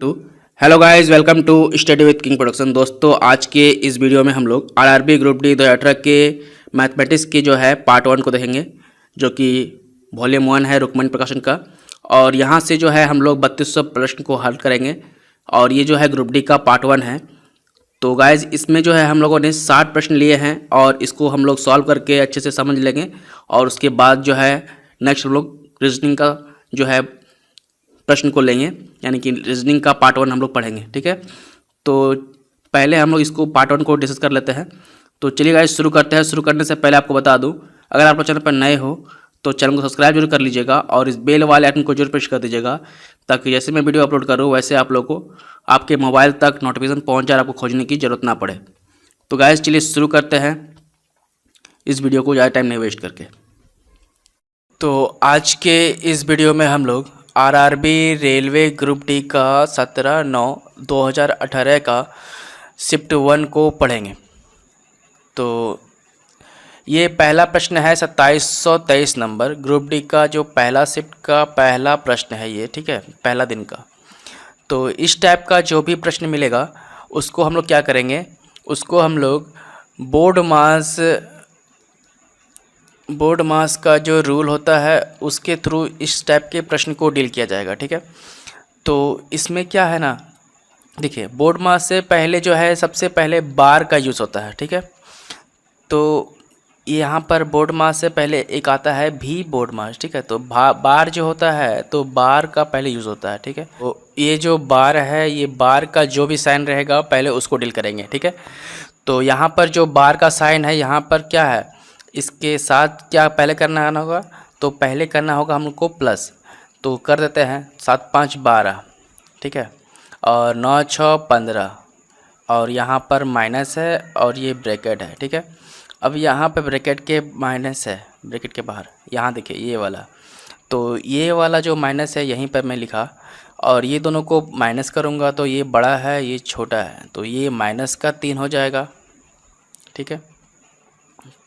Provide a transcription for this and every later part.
To hello guys, welcome to study with king production. दोस्तों, आज के इस वीडियो में हम लोग आरआरबी ग्रुप डी 2018 के मैथमेटिक्स की जो है पार्ट 1 को देखेंगे, जो कि वॉल्यूम 1 है रुक्मणी प्रकाशन का। और यहाँ से जो है हम लोग 3200 प्रश्न को हल करेंगे और ये जो है ग्रुप डी का पार्ट 1 है। तो गाइज इसमें जो है हम लोगों ने 60 प्रश्न लिए हैं और इसको हम लोग सॉल्व करके अच्छे से समझ लेंगे और उसके बाद जो है नेक्स्ट हम लोग रीजनिंग का जो है प्रश्न को लेंगे, यानी कि रीजनिंग का पार्ट 1 हम लोग पढ़ेंगे। ठीक है, तो पहले हम लोग इसको पार्ट 1 को डिस्कस कर लेते हैं। तो चलिए गाइस शुरू करते हैं। शुरू करने से पहले आपको बता दूं, अगर आप लोग चैनल पर नए हो तो चैनल को सब्सक्राइब जरूर कर लीजिएगा और इस बेल वाले आइकन को जरूर प्रेस कर दीजिएगा, ताकि जैसे मैं वीडियो अपलोड करूँ वैसे आप लोग को आपके मोबाइल तक नोटिफिकेशन पहुँच जाए, आपको खोजने की ज़रूरत ना पड़े। तो गाइस चलिए शुरू करते हैं इस वीडियो को ज़्यादा टाइम नहीं वेस्ट करके। तो आज के इस वीडियो में हम लोग आरआरबी रेलवे ग्रुप डी का 17/9/2018 का शिफ्ट 1 को पढ़ेंगे। तो ये पहला प्रश्न है 2723 नंबर ग्रुप डी का, जो पहला शिफ्ट का पहला प्रश्न है ये। ठीक है, पहला दिन का। तो इस टाइप का जो भी प्रश्न मिलेगा उसको हम लोग क्या करेंगे, उसको हम लोग बोर्ड मास का जो रूल होता है उसके थ्रू इस टाइप के प्रश्न को डील किया जाएगा। ठीक है, तो इसमें क्या है ना, देखिए बोर्ड मास से पहले जो है सबसे पहले बार का यूज़ होता है। ठीक है, तो यहाँ पर बोर्ड मास से पहले एक आता है भी बोर्ड मास। ठीक है, तो बार जो होता है तो बार का पहले यूज़ होता है। ठीक है, तो ये जो बार है, ये बार का जो भी साइन रहेगा पहले उसको डील करेंगे। ठीक है, तो यहाँ पर जो बार का साइन है, यहाँ पर क्या है, इसके साथ क्या पहले करना होगा, तो पहले करना होगा हमको प्लस। तो कर देते हैं 7 5 12। ठीक है, और 9 6 15 और यहाँ पर माइनस है और ये ब्रैकेट है। ठीक है, अब यहाँ पे ब्रैकेट के माइनस है, ब्रैकेट के बाहर यहाँ देखिए ये वाला, तो ये वाला जो माइनस है यहीं पर मैं लिखा और ये दोनों को माइनस करूँगा तो ये बड़ा है ये छोटा है, तो ये माइनस का 3 हो जाएगा। ठीक है,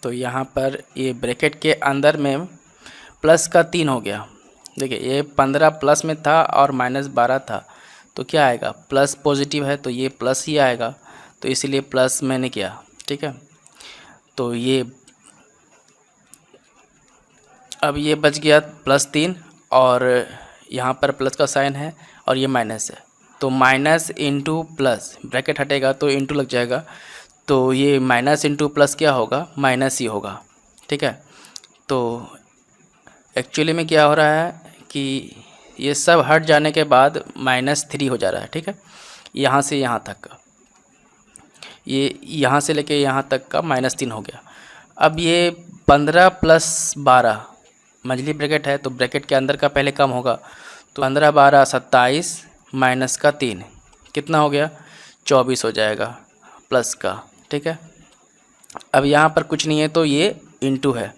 तो यहाँ पर ये ब्रैकेट के अंदर में प्लस का 3 हो गया। देखिए ये 15 प्लस में था और माइनस 12 था, तो क्या आएगा, प्लस पॉजिटिव है तो ये प्लस ही आएगा, तो इसलिए प्लस मैंने किया। ठीक है, तो ये अब ये बच गया +3 और यहाँ पर प्लस का साइन है और ये माइनस है, तो माइनस इंटू प्लस, ब्रैकेट हटेगा तो इंटू लग जाएगा, तो ये माइनस इंटू प्लस क्या होगा, माइनस ही होगा। ठीक है, तो एक्चुअली में क्या हो रहा है कि ये सब हट जाने के बाद -3 हो जा रहा है। ठीक है, यहाँ से यहाँ तक का, ये यहाँ से लेके यहाँ तक का -3 हो गया। अब ये 15 + 12 मंझली ब्रैकेट है, तो ब्रैकेट के अंदर का पहले कम होगा, तो 15 12 27 माइनस का 3 कितना हो गया, 24 हो जाएगा प्लस का। ठीक है, अब यहाँ पर कुछ नहीं है तो ये इंटू है,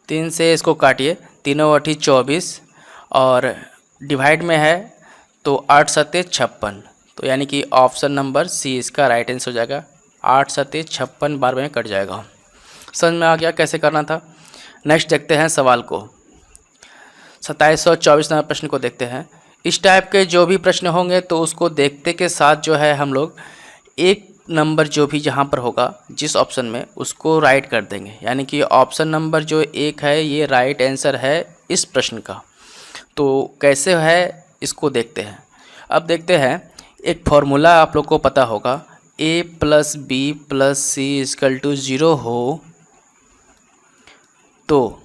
3 से इसको काटिए, 3 × 8 = 24 और डिवाइड में है तो 8 × 7 = 56, तो यानी कि ऑप्शन नंबर सी इसका राइट आंसर हो जाएगा। 8 × 7 = 56 बार में कट जाएगा। समझ में आ गया कैसे करना था। नेक्स्ट देखते हैं सवाल को, 2724 नंबर प्रश्न को देखते हैं। इस टाइप के जो भी प्रश्न होंगे तो उसको देखते के साथ जो है हम लोग एक नंबर जो भी जहाँ पर होगा जिस ऑप्शन में, उसको राइट कर देंगे, यानी कि ऑप्शन नंबर जो 1 है ये राइट आंसर है इस प्रश्न का। तो कैसे है इसको देखते हैं। अब देखते हैं, एक फॉर्मूला आप लोग को पता होगा, a + b + c = 0 हो तो,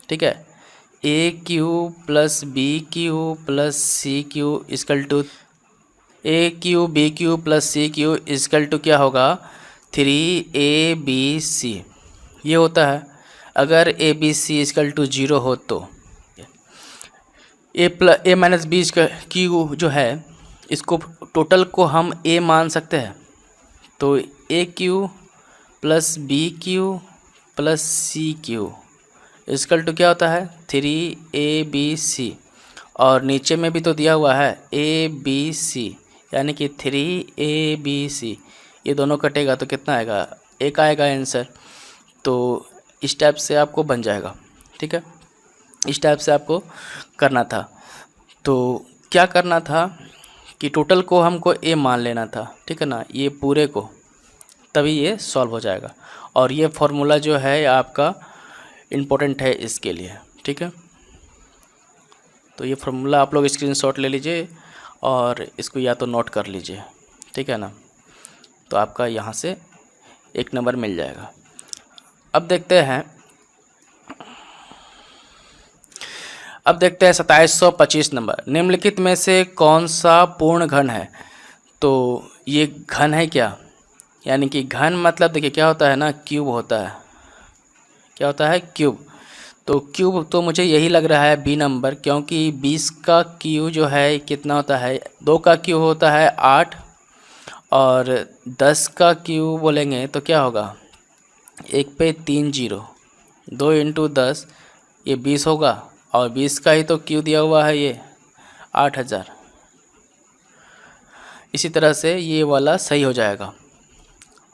ठीक है, aq + bq + cq = aq bq + cq = क्या होगा, 3abc ये होता है। अगर abc = 0 हो तो a - b q जो है इसको टोटल को हम a मान सकते हैं, तो aq + bq + cq = क्या होता है, 3abc और नीचे में भी तो दिया हुआ है abc, यानी कि 3abc, ये दोनों कटेगा तो कितना आएगा, 1 आएगा आंसर। तो इस टाइप से आपको बन जाएगा। ठीक है, इस टाइप से आपको करना था। तो क्या करना था कि टोटल को हमको ए मान लेना था, ठीक है ना, ये पूरे को, तभी ये सॉल्व हो जाएगा। और ये फॉर्मूला जो है आपका इम्पोर्टेंट है इसके लिए, ठीक है। तो ये फार्मूला आप लोग स्क्रीनशॉट ले लीजिए और इसको या तो नोट कर लीजिए, ठीक है ना। तो आपका यहाँ से 1 नंबर मिल जाएगा। अब देखते हैं 2725 नंबर। निम्नलिखित में से कौन सा पूर्ण घन है? तो ये घन है क्या, यानी कि घन मतलब देखिए क्या होता है ना, क्यूब होता है। क्या होता है? क्यूब। तो क्यूब तो मुझे यही लग रहा है बी नंबर, क्योंकि 20 का क्यू जो है कितना होता है, 2 का क्यू होता है 8, और 10 का क्यू बोलेंगे तो क्या होगा, 1 पे 3 जीरो, 2 इंटू 10 ये 20 होगा, और 20 का ही तो क्यू दिया हुआ है ये 8000। इसी तरह से ये वाला सही हो जाएगा,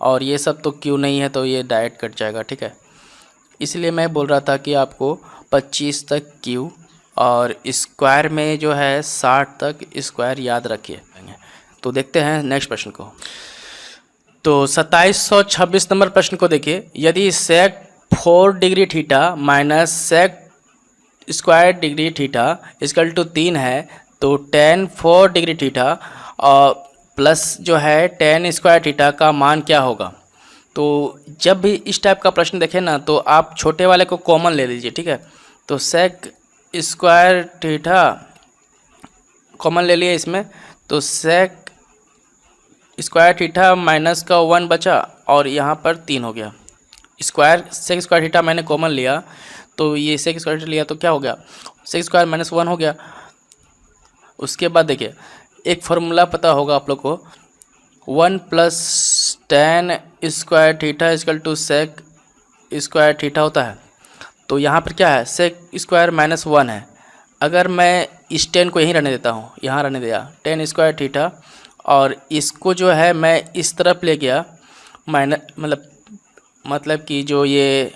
और ये सब तो क्यू नहीं है तो ये डायरेक्ट कट जाएगा, ठीक है। इसलिए मैं बोल रहा था कि आपको 25 तक क्यू और स्क्वायर में जो है 60 तक स्क्वायर याद रखिए। तो देखते हैं नेक्स्ट प्रश्न को। तो 2726 नंबर प्रश्न को देखिए। यदि sec 4 degree theta minus sec square degree theta equal to 3 है, तो tan 4 डिग्री थीटा और प्लस जो है tan स्क्वायर थीटा का मान क्या होगा? तो जब भी इस टाइप का प्रश्न देखें ना, तो आप छोटे वाले को कॉमन ले लीजिए, ठीक है। तो सेक स्क्वायर थीटा कॉमन ले लिए इसमें, तो सेक स्क्वायर थीटा माइनस का 1 बचा और यहाँ पर 3 हो गया। स्क्वायर सेक स्क्वायर थीटा मैंने कॉमन लिया, तो ये सेक स्क्वायर थीटा लिया तो क्या हो गया, सेक स्क्वायर माइनस 1 हो गया। उसके बाद देखिए एक फार्मूला पता होगा आप लोग को, 1 plus tan square theta equal to sec square theta होता है। तो यहाँ पर क्या है, सेक स्क्वायर माइनस 1 है। अगर मैं इस tan को यहीं रहने देता हूँ, यहाँ रहने दिया tan स्क्वायर थीटा, और इसको जो है मैं इस तरफ ले गया माइनस, मतलब कि जो ये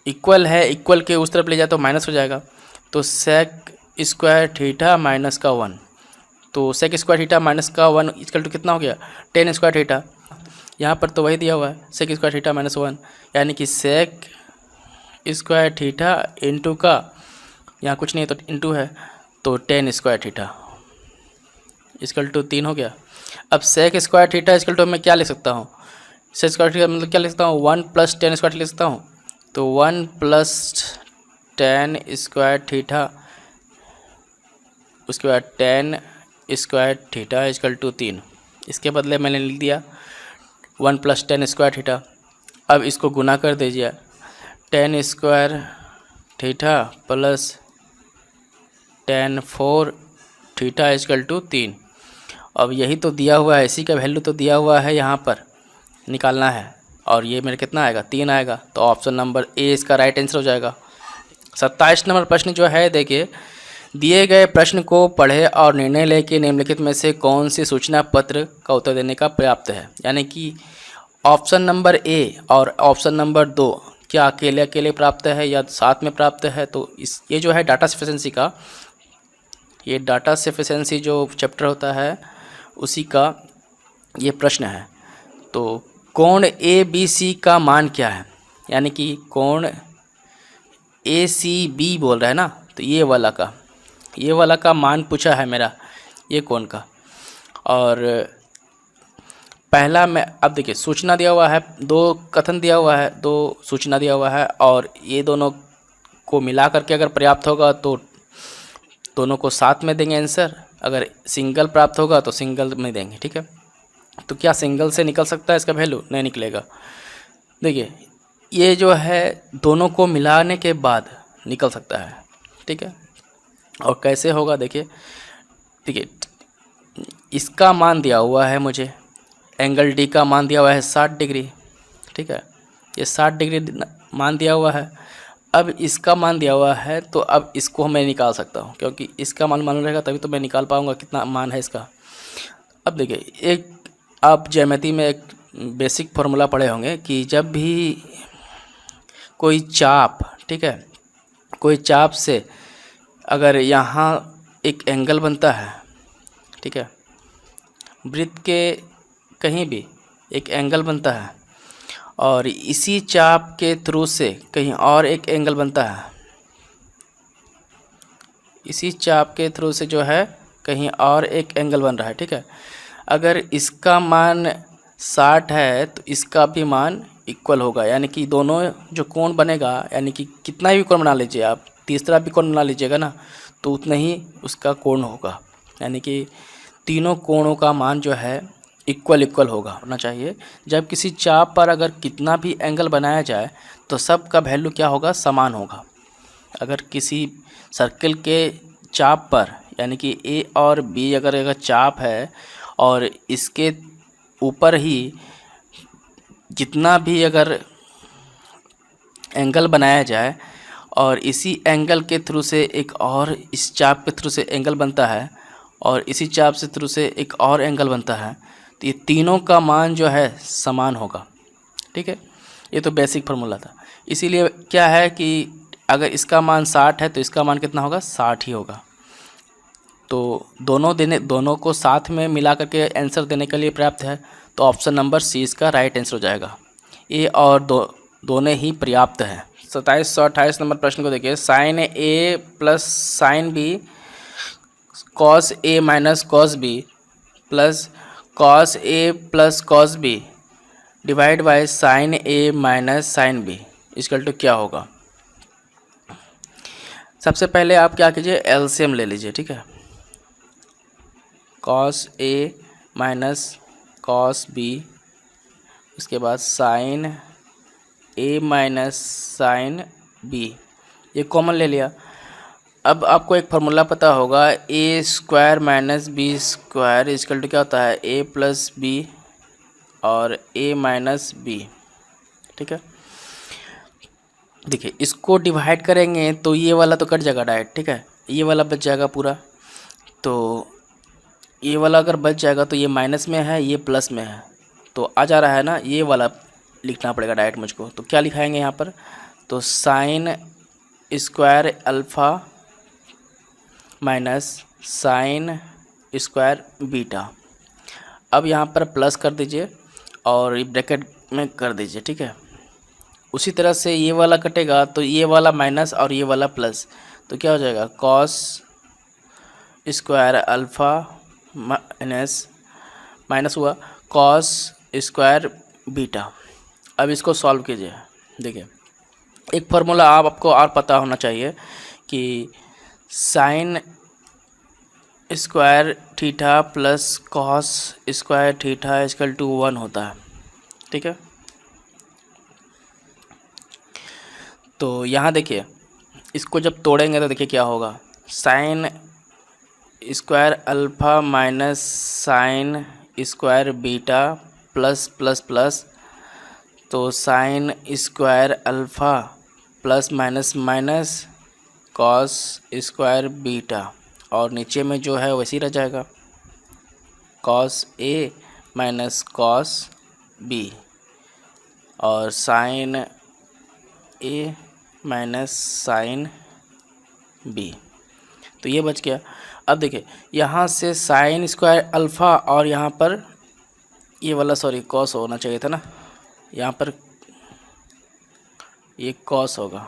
इक्वल है, इक्वल के उस तरफ ले जाए तो माइनस हो जाएगा। तो सेक स्क्वायर थीटा माइनस का 1, तो सेक स्क्वायर थीटा माइनस का 1 इक्वल टू कितना हो गया, tan स्क्वायर थीटा। यहाँ पर तो वही दिया हुआ है सेक स्क्वायर थीटा माइनस 1, यानी कि सेक स्क्वायर थीटा इंटू का, यहाँ कुछ नहीं है तो इंटू है, तो tan square theta equal to 3 हो गया। अब sec square theta equal to मैं क्या लिख सकता हूँ, सेक स्क्वायर थीटा मतलब क्या लिख सकता हूँ, 1 प्लस tan स्क्वायर लिख सकता हूँ। तो 1 प्लस tan स्क्वायर थीटा, उसके बाद tan square theta equal to 3, इसके बदले मैंने लिख दिया 1 प्लस tan स्क्वायर थीटा। अब इसको गुना कर दीजिए, tan square theta plus tan 4 theta equal to 3। अब यही तो दिया हुआ है, इसी का वैल्यू तो दिया हुआ है, यहाँ पर निकालना है, और ये मेरे कितना आएगा, 3 आएगा। तो ऑप्शन नंबर ए इसका राइट आंसर हो जाएगा। 27 नंबर प्रश्न जो है देखिए, दिए गए प्रश्न को पढ़े और निर्णय लें कि निम्नलिखित में से कौन सी सूचना पत्र का उत्तर देने का पर्याप्त है। यानी कि ऑप्शन नंबर ए और ऑप्शन नंबर 2 क्या अकेले अकेले प्राप्त है या साथ में प्राप्त है। तो इस ये जो है डाटा सफिशिएंसी का, ये डाटा सफिशिएंसी जो चैप्टर होता है उसी का ये प्रश्न है। तो कोण ए बी सी का मान क्या है, यानी कि कोण ए सी बी बोल रहा है ना, तो ये वाला का मान पूछा है मेरा, ये कोण का। और पहला में अब देखिए सूचना दिया हुआ है, 2 कथन दिया हुआ है, 2 सूचना दिया हुआ है, और ये दोनों को मिला करके अगर पर्याप्त होगा तो दोनों को साथ में देंगे आंसर, अगर सिंगल प्राप्त होगा तो सिंगल में देंगे, ठीक है। तो क्या सिंगल से निकल सकता है इसका वैल्यू? नहीं निकलेगा। देखिए ये जो है दोनों को मिलाने के बाद निकल सकता है, ठीक है। और कैसे होगा देखिए इसका मान दिया हुआ है मुझे, एंगल डी का मान दिया हुआ है 60 डिग्री, ठीक है। ये 60 डिग्री मान दिया हुआ है। अब इसका मान दिया हुआ है, तो अब इसको मैं निकाल सकता हूँ, क्योंकि इसका मान मालूम रहेगा तभी तो मैं निकाल पाऊँगा कितना मान है इसका। अब देखिए एक आप ज्यामिति में एक बेसिक फार्मूला पढ़े होंगे कि जब भी कोई चाप, ठीक है, कोई चाप से अगर यहाँ एक एंगल बनता है, ठीक है, वृत्त के कहीं भी एक एंगल बनता है और इसी चाप के थ्रू से कहीं और एक एंगल बनता है, इसी चाप के थ्रू से जो है कहीं और एक एंगल बन रहा है, ठीक है। अगर इसका मान 60 है तो इसका भी मान इक्वल होगा, यानी कि दोनों जो कोण बनेगा, यानी कि कितना भी कोण बना लीजिए आप, तीसरा भी कोण बना लीजिएगा ना, तो उतना ही उसका कोण होगा, यानी कि तीनों कोणों का मान जो है इक्वल होना चाहिए। जब किसी चाप पर अगर कितना भी एंगल बनाया जाए तो सब का वैल्यू क्या होगा, समान होगा। अगर किसी सर्कल के चाप पर, यानी कि ए और बी अगर चाप है और इसके ऊपर ही जितना भी अगर एंगल बनाया जाए और इसी एंगल के थ्रू से एक और इस चाप के थ्रू से एंगल बनता है और इसी चाप से थ्रू से एक और एंगल बनता है, तो ये तीनों का मान जो है समान होगा, ठीक है। ये तो बेसिक फार्मूला था। इसीलिए क्या है कि अगर इसका मान 60 है तो इसका मान कितना होगा, 60 ही होगा। तो दोनों को साथ में मिला करके आंसर देने के लिए पर्याप्त है, तो ऑप्शन नंबर सी इसका राइट आंसर हो जाएगा। ए और दोनों ही पर्याप्त है। 2728 नंबर प्रश्न को देखिए, sine A plus sine B cos A minus cos B plus cos A plus cos B divide by sine A minus sine B equal to क्या होगा। सबसे पहले आप क्या कीजिए, एलसीएम ले लीजिए, ठीक है। Cos A minus cos B, उसके बाद sine A minus sine B, ये कॉमन ले लिया। अब आपको एक फार्मूला पता होगा, A square minus B square equal to क्या होता है, ए प्लस बी और ए माइनस बी, ठीक है। देखिए इसको डिवाइड करेंगे तो ये वाला तो कट जाएगा डायरेक्ट, ठीक है, ये वाला बच जाएगा पूरा। तो ये वाला अगर बच जाएगा तो ये माइनस में है, ये प्लस में है, तो आ जा रहा है ना, ये वाला लिखना पड़ेगा डायरेक्ट मुझको। तो क्या लिखाएंगे यहाँ पर, तो sine square alpha minus sine square beta. अब यहाँ पर प्लस कर दीजिए और ब्रैकेट में कर दीजिए, ठीक है। उसी तरह से ये वाला कटेगा तो ये वाला माइनस और ये वाला प्लस, तो क्या हो जाएगा, कॉस स्क्वायर अल्फ़ा माइनस हुआ कॉस स्क्वायर बीटा। अब इसको सॉल्व कीजिए। देखिए एक फार्मूला आपको और पता होना चाहिए कि sine square theta plus cos square theta equal to 1 होता है, ठीक है। तो यहाँ देखिए इसको जब तोड़ेंगे तो देखिए क्या होगा, sine square alpha minus sine square beta plus plus plus, तो sine square alpha plus minus minus cos square beta, और नीचे में जो है वैसे ही रह जाएगा, cos A minus cos B और sine A minus sine B, तो ये बच गया। अब देखिए यहाँ से साइन स्क्वायर अल्फ़ा और यहाँ पर ये वाला सॉरी कॉस होना चाहिए था ना, यहाँ पर ये कॉस होगा,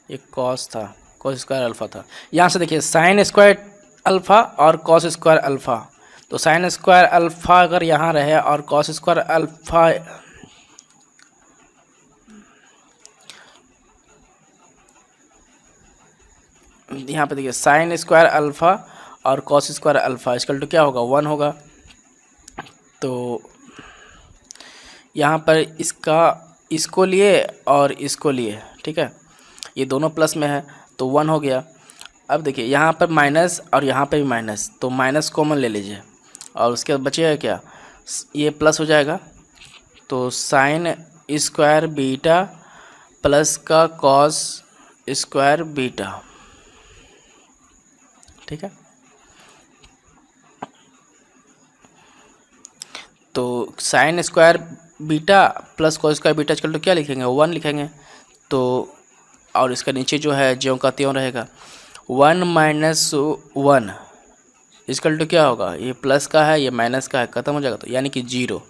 ये कॉस था, कॉस स्क्वायर अल्फ़ा था। यहाँ से देखिए साइन स्क्वायर अल्फ़ा और कॉस स्क्वायर अल्फ़ा, तो साइन स्क्वायर अल्फ़ा अगर यहाँ रहे और कॉस स्क्वायर अल्फ़ा यहाँ पे देखिए साइन स्क्वायर अल्फ़ा और cos square alpha equal to क्या होगा, 1 होगा। तो यहाँ पर इसको लिए और इसको लिए, ठीक है, ये दोनों प्लस में है तो 1 हो गया। अब देखिए यहाँ पर माइनस और यहाँ पे भी माइनस, तो माइनस कॉमन ले लीजिए और उसके बाद बचेगा क्या, ये प्लस हो जाएगा। तो साइन स्क्वायर बीटा प्लस का कॉस स्क्वायर बीटा, ठीक है। तो sine square beta plus cos square beta equal to क्या लिखेंगे, 1 लिखेंगे। तो और इसका नीचे जो है ज्यों का त्यों रहेगा, 1 माइनस 1 इक्वल टू क्या होगा, ये प्लस का है ये माइनस का है, ख़त्म हो जाएगा। तो यानी कि जीरो,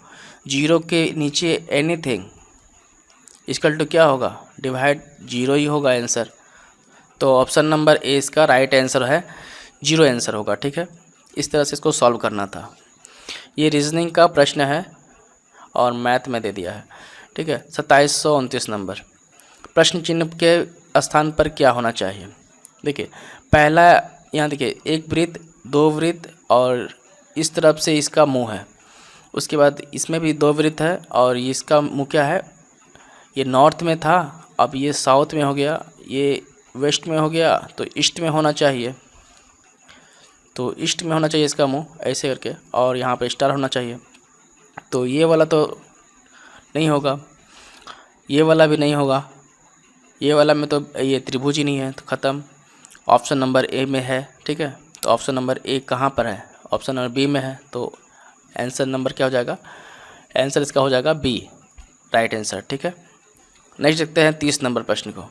जीरो के नीचे एनीथिंग इक्वल टू क्या होगा, डिवाइड जीरो ही होगा आंसर। तो ऑप्शन नंबर ए इसका राइट आंसर है, जीरो आंसर होगा। ठीक है, इस तरह से इसको सॉल्व करना था। ये रीजनिंग का प्रश्न है और मैथ में दे दिया है। ठीक है, 2729 नंबर। प्रश्न चिन्ह के स्थान पर क्या होना चाहिए। देखिए पहला यहाँ देखिए, एक वृत्त, दो वृत्त और इस तरफ से इसका मुंह है। उसके बाद इसमें भी दो वृत्त है और इसका मुंह क्या है, ये नॉर्थ में था, अब ये साउथ में हो गया, ये वेस्ट में हो गया, तो ईस्ट में होना चाहिए। तो ईस्ट में होना चाहिए इसका मुंह ऐसे करके, और यहाँ पे स्टार होना चाहिए। तो ये वाला तो नहीं होगा, ये वाला भी नहीं होगा, ये वाला में तो ये त्रिभुज ही नहीं है, तो ख़त्म। ऑप्शन नंबर ए में है। ठीक है, तो ऑप्शन नंबर ए कहाँ पर है, ऑप्शन नंबर बी में है। तो आंसर नंबर क्या हो जाएगा, आंसर इसका हो जाएगा बी, राइट आंसर। ठीक है, नेक्स्ट देखते हैं 30 नंबर प्रश्न को।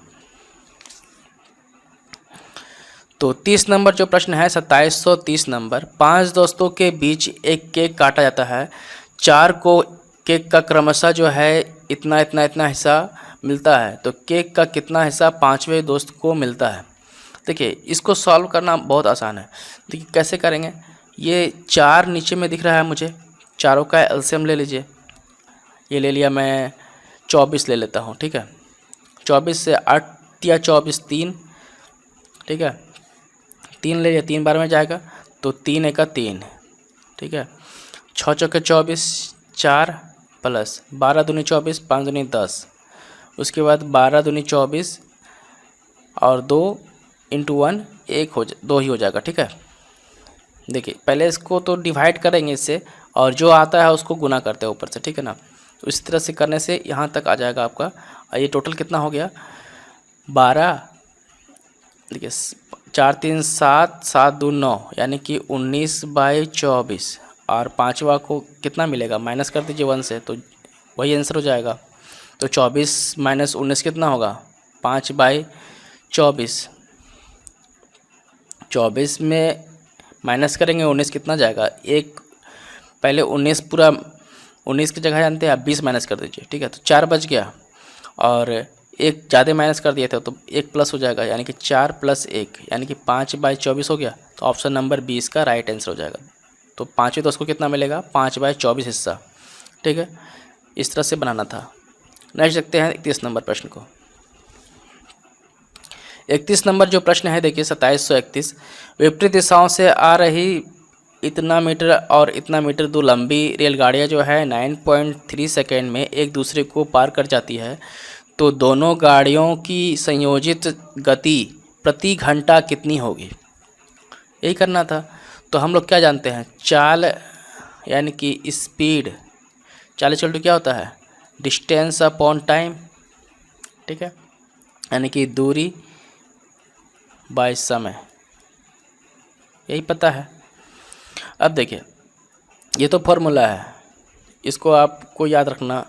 तो 30 नंबर जो प्रश्न है 2730 नंबर, 5 दोस्तों के बीच एक केक काटा जाता है, 4 को केक का क्रमशः जो है इतना इतना इतना हिस्सा मिलता है, तो केक का कितना हिस्सा 5वें दोस्त को मिलता है। देखिए इसको सॉल्व करना बहुत आसान है। देखिए कैसे करेंगे, ये 4 नीचे में दिख रहा है मुझे, चारों का एलसीएम ले लीजिए। ये ले लिया मैं, 24 ले लेता हूँ। ठीक है, 24 से 8 या 24 3, ठीक है, 3 ले लिया, 3 बार में जाएगा, तो 3 एका 3। ठीक है, 6 चौके 24, 4 प्लस 12 दूनी 24, 5 दूनी 10, उसके बाद 12 दूनी 24 और 2 इंटू 1 1 हो 2 ही हो जाएगा। ठीक है, देखिए पहले इसको तो डिवाइड करेंगे इससे, और जो आता है उसको गुना करते हैं ऊपर से। ठीक है ना, तो इस तरह से करने से यहाँ तक आ जाएगा आपका। ये टोटल कितना हो गया, 12, देखिए 4 3 7, 7 2 9, यानी कि 19/24, और 5वां को कितना मिलेगा, माइनस कर दीजिए 1 से, तो वही आंसर हो जाएगा। तो 24 माइनस 19 कितना होगा, 5/24। 24 में माइनस करेंगे 19 कितना जाएगा, एक पहले 19 पूरा 19 की जगह जानते हैं आप 20 माइनस कर दीजिए। ठीक है, तो 4 बच गया, और एक ज़्यादा माइनस कर दिए थे तो 1 प्लस हो जाएगा, यानी कि 4 + 1 यानी कि 5/24 हो गया। तो ऑप्शन नंबर 20 का राइट आंसर हो जाएगा। तो 5वें दोस्त को कितना मिलेगा, 5/24 हिस्सा। ठीक है, इस तरह से बनाना था। नेक्स्ट देखते हैं 31 नंबर प्रश्न को। 31 नंबर जो प्रश्न है देखिए 2731, विपरीत दिशाओं से आ रही इतना मीटर और इतना मीटर दो लंबी रेलगाड़ियां जो है 9.3 सेकेंड में एक दूसरे को पार कर जाती है, तो दोनों गाड़ियों की संयोजित गति प्रति घंटा कितनी होगी, यही करना था। तो हम लोग क्या जानते हैं, चाल यानी कि स्पीड, चाल इक्वल टू क्या होता है, डिस्टेंस अपॉन टाइम। ठीक है, यानी कि दूरी बाय समय, यही पता है। अब देखिए ये तो फॉर्मूला है, इसको आपको याद रखना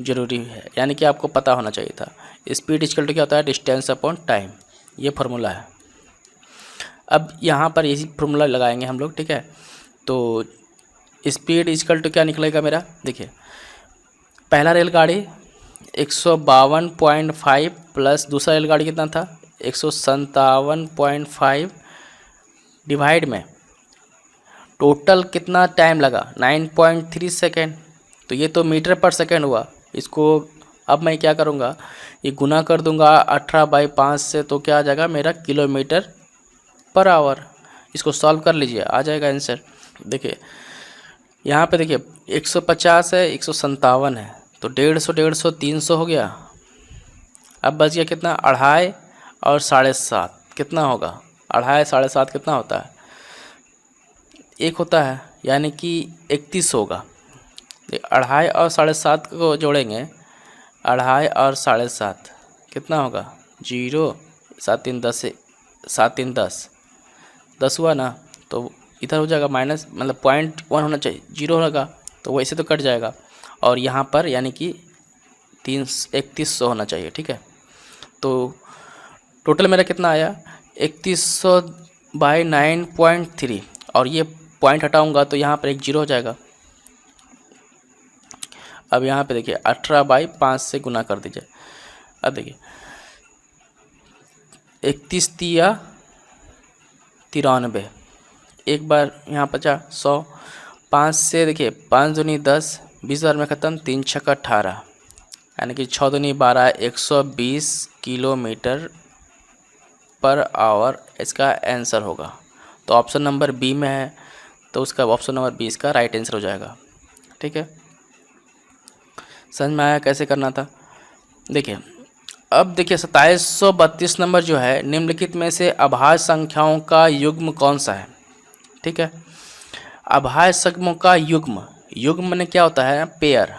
ज़रूरी है, यानी कि आपको पता होना चाहिए था। स्पीड इक्वल टू क्या होता है, डिस्टेंस अपॉन टाइम, ये फार्मूला है। अब यहाँ पर यही फार्मूला लगाएंगे हम लोग। ठीक है, तो स्पीड इक्वल टू क्या निकलेगा मेरा, देखिए पहला रेलगाड़ी 152.5 प्लस दूसरा रेलगाड़ी कितना था 157.5, डिवाइड में टोटल कितना टाइम लगा 9.3 सेकेंड। तो ये तो मीटर पर सेकेंड हुआ, इसको अब मैं क्या करूँगा, ये गुना कर दूंगा 18/5 से, तो क्या आ जाएगा मेरा किलोमीटर पर आवर। इसको सॉल्व कर लीजिए, आ जाएगा आंसर। देखिए यहाँ पे देखिए 150 है, 157 है, तो 150 150 300 हो गया। अब बच गया कितना, 2.5 और 7.5 कितना होगा, 2.5 7.5 कितना होता है, 1 होता है, यानी कि 31 होगा। 2.5 और 7.5 को जोड़ेंगे, 2.5 और 7.5 कितना होगा, 0 7 3 10, 7 3 10 10 हुआ ना, तो इधर हो जाएगा माइनस, मतलब 0.1 होना चाहिए, 0 होगा तो वैसे तो कट जाएगा, और यहाँ पर यानी कि 3100 होना चाहिए। ठीक है, तो टोटल मेरा कितना आया 3100/9.3, और ये पॉइंट हटाऊंगा तो यहाँ पर एक जीरो हो जाएगा। अब यहाँ पे देखिए 18/5 से गुना कर दीजिए। अब देखिए 31 तिया 93, एक बार यहाँ 50 100, 5 से देखिए 5 दूनी 10, 20 बार में ख़त्म, 3 छक्का 18, यानी कि 6 दूनी 12, 120 किलोमीटर पर आवर इसका आंसर होगा। तो ऑप्शन नंबर बी में है, तो उसका ऑप्शन नंबर बी इसका राइट आंसर हो जाएगा। ठीक है, समझ में आया कैसे करना था। देखिए अब देखिए 2732 नंबर जो है, निम्नलिखित में से अभाज्य संख्याओं का युग्म कौन सा है। ठीक है, अभाज्य संख्याओं का युग्म, युग्म में क्या होता है, पेयर।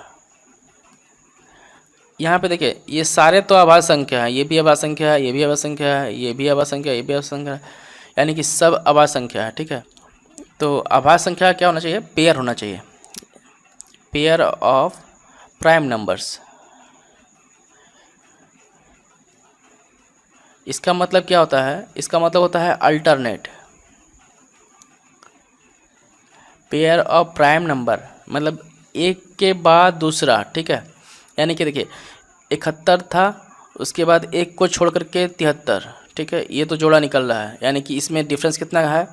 यहाँ पे देखिए ये सारे तो अभाज्य संख्या है, ये भी अभाज्य संख्या है, ये भी अभाज्य संख्या है, ये भी अभाज्य संख्या है, ये भी अभाज्य संख्या है, यानी कि सब अभाज्य संख्या है। ठीक है, तो अभाज्य संख्या क्या होना चाहिए, पेयर होना चाहिए, पेयर ऑफ प्राइम नंबर्स। इसका मतलब क्या होता है, इसका मतलब होता है alternate. Pair of prime number मतलब एक के बाद दूसरा। ठीक है, यानी कि देखिए 71 था, उसके बाद एक को छोड़ करके 73। ठीक है, ये तो जोड़ा निकल रहा है, यानी कि इसमें डिफरेंस कितना है,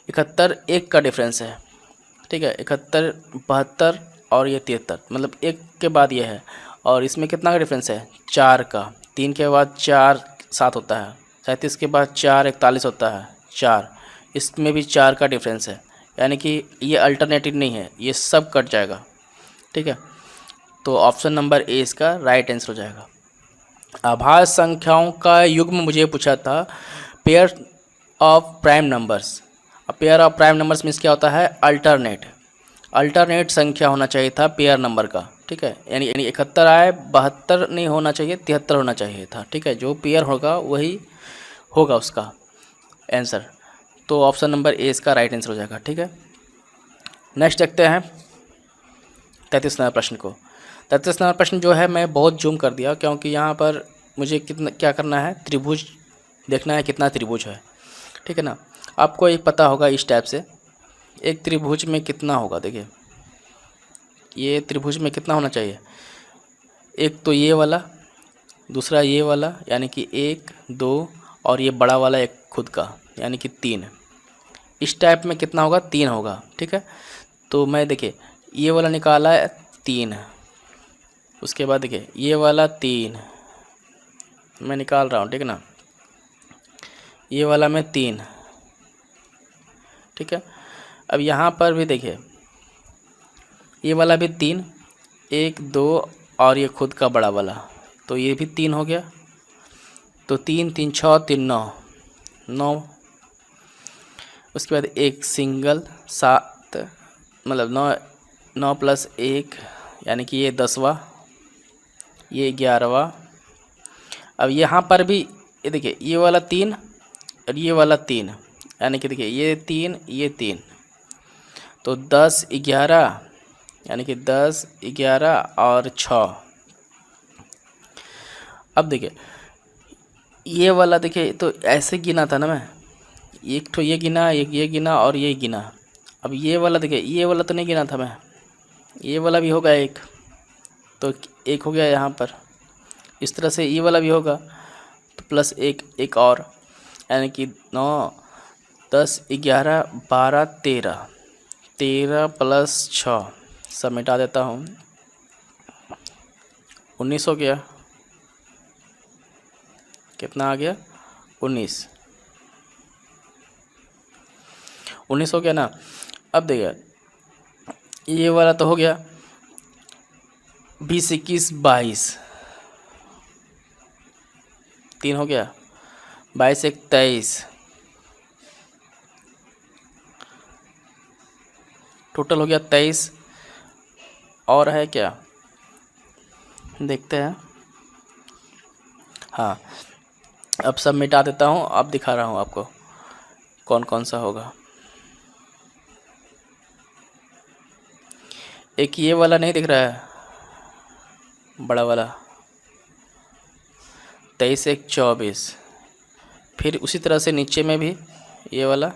71 एक का डिफरेंस है। ठीक है, 71 72 और ये 73, मतलब एक के बाद ये है, और इसमें कितना का डिफरेंस है, 4 का। 3 के बाद 4 7 होता है, 37 के बाद 4 41 होता है, 4, इसमें भी 4 का डिफरेंस है, यानी कि ये अल्टरनेटिव नहीं है, ये सब कट जाएगा। ठीक है, तो ऑप्शन नंबर ए इसका राइट आंसर हो जाएगा। अभाज्य संख्याओं का युग्म मुझे पूछा था, पेयर ऑफ प्राइम नंबर्स। अब pair of prime numbers means क्या होता है, अल्टरनेट, अल्टरनेट संख्या होना चाहिए था पेयर नंबर का। ठीक है, यानी 71 आए, 72 नहीं होना चाहिए, 73 होना चाहिए था। ठीक है, जो पेयर होगा वही होगा उसका आंसर, तो ऑप्शन नंबर ए इसका राइट आंसर हो जाएगा। ठीक है, नेक्स्ट देखते हैं 33 नंबर प्रश्न को। 33 नंबर प्रश्न जो है मैं बहुत जूम कर दिया, क्योंकि यहाँ पर मुझे कितना क्या करना है, त्रिभुज देखना है, कितना त्रिभुज है। ठीक है ना, आपको ये पता होगा इस टाइप से, एक त्रिभुज में कितना होगा। देखिए ये त्रिभुज में कितना होना चाहिए, एक तो ये वाला, दूसरा ये वाला, यानी कि 1 2, और ये बड़ा वाला एक खुद का, यानी कि 3। इस टाइप में कितना होगा, 3 होगा। ठीक है, तो मैं देखिए ये वाला निकाला है 3, उसके बाद देखिए ये वाला 3 मैं निकाल रहा हूँ। ठीक है ना, ये वाला में 3। ठीक है, अब यहाँ पर भी देखिए ये वाला भी 3, 1 2, और ये खुद का बड़ा वाला, तो ये भी 3 हो गया। तो 3 3 6 3 9 9, उसके बाद एक सिंगल 7, मतलब 9 9 प्लस 1, यानी कि ये 10वां, ये 11वां। अब यहाँ पर भी ये देखिए ये वाला 3 और ये वाला 3, यानी कि देखिए ये 3 ये 3, तो 10 11, यानी कि 10 11 और 6। अब देखिए ये वाला देखिए, तो ऐसे गिना था ना मैं, एक तो ये गिना, एक ये गिना और ये गिना। अब ये वाला देखिए, ये वाला तो नहीं गिना था मैं, ये वाला भी होगा एक, तो एक हो गया यहाँ पर। इस तरह से ये वाला भी होगा, तो प्लस एक और, यानी कि 9 10 11 12 13, 13 प्लस 6, सब मिटा देता हूँ, 19 हो गया। कितना आ गया, 19 हो गया ना। अब देखिए ये वाला तो हो गया, 20 21 22, 3 हो गया, 22 1 23, टोटल हो गया 23। और है क्या, देखते हैं। हाँ, अब सब मिटा देता हूँ, अब दिखा रहा हूँ आपको कौन कौन सा होगा। एक ये वाला नहीं दिख रहा है, बड़ा वाला, 23 1 24, फिर उसी तरह से नीचे में भी ये वाला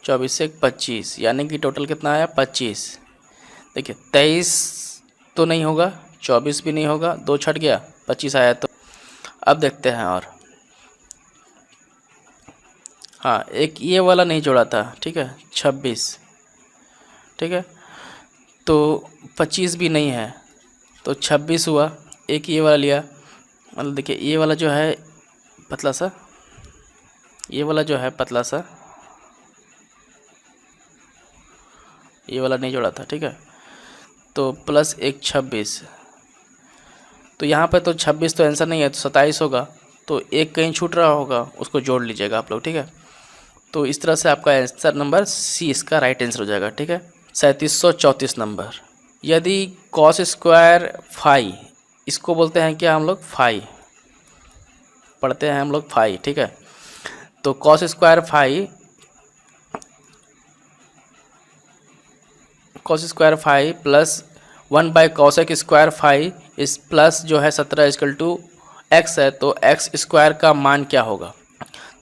24 से 25, यानी कि टोटल कितना आया 25। देखिए 23 तो नहीं होगा, 24 भी नहीं होगा, 2 छट गया, 25 आया। तो अब देखते हैं और हाँ, एक ये वाला नहीं जोड़ा था, ठीक है, 26, ठीक है, तो 25 भी नहीं है, तो 26 हुआ। एक ये वाला लिया, मतलब देखिए ये वाला जो है पतला सा, ये वाला जो है पतला सा, ये वाला नहीं जोड़ा था, ठीक है, तो प्लस एक 26, तो यहाँ पे तो 26 तो आंसर नहीं है, तो 27 होगा, तो एक कहीं छूट रहा होगा, उसको जोड़ लीजिएगा आप लोग, ठीक है। तो इस तरह से आपका आंसर नंबर सी इसका राइट आंसर हो जाएगा, ठीक है। 3734 नंबर। यदि कॉस स्क्वायर फाई, इसको बोलते हैं क्या हम लोग, फाई पढ़ते हैं हम लोग, फाई, ठीक है। तो cos square phi plus 1/cosec square phi इस प्लस जो है 17 इक्वल टू एक्स है, तो एक्स स्क्वायर का मान क्या होगा।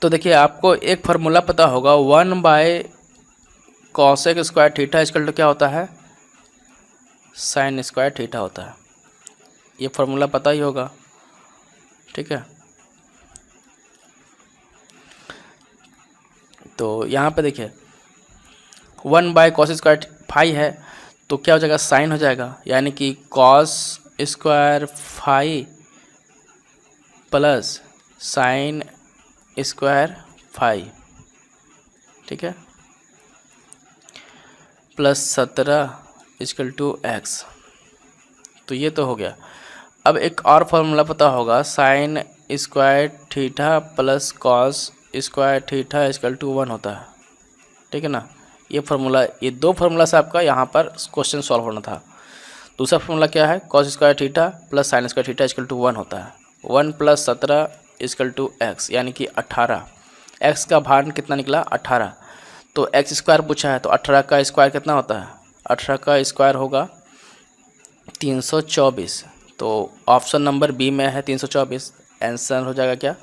तो देखिए आपको एक फार्मूला पता होगा, 1/cosec square theta equal to क्या होता है, साइन स्क्वायर थीटा होता है। ये फार्मूला पता ही होगा, ठीक है। तो यहाँ पे देखिए 1/cos स्क्वायर फाई है, तो क्या हो जाएगा, साइन हो जाएगा, यानी कि cos square phi plus sine square phi, ठीक है, प्लस 17 इक्वल टू एक्स। तो ये तो हो गया। अब एक और फार्मूला पता होगा, sine square theta plus cos square theta equal to 1 होता है, ठीक है ना। ये फार्मूला, ये 2 फार्मूला से आपका यहाँ पर क्वेश्चन सॉल्व होना था। दूसरा फार्मूला क्या है, cos square theta plus sine square theta equal to 1 होता है। 1 + 17 इक्वल टू एक्स, यानी कि 18। एक्स का भाग कितना निकला, 18। तो एक्स स्क्वायर पूछा है, तो 18 का स्क्वायर कितना होता है, 18 का स्क्वायर होगा 324। तो ऑप्शन नंबर बी में है 324, आंसर हो जाएगा क्या,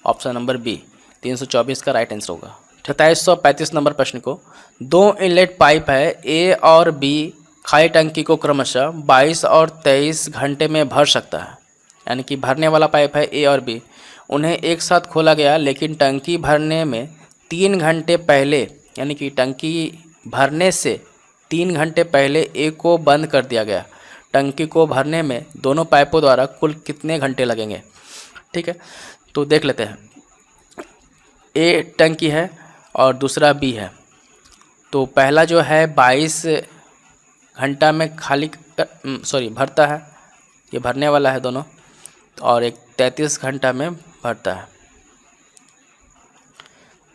ऑप्शन नंबर बी 324 का राइट आंसर होगा। 2735 नंबर प्रश्न को, 2 इनलेट पाइप है ए और बी खाली टंकी को क्रमशः 22 और 23 घंटे में भर सकता है, यानी कि भरने वाला पाइप है ए और बी, उन्हें एक साथ खोला गया, लेकिन टंकी भरने में 3 घंटे पहले, यानी कि टंकी भरने से 3 घंटे पहले ए को बंद कर दिया गया। टंकी को भरने में दोनों पाइपों द्वारा कुल कितने घंटे लगेंगे, ठीक है। तो देख लेते हैं, ए टंकी है और दूसरा बी है। तो पहला जो है 22 घंटा में भरता है, ये भरने वाला है दोनों, और एक 33 घंटा में भरता है,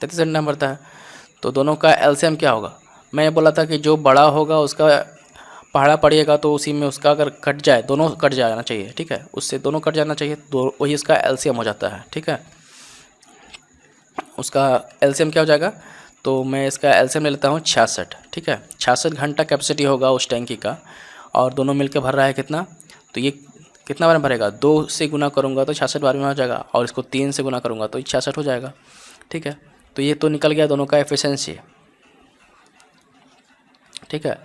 33 घंटा में भरता है। तो दोनों का एलसीएम क्या होगा, मैं बोला था कि जो बड़ा होगा उसका पहाड़ा पड़िएगा, तो उसी में उसका अगर कट जाए, दोनों कट जाना चाहिए, ठीक है, उससे दोनों कट जाना चाहिए, तो वही इसका एलसीएम हो जाता है, ठीक है। उसका एलसीएम क्या हो जाएगा, तो मैं इसका एलसीएम ले लेता हूँ 66, ठीक है। 66 घंटा कैपेसिटी होगा उस टैंकी का, और दोनों मिलकर भर रहा है कितना, तो ये कितना बार में भरेगा, 2 से गुना करूँगा तो 66 बार में हो जाएगा, और इसको 3 से गुना करूँगा तो 66 हो जाएगा, ठीक है। तो ये तो निकल गया दोनों का एफिशिएंसी, ठीक है।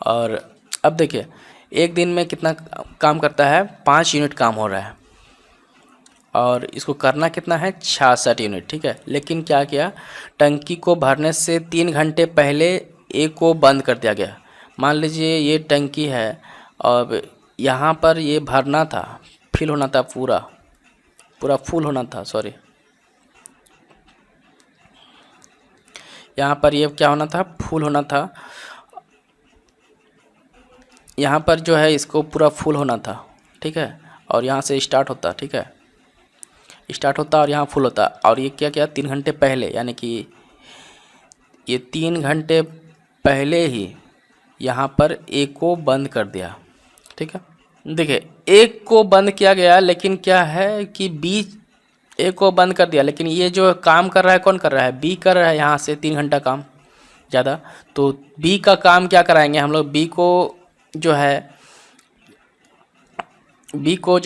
और अब देखिए एक दिन में कितना काम करता है, 5 यूनिट काम हो रहा है, और इसको करना कितना है, 66 यूनिट, ठीक है। लेकिन क्या किया, टंकी को भरने से 3 घंटे पहले ए को बंद कर दिया गया। मान लीजिए ये टंकी है, और यहाँ पर ये भरना था, फिल होना था, पूरा फुल होना था, सॉरी, यहाँ पर ये क्या होना था, फुल होना था। यहाँ पर जो है इसको पूरा फुल होना था, ठीक है, और यहाँ से स्टार्ट होता, ठीक है, स्टार्ट होता और यहाँ फुल होता, और ये क्या किया 3 घंटे पहले, यानी कि ये 3 घंटे पहले ही यहाँ पर ए को बंद कर दिया, ठीक है। देखिए एक को बंद किया गया, लेकिन क्या है कि बी ए को बंद कर दिया, लेकिन ये जो काम कर रहा है कौन कर रहा है, बी कर रहा है, यहाँ से 3 घंटा काम ज़्यादा। तो बी का काम क्या कराएंगे हम लोग, बी को जो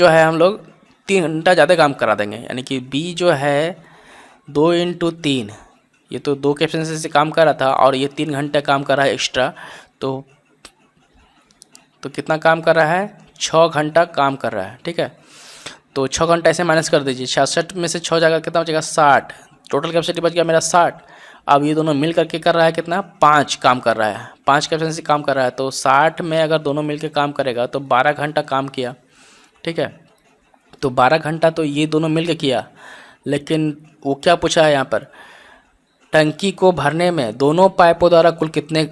है हम लोग 3 घंटा ज़्यादा काम करा देंगे, यानी कि बी जो है 2 × 3 ये तो 2 कैपेसिटी से काम कर रहा था और ये 3 घंटे काम कर रहा है एक्स्ट्रा, तो कितना काम कर रहा है, 6 घंटा काम कर रहा है। ठीक है, तो 6 घंटा ऐसे माइनस कर दीजिए, 66 में से 6 जाएगा कितना बचेगा, 60। टोटल कैपेसिटी बच गया मेरा 60। अब ये दोनों मिल करके कर रहा है कितना, 5 काम कर रहा है, 5 कैपेसिटी काम कर रहा है। तो 60 में अगर दोनों मिल के काम करेगा तो 12 घंटा काम किया। ठीक है, तो 12 घंटा तो ये दोनों मिल के किया, लेकिन वो क्या पूछा है यहाँ पर, टंकी को भरने में दोनों पाइपों द्वारा कुल कितने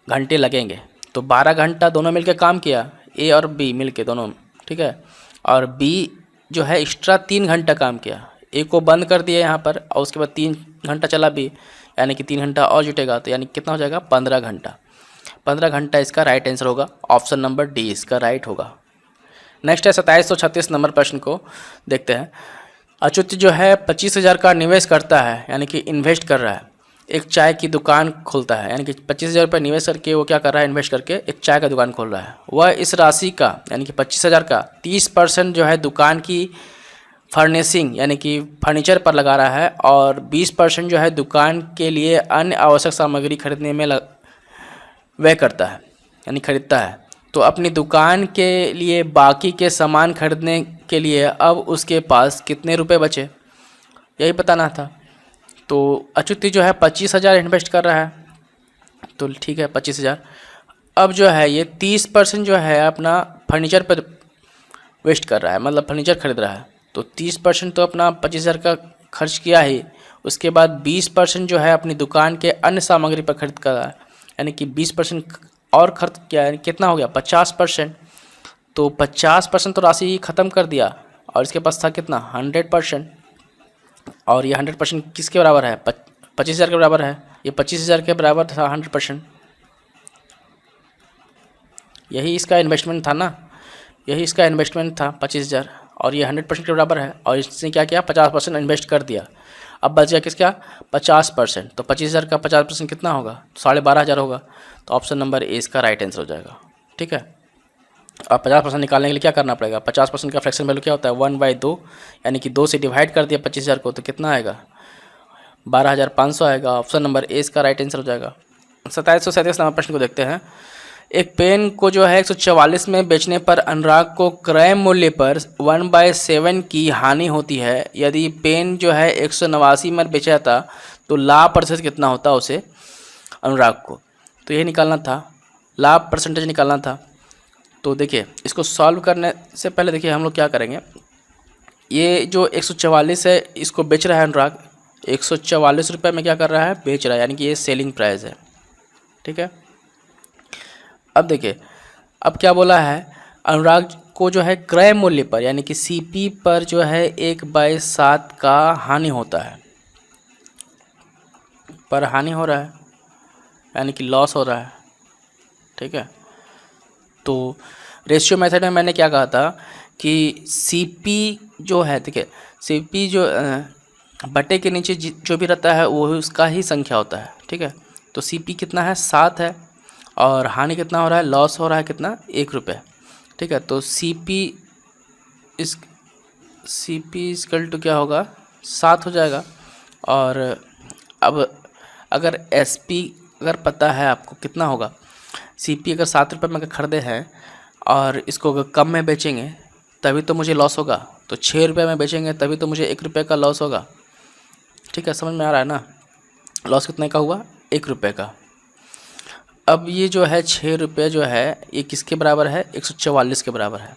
घंटे लगेंगे। तो 12 घंटा दोनों मिलकर काम किया, ए और बी मिलके दोनों। ठीक है, और बी जो है एक्स्ट्रा 3 घंटा काम किया, ए को बंद कर दिया यहाँ पर, और उसके बाद 3 घंटा चला बी, यानी कि 3 घंटा और जुटेगा, तो यानी कितना हो जाएगा, 15 घंटा। 15 घंटा इसका राइट आंसर होगा, ऑप्शन नंबर डी इसका राइट होगा। नेक्स्ट है 2736 नंबर प्रश्न को देखते हैं। अच्युत जो है 25,000 का निवेश करता है, यानी कि इन्वेस्ट कर रहा है, एक चाय की दुकान खोलता है, यानी कि 25,000 रुपये निवेश करके वो क्या कर रहा है, इन्वेस्ट करके एक चाय का दुकान खोल रहा है। वह इस राशि का, यानी कि 25,000 का 30% जो है दुकान की फर्निशिंग यानी कि फर्नीचर पर लगा रहा है, और 20% जो है दुकान के लिए अन्य आवश्यक सामग्री खरीदने में व्यय करता है, यानी खरीदता है। तो अपनी दुकान के लिए बाकी के सामान खरीदने के लिए अब उसके पास कितने रुपए बचे, यही बताना था। तो अच्युत जो है 25,000 इन्वेस्ट कर रहा है, तो ठीक है 25,000। अब जो है ये 30% जो है अपना फर्नीचर पर वेस्ट कर रहा है, मतलब फर्नीचर खरीद रहा है। तो 30% तो अपना 25,000 का खर्च किया ही, उसके बाद 20% जो है अपनी दुकान के अन्य सामग्री पर खरीद कर रहा है, यानी कि 20% और खर्च किया, यानी कितना हो गया 50%। तो 50% तो राशि ख़त्म कर दिया, और इसके पास था कितना 100%, और ये 100% किसके बराबर है, 25,000 के बराबर है। ये 25,000 के बराबर था 100%, यही इसका इन्वेस्टमेंट था ना, यही इसका इन्वेस्टमेंट था 25,000, और ये 100% के बराबर है, और इसने क्या किया 50% इन्वेस्ट कर दिया। अब बच गया किसका 50%, तो 25,000 का 50% कितना होगा, 12,500 होगा। तो ऑप्शन नंबर ए इसका राइट आंसर हो जाएगा। ठीक है, अब 50% निकालने के लिए क्या करना पड़ेगा, 50% का फ्रैक्शन वैल्यू क्या होता है 1/2, यानी कि 2 से डिवाइड कर दिया 25,000 को, तो कितना आएगा 12,500 आएगा। ऑप्शन नंबर ए इसका राइट आंसर हो जाएगा। 2737 नंबर प्रश्न को देखते हैं। एक पेन को जो है 144 में बेचने पर अनुराग को क्रय मूल्य पर 1/7 की हानि होती है। यदि पेन जो है 189 में बेचा जाता तो लाभ प्रतिशत कितना होता उसे अनुराग को, तो ये निकालना था, लाभ परसेंटेज निकालना था। तो देखिए इसको सॉल्व करने से पहले देखिए हम लोग क्या करेंगे, ये जो 144 है इसको बेच रहा है अनुराग, 144 रुपये में क्या कर रहा है, बेच रहा है, यानी कि ये सेलिंग प्राइस है। ठीक है, अब देखिए अब क्या बोला है, अनुराग को जो है क्रय मूल्य पर यानी कि सीपी पर जो है 1/7 का हानि होता है, पर हानि हो रहा है यानी कि लॉस हो रहा है। ठीक है, तो रेशियो मेथड में मैंने क्या कहा था कि सीपी जो है, देखिए सीपी जो बटे के नीचे जो भी रहता है वो उसका ही संख्या होता है। ठीक है, तो सीपी कितना है 7 है, और हानि कितना हो रहा है, लॉस हो रहा है कितना 1 रुपये। ठीक है, तो सीपी इक्वल टू क्या होगा 7 हो जाएगा। और अब अगर एसपी अगर पता है आपको कितना होगा, सीपी अगर 7 रुपये में अगर खरीदे हैं और इसको अगर कम में बेचेंगे तभी तो मुझे लॉस होगा, तो 6 रुपये में बेचेंगे तभी तो मुझे 1 रुपये का लॉस होगा। ठीक है, समझ में आ रहा है ना, लॉस कितने का हुआ 1 रुपये का। अब ये जो है 6 रुपये जो है ये किसके बराबर है, 144 के बराबर है।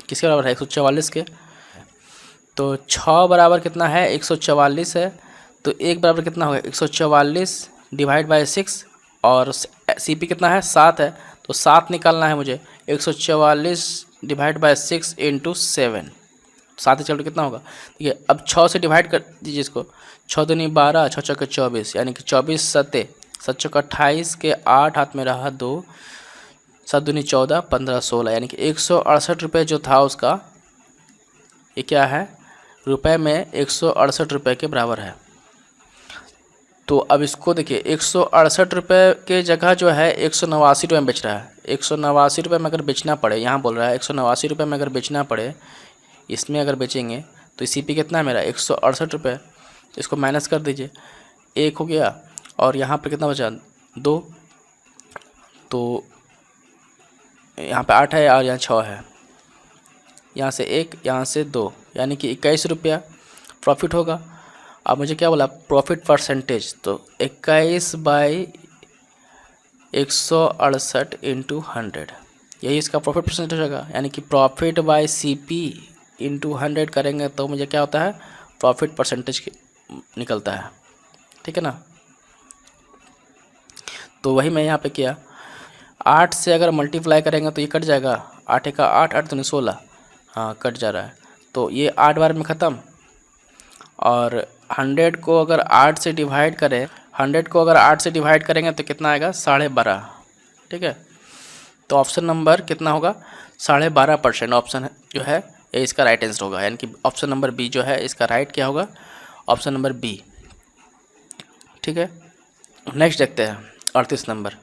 किसके बराबर है 144 के, तो 6 बराबर कितना है 144 है, तो 1 बराबर कितना होगा 144 डिवाइड बाय 6, और सीपी कितना है 7 है, तो 7 निकालना है मुझे, 144 डिवाइड बाय 6 इंटू 7, 7 चल कितना होगा। ठीक है, अब 6 से डिवाइड कर दीजिए इसको, 6 दूनी 12, 6 चौके 24, यानी कि 24 सत्ते 7 चौका 28 के 8 हाथ में रहा 2, 7 दूनी 14, 15 16, यानी कि 168 रुपये जो था उसका, ये क्या है रुपए में 168 रुपये के बराबर है। तो अब इसको देखिए 168 रुपये के जगह जो है 189 रुपये में बेच रहा है। 189 रुपये में अगर बेचना पड़े, यहाँ बोल रहा है 189 रुपये में अगर बेचना पड़े, इसमें अगर बेचेंगे तो सीपी कितना है मेरा 168 रुपये, इसको माइनस कर दीजिए, 1 हो गया और यहाँ पर कितना बचा 2, तो यहाँ पे 8 है और यहाँ 6 है, यहाँ से 1 यहाँ से 2, यानी कि 21 रुपया प्रॉफिट होगा। अब मुझे क्या बोला प्रॉफिट परसेंटेज, तो 21/168 इंटू 100, यही इसका प्रॉफिट परसेंटेज होगा। यानी कि प्रॉफिट बाय CP इंटू 100 करेंगे तो मुझे क्या होता है प्रॉफिट परसेंटेज निकलता है, ठीक है ना। तो वही मैं यहाँ पे किया, 8 से अगर मल्टीप्लाई करेंगे तो ये कट जाएगा, 8 का 8, 8 दूनी 16, हाँ कट जा रहा है, तो ये 8 बार में ख़त्म। और 100 को अगर 8 से डिवाइड करें, 100 को अगर 8 से डिवाइड करेंगे तो कितना आएगा 12.5, ठीक है। तो ऑप्शन नंबर कितना होगा 12.5% ऑप्शन जो है ये इसका राइट आंसर होगा, यानी कि ऑप्शन नंबर बी जो है इसका राइट क्या होगा, ऑप्शन नंबर बी, ठीक है। नेक्स्ट देखते हैं 38 नंबर।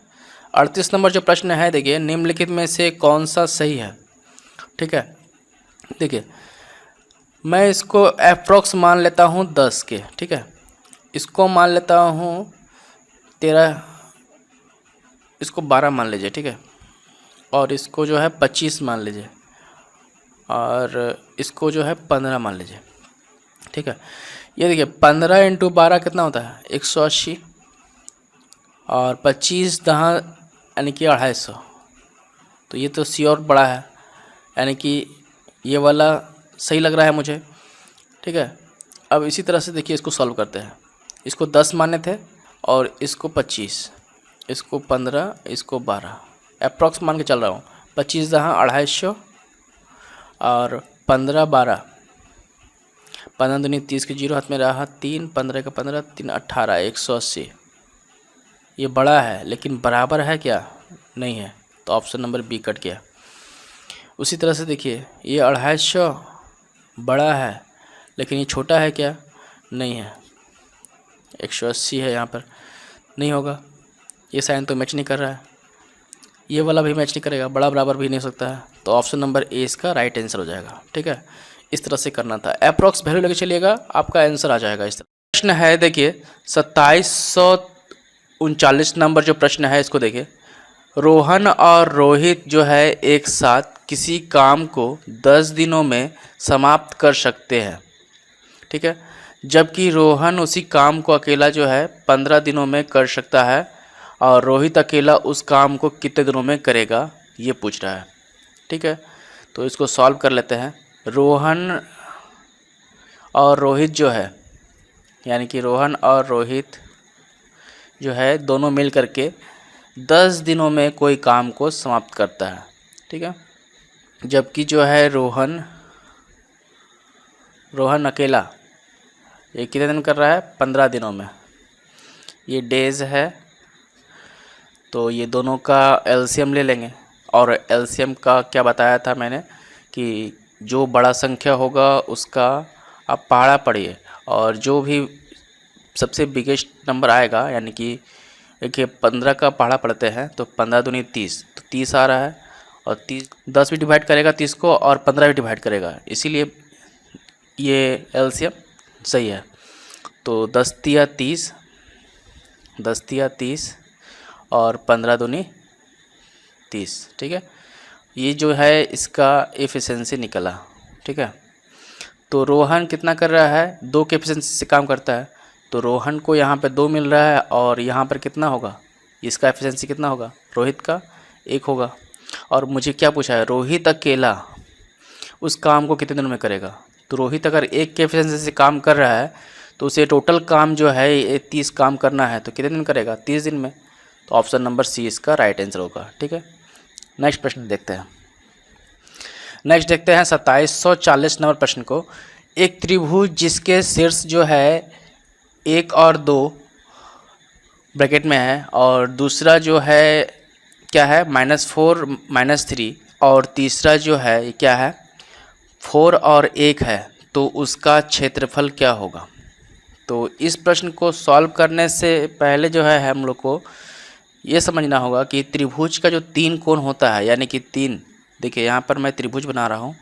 38 नंबर जो प्रश्न है देखिए, निम्नलिखित में से कौन सा सही है, ठीक है। देखिए मैं इसको अप्रॉक्स मान लेता हूँ 10 के, ठीक है। इसको मान लेता हूँ 13, इसको 12 मान लीजिए, ठीक है। और इसको जो है 25 मान लीजिए, और इसको जो है 15 मान लीजिए, ठीक है। ये देखिए 15 इंटू 12 कितना होता है 180, और 25 दहाँ यानी कि 250, तो ये तो सी और बड़ा है, यानी कि ये वाला सही लग रहा है मुझे, ठीक है। अब इसी तरह से देखिए इसको सॉल्व करते हैं, इसको 10 माने थे और इसको 25, इसको 15, इसको 12, अप्रॉक्स मान के चल रहा हूँ। 25 दहाँ 250 और 15 12, 15 दूनी 30 के 0 हाथ में रहा 3, 15 का 15, 3 18, 180। ये बड़ा है लेकिन बराबर है क्या, नहीं है, तो ऑप्शन नंबर बी कट गया। उसी तरह से देखिए ये 250 बड़ा है लेकिन ये छोटा है क्या, नहीं है, 180 है, यहाँ पर नहीं होगा, ये साइन तो मैच नहीं कर रहा है, ये वाला भी मैच नहीं करेगा, बड़ा बराबर भी नहीं हो सकता है, तो ऑप्शन नंबर ए इसका राइट आंसर हो जाएगा, ठीक है। इस तरह से करना था, अप्रॉक्स वैल्यू लेके चलिएगा आपका आंसर आ जाएगा। इस तरह प्रश्न है देखिए 2739 नंबर जो प्रश्न है इसको देखिए, रोहन और रोहित जो है एक साथ किसी काम को 10 दिनों में समाप्त कर सकते हैं, ठीक है, जबकि रोहन उसी काम को अकेला जो है 15 दिनों में कर सकता है, और रोहित अकेला उस काम को कितने दिनों में करेगा ये पूछ रहा है, ठीक है। तो इसको सॉल्व कर लेते हैं। रोहन और रोहित जो है, यानी कि रोहन और रोहित जो है दोनों मिल करके 10 दिनों में कोई काम को समाप्त करता है, ठीक है, जबकि जो है रोहन अकेला ये कितने दिन कर रहा है 15 दिनों में, ये डेज है, तो ये दोनों का एलसीएम ले लेंगे। और एलसीएम का क्या बताया था मैंने कि जो बड़ा संख्या होगा उसका आप पहाड़ा पढ़िए, और जो भी सबसे बिगेस्ट नंबर आएगा, यानी कि देखिए 15 का पहाड़ा पढ़ते हैं तो 15 दूनी 30, तो 30 आ रहा है, और 30 10 भी डिवाइड करेगा 30 को, और 15 भी डिवाइड करेगा, इसीलिए ये एलसीएम सही है। तो 10 तिया 30, 10 तिया 30 और 15 दूनी 30, ठीक है। ये जो है इसका एफिशिएंसी निकला, ठीक है। तो रोहन कितना कर रहा है 2 के एफिशिएंसी से काम करता है, तो रोहन को यहाँ पे 2 मिल रहा है, और यहाँ पर कितना होगा इसका एफिशिएंसी कितना होगा रोहित का 1 होगा। और मुझे क्या पूछा है रोहित अकेला उस काम को कितने दिनों में करेगा, तो रोहित अगर 1 के एफिशिएंसी से काम कर रहा है तो उसे टोटल काम जो है ये 30 काम करना है, तो कितने दिन करेगा 30 दिन में, तो ऑप्शन नंबर सी इसका राइट आंसर होगा, ठीक है। नेक्स्ट प्रश्न देखते हैं। नेक्स्ट देखते हैं 2740 नंबर प्रश्न को, एक त्रिभुज जिसके शीर्ष जो है 1 और 2 ब्रैकेट में है, और दूसरा जो है क्या है -4 -3, और तीसरा जो है ये क्या है 4 और 1 है, तो उसका क्षेत्रफल क्या होगा। तो इस प्रश्न को सॉल्व करने से पहले जो है हम लोग को ये समझना होगा कि त्रिभुज का जो 3 कोण होता है, यानी कि 3, देखिए यहाँ पर मैं त्रिभुज बना रहा हूँ,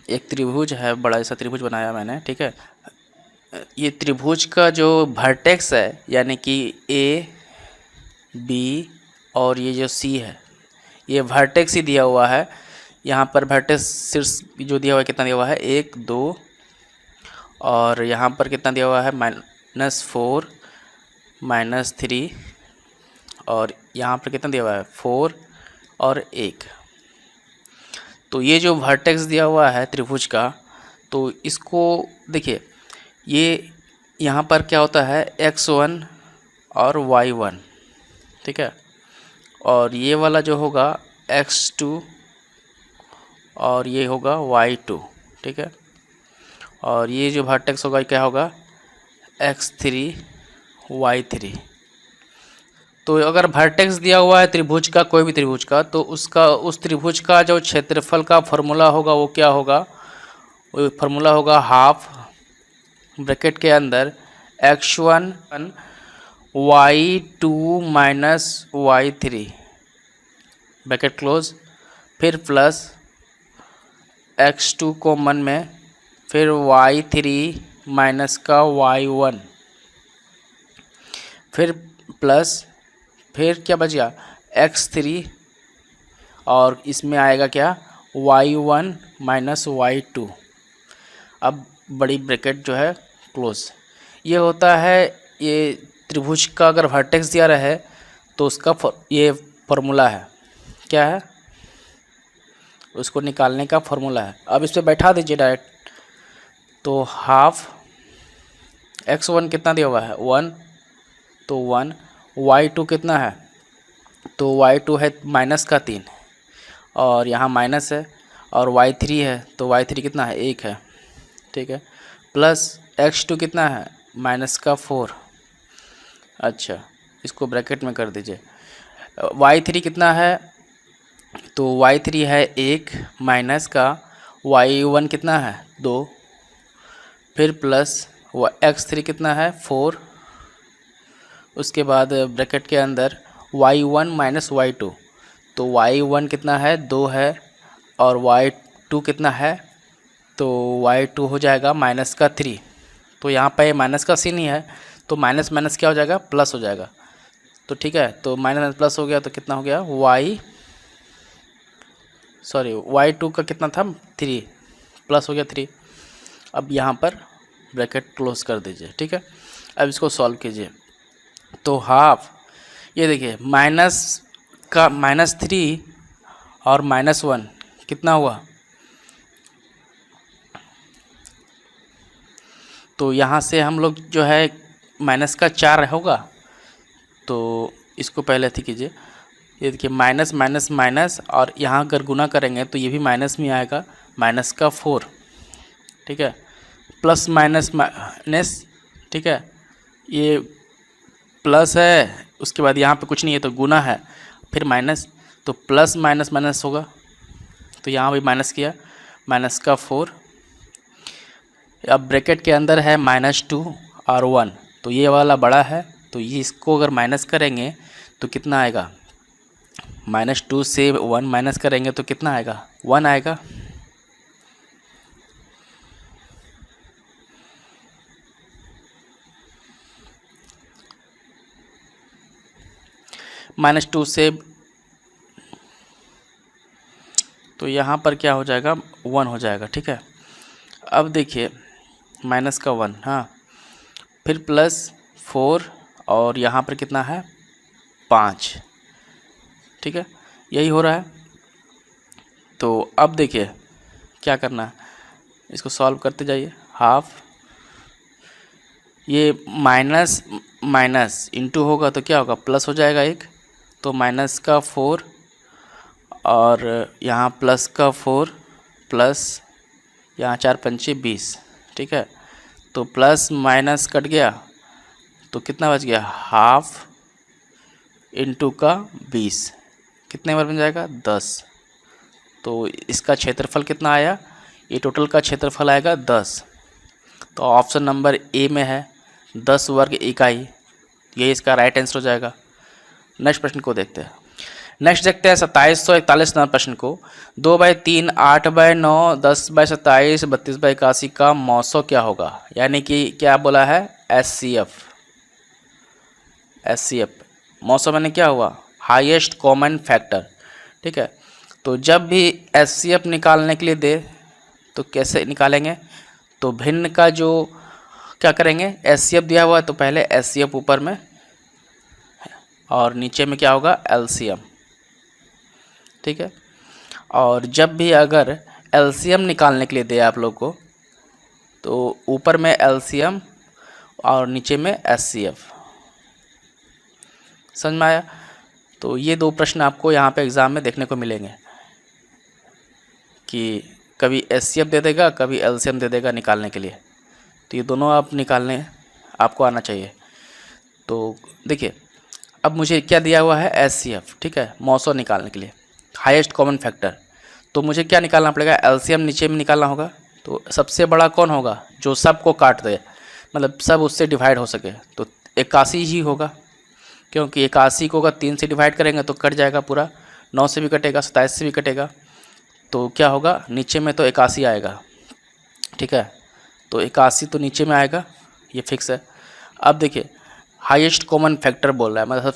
एक त्रिभुज है, बड़ा सा त्रिभुज बनाया मैंने, ठीक है। ये त्रिभुज का जो वर्टेक्स है, यानी कि ए बी और ये जो सी है, ये वर्टेक्स ही दिया हुआ है। यहाँ पर वर्टेक्स शीर्ष जो दिया हुआ है कितना दिया हुआ है, 1 2, और यहाँ पर कितना दिया हुआ है, -4 -3, और यहाँ पर कितना दिया हुआ है, 4 और 1। तो ये जो वर्टेक्स दिया हुआ है त्रिभुज का, तो इसको देखिए, ये यहाँ पर क्या होता है, x1 और y1, ठीक है, और ये वाला जो होगा x2 और ये होगा y2, ठीक है, और ये जो वर्टेक्स होगा क्या होगा, x3 y3। तो अगर वर्टेक्स दिया हुआ है त्रिभुज का, कोई भी त्रिभुज का, तो उसका उस त्रिभुज का जो क्षेत्रफल का फॉर्मूला होगा वो क्या होगा, वो फार्मूला होगा हाफ ब्रैकेट के अंदर x1 y2 minus y3 bracket close, फिर प्लस x2 कॉमन में, फिर y3 माइनस का y1, फिर प्लस, फिर क्या बच गया x3, और इसमें आएगा क्या y1 माइनस y2। अब बड़ी ब्रैकेट जो है क्लोज। ये होता है, ये त्रिभुज का अगर वर्टेक्स दिया रहे तो उसका ये फॉर्मूला है, क्या है, उसको निकालने का फॉर्मूला है। अब इस पर बैठा दीजिए डायरेक्ट। तो हाफ x1 कितना दिया हुआ है, 1, तो 1, y2 कितना है, तो y2 है -3, और यहाँ माइनस है, और y3 है, तो y3 कितना है, 1 है, ठीक है, प्लस x2 कितना है, -4। अच्छा, इसको ब्रैकेट में कर दीजिए। y3 कितना है, तो y3 है 1 माइनस का y1 कितना है, 2, फिर प्लस x3 कितना है, 4, उसके बाद ब्रैकेट के अंदर y1 माइनस y2, तो y1 कितना है, 2 है, और y2 कितना है, तो y2 हो जाएगा -3। तो यहाँ पे माइनस का सीन ही है, तो माइनस माइनस क्या हो जाएगा, प्लस हो जाएगा। तो ठीक है, तो माइनस प्लस हो गया, तो कितना हो गया y2 का कितना था, 3, प्लस हो गया 3। अब यहाँ पर ब्रैकेट क्लोज कर दीजिए, ठीक है। अब इसको सॉल्व कीजिए। तो हाफ, ये देखिए -3 और -1 कितना हुआ, तो यहाँ से हम लोग जो है माइनस का 4 होगा, तो इसको पहले अथी कीजिए। ये देखिए माइनस माइनस माइनस, और यहाँ अगर गुना करेंगे तो ये भी माइनस में आएगा, -4, ठीक है, प्लस माइनस माइनस, ठीक है, ये प्लस है, उसके बाद यहाँ पे कुछ नहीं है तो गुना है, फिर माइनस, तो प्लस माइनस माइनस होगा, तो यहाँ भी माइनस किया, -4। अब ब्रैकेट के अंदर है -2 और 1, तो ये वाला बड़ा है, तो ये इसको अगर माइनस करेंगे तो कितना आएगा, -2 से 1 माइनस करेंगे तो कितना आएगा, 1 आएगा। -2 से, तो यहाँ पर क्या हो जाएगा, 1 हो जाएगा, ठीक है। अब देखिए माइनस का 1, हाँ, फिर +4, और यहाँ पर कितना है, 5, ठीक है, यही हो रहा है। तो अब देखिए क्या करना है, इसको सॉल्व करते जाइए। हाफ, ये माइनस माइनस इंटू होगा तो क्या होगा, प्लस हो जाएगा 1, तो -4, और यहाँ +4, प्लस यहाँ 4 पंचे 20, ठीक है, तो प्लस माइनस कट गया, तो कितना बच गया, हाफ इंटू का 20, कितने बार बन जाएगा, 10। तो इसका क्षेत्रफल कितना आया, ये टोटल का क्षेत्रफल आएगा 10। तो ऑप्शन नंबर ए में है 10 वर्ग इकाई, ये इसका राइट आंसर हो जाएगा। नेक्स्ट प्रश्न को देखते हैं। नेक्स्ट देखते हैं 2741 नंबर प्रश्न को। 2/3, 8/9, 10/27, 32/81 का मौसो क्या होगा? यानी कि क्या बोला है? एचसीएफ। एचसीएफ मौसो मैंने क्या हुआ? Highest common factor. ठीक है, तो जब भी एचसीएफ निकालने के लिए दे तो कैसे निकालेंगे? तो भिन्न का जो क्या करेंगे, एचसीएफ दिया हुआ है तो पहले एचसीएफ ऊपर में और नीचे में क्या होगा? एलसीएम। ठीक है, और जब भी अगर एलसीएम निकालने के लिए दे आप लोग को तो ऊपर में एलसीएम और नीचे में एचसीएफ। समझ में आया? तो ये दो प्रश्न आपको यहाँ पे एग्ज़ाम में देखने को मिलेंगे कि कभी एचसीएफ दे देगा, कभी एलसीएम दे देगा निकालने के लिए। तो ये दोनों आप निकालने आपको आना चाहिए। तो देखिए, अब मुझे क्या दिया हुआ है? एचसीएफ। ठीक है, मौसो निकालने के लिए हाईएस्ट कॉमन फैक्टर। तो मुझे क्या निकालना पड़ेगा? एलसीएम नीचे में निकालना होगा। तो सबसे बड़ा कौन होगा? जो सबको काट दे, मतलब सब उससे डिवाइड हो सके, तो 81 ही होगा, क्योंकि 81 को अगर 3 से डिवाइड करेंगे तो कट जाएगा पूरा, 9 से भी कटेगा, 27 से भी कटेगा, तो क्या होगा? नीचे में तो 81 आएगा। ठीक है, तो 81 तो नीचे में आएगा, ये फिक्स है। अब देखिए, हाईएस्ट कॉमन फैक्टर बोल रहा है, मतलब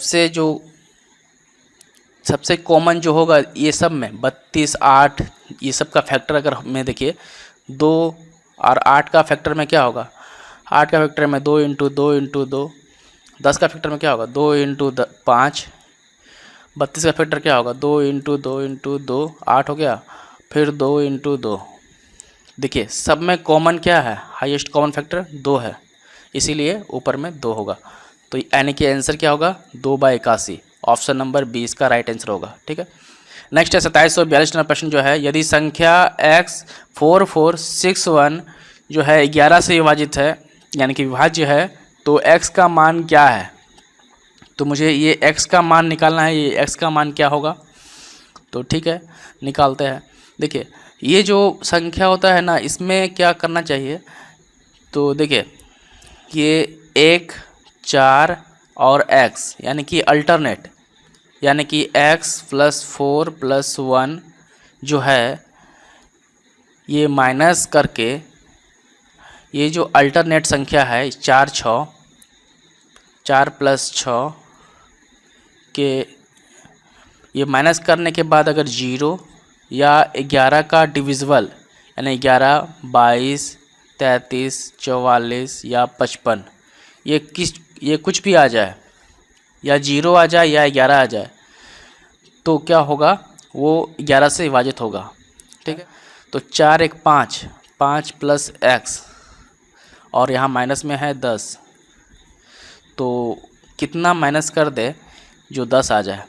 सबसे कॉमन जो होगा ये सब में 32, 8 ये सब का फैक्टर अगर में देखिए 2 और 8 का फैक्टर में क्या होगा? 8 का फैक्टर में 2 × 2 × 2, 10 का फैक्टर में क्या होगा? 2 × 5, 32 का फैक्टर क्या होगा? 2 × 2 × 2, 8 हो गया, फिर 2 × 2। देखिए सब में कॉमन क्या है? हाईएस्ट कॉमन फैक्टर 2 है, इसीलिए ऊपर में 2 होगा। तो यानी कि आंसर क्या होगा? 2/81। ऑप्शन नंबर 20 का राइट आंसर होगा। ठीक है, नेक्स्ट है 2742 नंबर प्रश्न जो है, यदि संख्या x4461 जो है 11 से विभाजित है, यानी कि विभाज्य है, तो x का मान क्या है? तो मुझे ये x का मान निकालना है। ये x का मान क्या होगा? तो ठीक है, निकालते हैं। देखिए, ये जो संख्या होता है ना, इसमें क्या करना चाहिए? तो देखिए, ये 1, 4 और x, यानी कि अल्टरनेट, यानी कि x + 4 + 1 जो है ये माइनस करके, ये जो अल्टरनेट संख्या है 4 + 6 के, ये माइनस करने के बाद अगर 0 या 11 का डिविजिबल, यानी 11, 22, 33, 44 या 55, ये कुछ भी आ जाए, या 0 आ जाए या 11 आ जाए, तो क्या होगा? वो 11 से विभाजित होगा। ठीक है, तो 4 × 1 = 5, 5 + x, और यहाँ माइनस में है 10, तो कितना माइनस कर दे जो 10 आ जाए?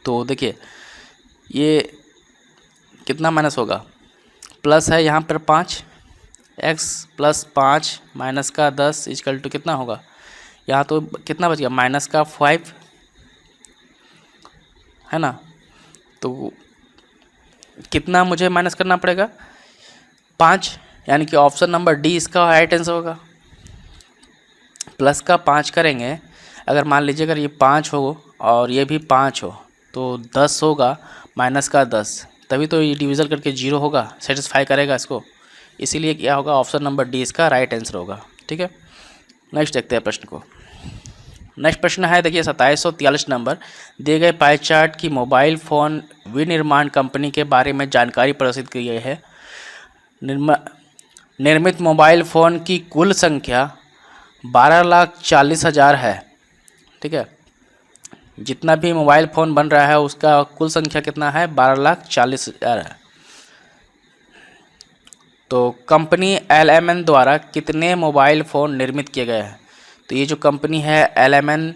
तो देखिए, ये कितना माइनस होगा? प्लस है यहाँ पर 5, x + 5 माइनस का 10 = कितना होगा? यहाँ तो कितना बच गया? माइनस का 5 है ना। तो कितना मुझे माइनस करना पड़ेगा? 5, यानी कि ऑप्शन नंबर डी इसका राइट आंसर होगा। प्लस का 5 करेंगे, अगर मान लीजिए अगर ये 5 हो और ये भी 5 हो तो 10 होगा, माइनस का 10, तभी तो ये डिविज़न करके 0 होगा, सेटिस्फाई करेगा इसको। इसीलिए क्या होगा? ऑप्शन नंबर डी इसका राइट आंसर होगा। ठीक है, नेक्स्ट देखते हैं प्रश्न को। नेक्स्ट प्रश्न है, देखिए 2743 नंबर, दिए गए पाई चार्ट की मोबाइल फ़ोन विनिर्माण कंपनी के बारे में जानकारी प्रदर्शित की गई है। निर्मित मोबाइल फ़ोन की कुल संख्या 12,40,000 है। ठीक है, जितना भी मोबाइल फ़ोन बन रहा है उसका कुल संख्या कितना है? 12,40,000 है। तो कंपनी LMN द्वारा कितने मोबाइल फ़ोन निर्मित किए गए हैं? तो ये जो कंपनी है LMN,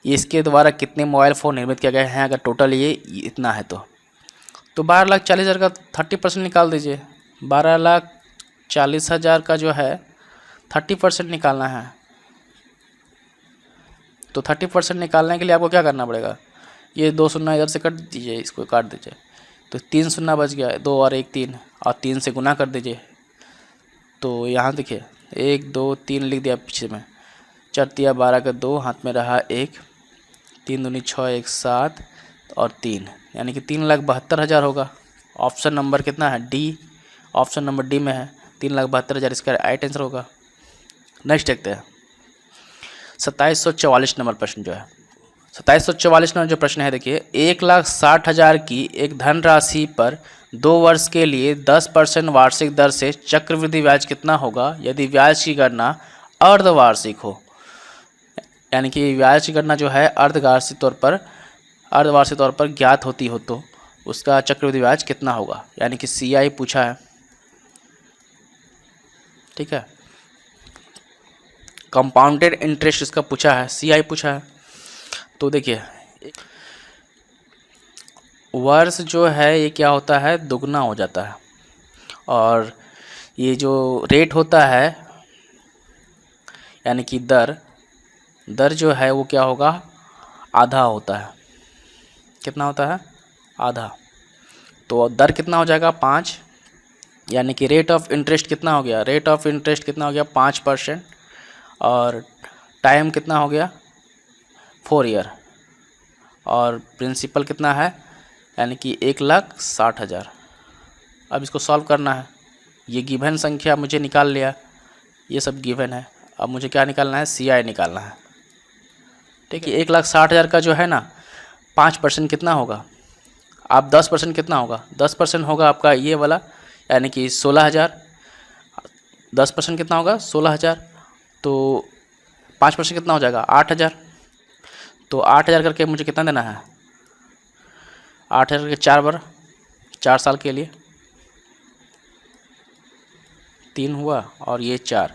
इसके द्वारा कितने मोबाइल फ़ोन निर्मित किए गए हैं? अगर टोटल ये इतना है तो 12,40,000 का 30% निकाल दीजिए। 12,40,000 का जो है 30% निकालना है। तो 30% निकालने के लिए आपको क्या करना पड़ेगा? ये 2 शून्य इधर से कट दीजिए, इसको काट दीजिए, तो 3 शून्य बच गया, 2 और 1 3, और 3 से गुना कर दीजिए। तो यहाँ देखिए 1 2 3 लिख दिया पीछे में, 4 × 12 का 2, हाथ में रहा 1, 3 दूनी 6, 1 7 और 3, यानी कि 3,72,000 होगा। ऑप्शन नंबर कितना है? डी। ऑप्शन नंबर डी में है 3,72,000, इसका राइट आंसर होगा। नेक्स्ट देखते हैं 2744 नंबर प्रश्न जो है। 2744 नंबर जो प्रश्न है, देखिए 1,60,000 की एक धनराशि पर 2 वर्ष के लिए 10% वार्षिक दर से चक्रवृद्धि ब्याज कितना होगा यदि ब्याज की गणना अर्धवार्षिक हो। यानी कि ब्याज की गणना जो है अर्धवार्षिक तौर पर ज्ञात होती हो तो उसका चक्रवृद्धि ब्याज कितना होगा। यानी कि CI पूछा है, ठीक है, कंपाउंडेड इंटरेस्ट इसका पूछा है, CI पूछा है। तो देखिए वर्ष जो है ये क्या होता है? दुगना हो जाता है, और ये जो रेट होता है यानी कि दर जो है वो क्या होगा? आधा होता है। कितना होता है? आधा। तो दर कितना हो जाएगा? 5, यानी कि रेट ऑफ इंटरेस्ट कितना हो गया? रेट ऑफ इंटरेस्ट कितना हो गया? 5%। और टाइम कितना हो गया? 4 ईयर। और प्रिंसिपल कितना है? यानी कि 1,60,000। अब इसको सॉल्व करना है। ये गिवन संख्या मुझे निकाल लिया, ये सब गिवन है। अब मुझे क्या निकालना है? CI निकालना है, ठीक है। 1,60,000 का जो है ना 5% कितना होगा? आप 10% कितना होगा? 10% होगा आपका ये वाला, यानी कि 16,000। 10% कितना होगा? 16,000। तो 5% कितना हो जाएगा? 8,000। तो 8,000 करके मुझे कितना देना है? 8,000 करके 4 बार, 4 साल के लिए 3 हुआ और ये 4,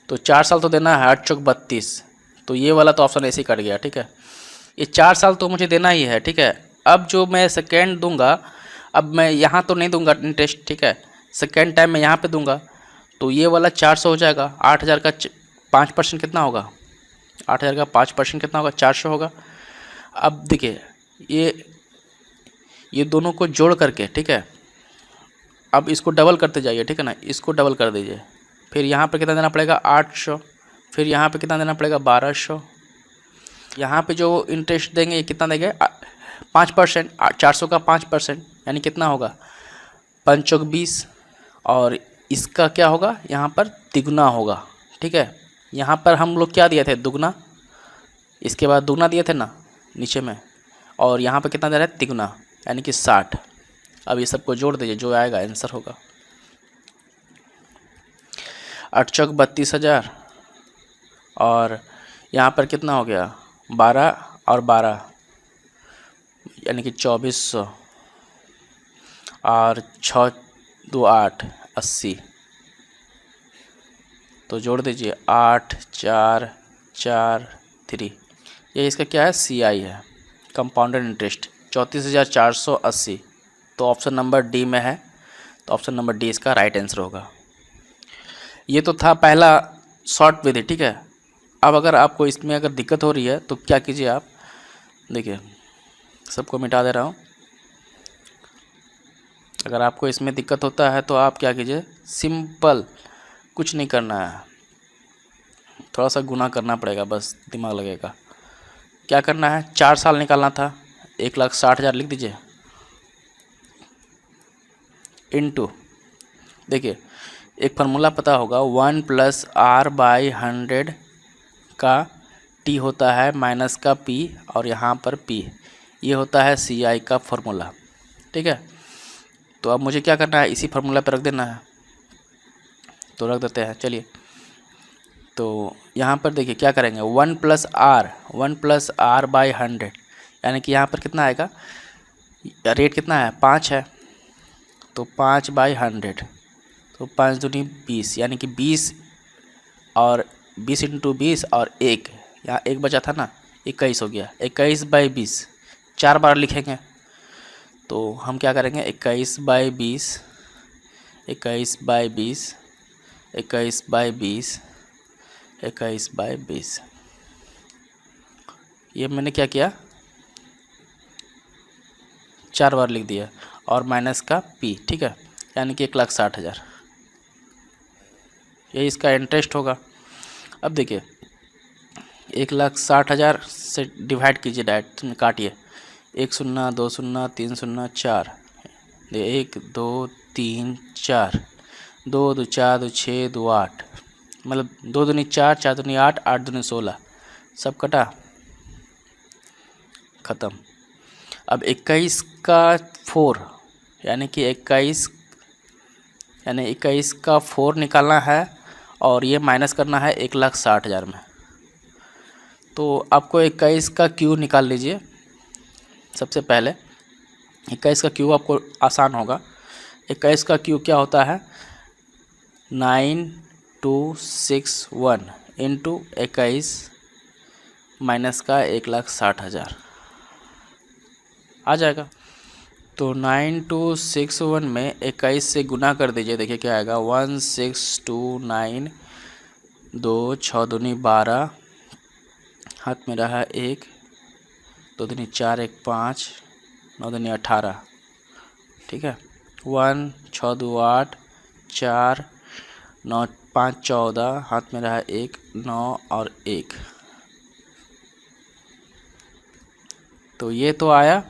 तो 4 साल तो देना है। 8 चौक 32, तो ये वाला तो ऑप्शन ऐसे ही कट गया, ठीक है। ये 4 साल तो मुझे देना ही है, ठीक है। अब जो मैं सेकेंड दूंगा, अब मैं यहाँ तो नहीं दूंगा इंटरेस्ट, ठीक है, सेकेंड टाइम मैं यहाँ पे दूंगा, तो ये वाला 400 हो जाएगा। 8,000 का 5% कितना होगा? 8,000 का 5% कितना होगा? 400 होगा। अब देखिए ये दोनों को जोड़ करके, ठीक है, अब इसको डबल करते जाइए, ठीक है ना, इसको डबल कर दीजिए। फिर यहाँ पे कितना देना पड़ेगा? 800। फिर यहाँ पे कितना देना पड़ेगा? 1200। यहाँ पे जो इंटरेस्ट देंगे ये कितना देंगे? 5%। 400 का 5%, यानी कितना होगा? 5 चौक 20। और इसका क्या होगा? यहाँ पर तिगुना होगा, ठीक है। यहाँ पर हम लोग क्या दिए थे? दुगना। इसके बाद दुगना दिए थे ना नीचे में, और यहाँ पर कितना दे रहा है? तिगुना, यानी कि 60। अब ये सबको जोड़ दीजिए, जो आएगा आंसर होगा। 8 चौक 32,000, और यहाँ पर कितना हो गया? 12 और 12, यानी कि 2400, और 6 2 8 80। तो जोड़ दीजिए 8 4 4 3। ये इसका क्या है? CI है, कंपाउंडेड इंटरेस्ट, 34,480। तो ऑप्शन नंबर डी में है, तो ऑप्शन नंबर डी इसका राइट आंसर होगा। ये तो था पहला शॉर्ट विधि, ठीक है। अब अगर आपको इसमें अगर दिक्कत हो रही है तो क्या कीजिए आप, देखिए सबको मिटा दे रहा हूँ। अगर आपको इसमें दिक्कत होता है तो आप क्या कीजिए, सिंपल कुछ नहीं करना है, थोड़ा सा गुना करना पड़ेगा, बस दिमाग लगेगा। क्या करना है? 4 साल निकालना था, 1,60,000 लिख दीजिए, इनटू, देखिए एक फार्मूला पता होगा, 1 + R/100 का T होता है माइनस का P, और यहाँ पर P, ये होता है CI का फार्मूला, ठीक है। तो अब मुझे क्या करना है? इसी फार्मूला पर रख देना है, तो रख देते हैं, चलिए। तो यहाँ पर देखिए क्या करेंगे, 1 + R/100, यानी कि यहाँ पर कितना आएगा? रेट कितना है? 5 है, तो 5/100, तो 5 दूनी 20, यानी कि 20, और 20 × 20 और 1, यहाँ 1 बचा था ना, 21 हो गया। 21/20 4 बार लिखेंगे, तो हम क्या करेंगे? 21/20, 21/20, 21/20, 21/20। ये मैंने क्या किया? 4 बार लिख दिया, और माइनस का P, ठीक है, यानी कि 1,60,000, ये इसका इंटरेस्ट होगा। अब देखिए 1,60,000 से डिवाइड कीजिए, डायरेक्ट काटिए। 1 शून्य 2 शून्य 3 शून्य 4, 1 2 3 4, 2 2 4 2 6 2 8, मतलब 2 दूनी 4, 4 दूनी 8, 8 दूनी 16, सब कटा, ख़त्म। अब 21 का 4 यानी कि 21 का 4 निकालना है और ये माइनस करना है 1,60,000 में। तो आपको 21 का क्यू निकाल लीजिए। सबसे पहले 21 का क्यू आपको आसान होगा। 21 का क्यू क्या होता है, 9261 इंटू 21 माइनस का 1,60,000 आ जाएगा। तो 9261 में 21 से गुना कर दीजिए, देखिए क्या आएगा, 1629, 2 6 दूनी 12, हाथ में रहा 1, 2 दूनी 4 1 5, 9 दूनी 18, ठीक है। 1 6 2 8, 4 9 5 14, हाथ में रहा 1 9 और 1, तो ये तो आया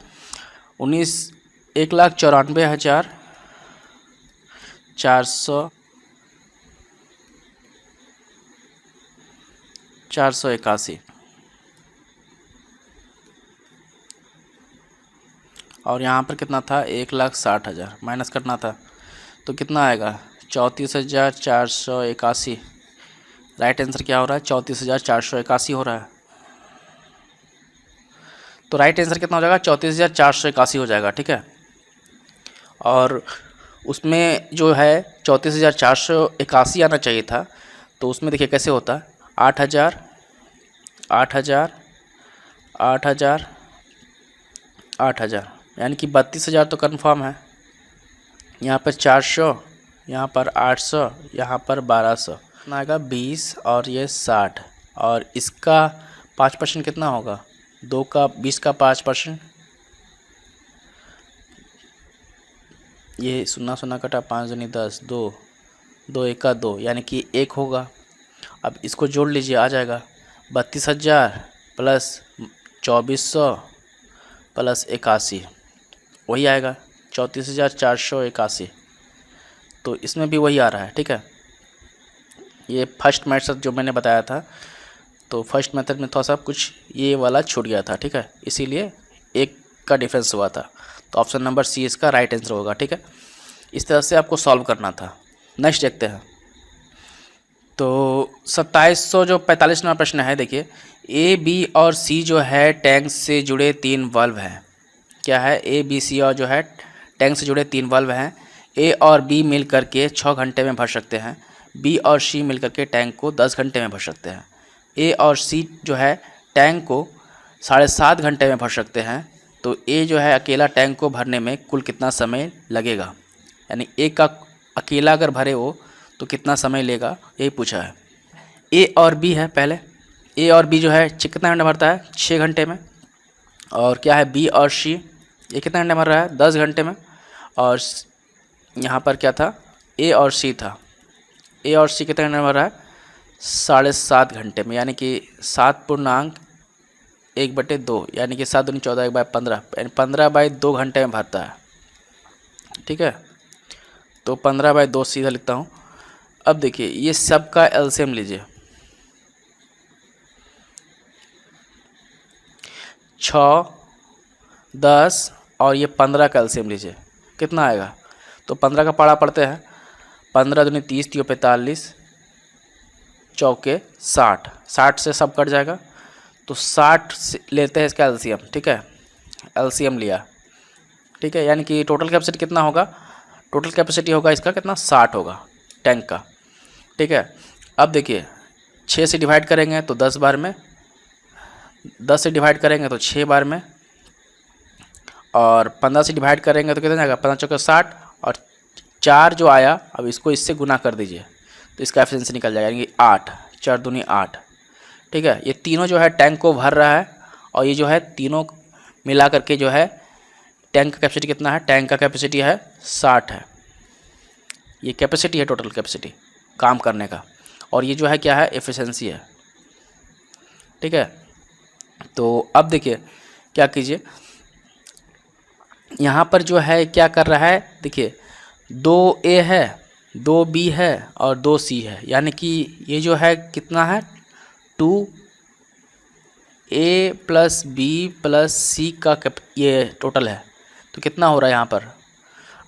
1,94,481। और यहाँ पर कितना था, 1,60,000 माइनस करना था, तो कितना आएगा, 34,481। राइट आंसर क्या हो रहा है, 34,481 हो रहा है। तो राइट आंसर कितना हो जाएगा, 34,481 हो जाएगा, ठीक है। और उसमें जो है 34,481 आना चाहिए था, तो उसमें देखिए कैसे होता है, 8,000 8,000 8,000 8,000, यानी कि 32,000 तो कन्फर्म है। यहाँ पर 400, यहाँ पर 800, यहाँ पर 1200, कितना आएगा 20 और ये 60, और इसका 5% कितना होगा, 2 का 20 का 5%, ये 0 0 कटा, 5 दूनी 10, 2 2 1 का 2, यानी कि 1 होगा। अब इसको जोड़ लीजिए, आ जाएगा 32,000 प्लस 2,400 प्लस 81, वही आएगा 34,481। तो इसमें भी वही आ रहा है, ठीक है। ये फर्स्ट मेथड जो मैंने बताया था, तो फर्स्ट मेथड में थोड़ा सा कुछ ये वाला छूट गया था, ठीक है, इसीलिए 1 का डिफरेंस हुआ था। तो ऑप्शन नंबर सी इसका राइट आंसर होगा, ठीक है। इस तरह से आपको सॉल्व करना था। नेक्स्ट देखते हैं। तो 2745 नंबर प्रश्न है, देखिए, ए बी और सी जो है टैंक से जुड़े 3 वाल्व हैं। क्या है, ए बी सी और जो है टैंक से जुड़े 3 वाल्व हैं। ए और बी मिल करके 6 घंटे में भर सकते हैं। बी और सी मिल करके टैंक को 10 घंटे में भर सकते हैं। ए और सी जो है टैंक को 7.5 घंटे में भर सकते हैं। तो ए जो है अकेला टैंक को भरने में कुल कितना समय लगेगा, यानी ए का अकेला अगर भरे हो तो कितना समय लेगा, यही पूछा है। ए और बी है, पहले ए और बी जो है कितना घंटे भरता है, 6 घंटे में। और क्या है, बी और सी, ये कितना घंटे भर रहा है, 10 घंटे में। और यहाँ पर क्या था, ए और सी था, ए और सी कितने घंटे भर रहा है, 7.5 घंटे में, यानी कि 7/1/2, यानी कि 7 दूनी 14, 1/15, यानी 15/2 घंटे में भरता है, ठीक है। तो 15/2 सीधा लिखता हूँ। अब देखिए ये सब का एलसीएम लीजिए, 6 10 और ये 15 का एलसीएम लीजिए, कितना आएगा। तो 15 का पाड़ा पढ़ते हैं, 15 दूनी 30, 3 45, चौके 60, 60 से सब कट जाएगा। तो 60 से लेते हैं इसका एलसीएम, ठीक है, एलसीएम लिया, ठीक है, यानी कि टोटल कैपेसिटी कितना होगा, टोटल कैपेसिटी होगा इसका कितना, 60 होगा टैंक का, ठीक है। अब देखिए 6 से डिवाइड करेंगे तो 10 बार में, 10 से डिवाइड करेंगे तो 6 बार में, और 15 से डिवाइड करेंगे तो कितना जाएगा, 15 चौके 60, और 4 जो आया, अब इसको इससे गुना कर दीजिए तो इसका एफिशिएंसी निकल जाएगा, यानी कि 8, 4 दूनी 8, ठीक है। ये तीनों जो है टैंक को भर रहा है, और ये जो है तीनों मिला करके जो है टैंक का कैपेसिटी कितना है, टैंक का कैपेसिटी है 60 है, ये कैपेसिटी है, टोटल कैपेसिटी काम करने का। और ये जो है क्या है, एफिशिएंसी है, ठीक है। तो अब देखिए क्या कीजिए, यहाँ पर जो है क्या कर रहा है, देखिए 2A है, 2B है और 2C है, यानी कि ये जो है कितना है 2A plus B plus C का ये टोटल है। तो कितना हो रहा है यहाँ पर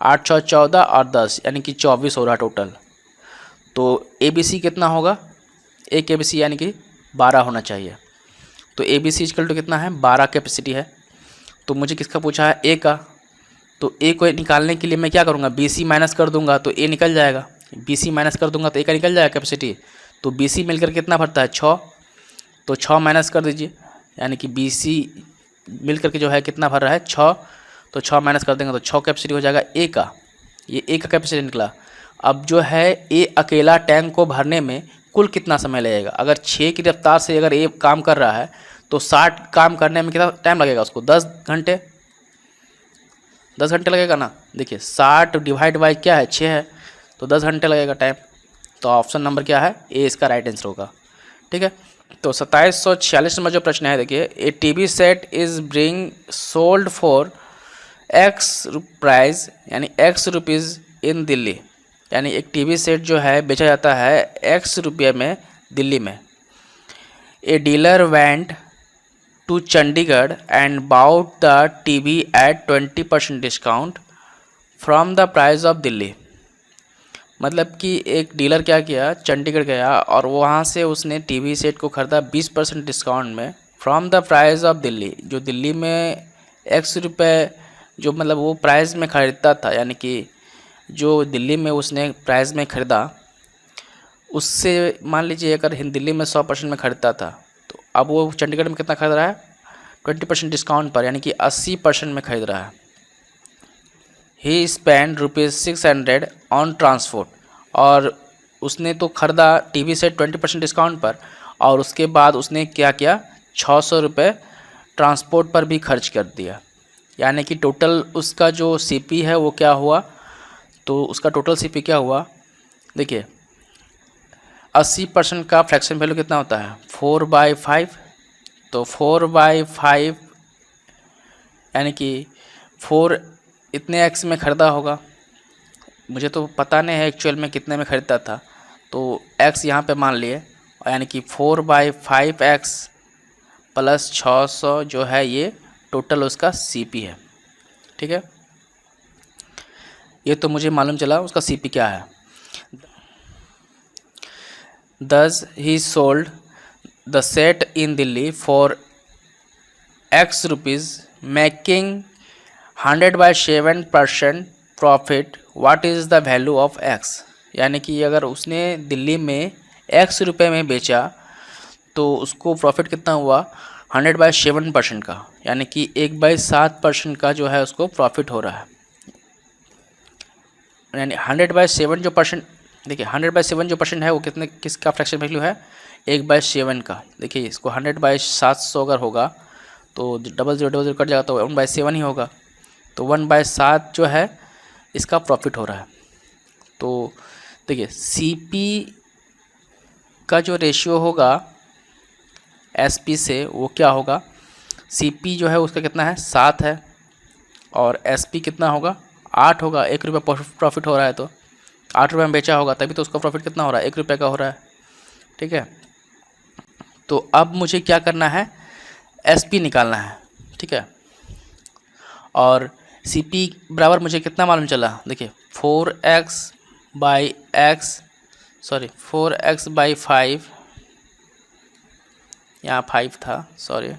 8 6 14 और 10 यानी कि 24 हो रहा है टोटल। तो ABC कितना होगा, एक ABC यानी कि 12 होना चाहिए। तो ABC इक्वल टू कितना है 12 कैपेसिटी है। तो मुझे किसका पूछा है A का, तो A को निकालने के लिए मैं क्या करूँगा BC माइनस कर दूंगा तो A निकल जाएगा, BC माइनस कर दूंगा तो A का निकल जाएगा कैपेसिटी। तो BC मिलकर कितना भरता है 6, तो 6 माइनस कर दीजिए, यानी कि BC मिलकर के जो है कितना भर रहा है 6, तो 6 माइनस कर देंगे तो 6 कैपेसिटी हो जाएगा A का, ये A का कैपेसिटी निकला। अब जो है A अकेला टैंक को भरने में कुल कितना समय लगेगा, अगर 6 की रफ्तार से अगर A काम कर रहा है तो 60 काम करने में कितना टाइम लगेगा उसको 10 घंटे, 10 घंटे लगेगा ना। देखिए 60 डिवाइड बाई क्या है 6 है, तो 10 घंटे लगेगा टाइम। तो ऑप्शन नंबर क्या है ए इसका राइट आंसर होगा। ठीक है, तो 2746 नंबर जो प्रश्न है, देखिए a TV set is bring sold for X price यानी एक्स रुपीज़ इन दिल्ली, यानी एक टीवी सेट जो है बेचा जाता है एक्स रुपये में दिल्ली में। A dealer went to Chandigarh and bought the TV at 20% discount from the price of Delhi. मतलब कि एक डीलर क्या किया, चंडीगढ़ गया और वहाँ से उसने टीवी सेट को ख़रीदा 20% डिस्काउंट में from the price of Delhi, जो दिल्ली में एक्स रुपये जो मतलब वो प्राइस में ख़रीदता था, यानी कि जो दिल्ली में उसने प्राइस में ख़रीदा उससे मान लीजिए अगर दिल्ली में 100% में ख़रीदता था, तो अब वो चंडीगढ़ में कितना खरीद रहा है 20% डिस्काउंट पर, यानी कि 80% में खरीद रहा है। ही स्पेंड ₹600 ऑन ट्रांसपोर्ट, और उसने तो ख़रीदा टीवी सेट 20% डिस्काउंट पर, और उसके बाद उसने क्या किया 600 रुपये ट्रांसपोर्ट पर भी खर्च कर दिया, यानी कि टोटल उसका जो सीपी है वो क्या हुआ, तो उसका टोटल सीपी क्या हुआ, देखिए 80% का फ्रैक्शन वैल्यू कितना होता है 4/5, तो 4/5 यानी कि 4 इतने एक्स में ख़रीदा होगा, मुझे तो पता नहीं है एक्चुअल में कितने में ख़रीदता था, तो एक्स यहाँ पे मान लिए, यानी कि 4/5x प्लस 600 जो है ये टोटल उसका सीपी है। ठीक है, ये तो मुझे मालूम चला उसका सीपी क्या है। Thus he sold the set in Delhi for X rupees, making 100/7% profit. What is the value of X? यानी कि अगर उसने दिल्ली में X रुपये में बेचा तो उसको प्रॉफिट कितना हुआ 100/7% का, यानी कि 1/7% का जो है उसको प्रॉफिट हो रहा है। यानी 100/7 जो परसेंट, देखिए 100/7 जो परसेंट है वो कितने किसका फ्रैक्शन वैल्यू है 1/7 का। देखिए इसको 100/700 अगर होगा तो 0000 कट जाएगा तो 1/7 ही होगा, तो 1/7 जो है इसका प्रॉफिट हो रहा है। तो देखिए सीपी का जो रेशियो होगा एसपी से वो क्या होगा, सीपी जो है उसका कितना है 7 है और एसपी कितना होगा 8 होगा। 1 रुपये प्रॉफिट हो रहा है तो 8 रुपये में बेचा होगा तभी तो उसका प्रॉफिट कितना हो रहा है 1 रुपये का हो रहा है। ठीक है, तो अब मुझे क्या करना है एसपी निकालना है। ठीक है, और सीपी बराबर मुझे कितना मालूम चला, देखिए 4x/5, यहाँ 5 था सॉरी,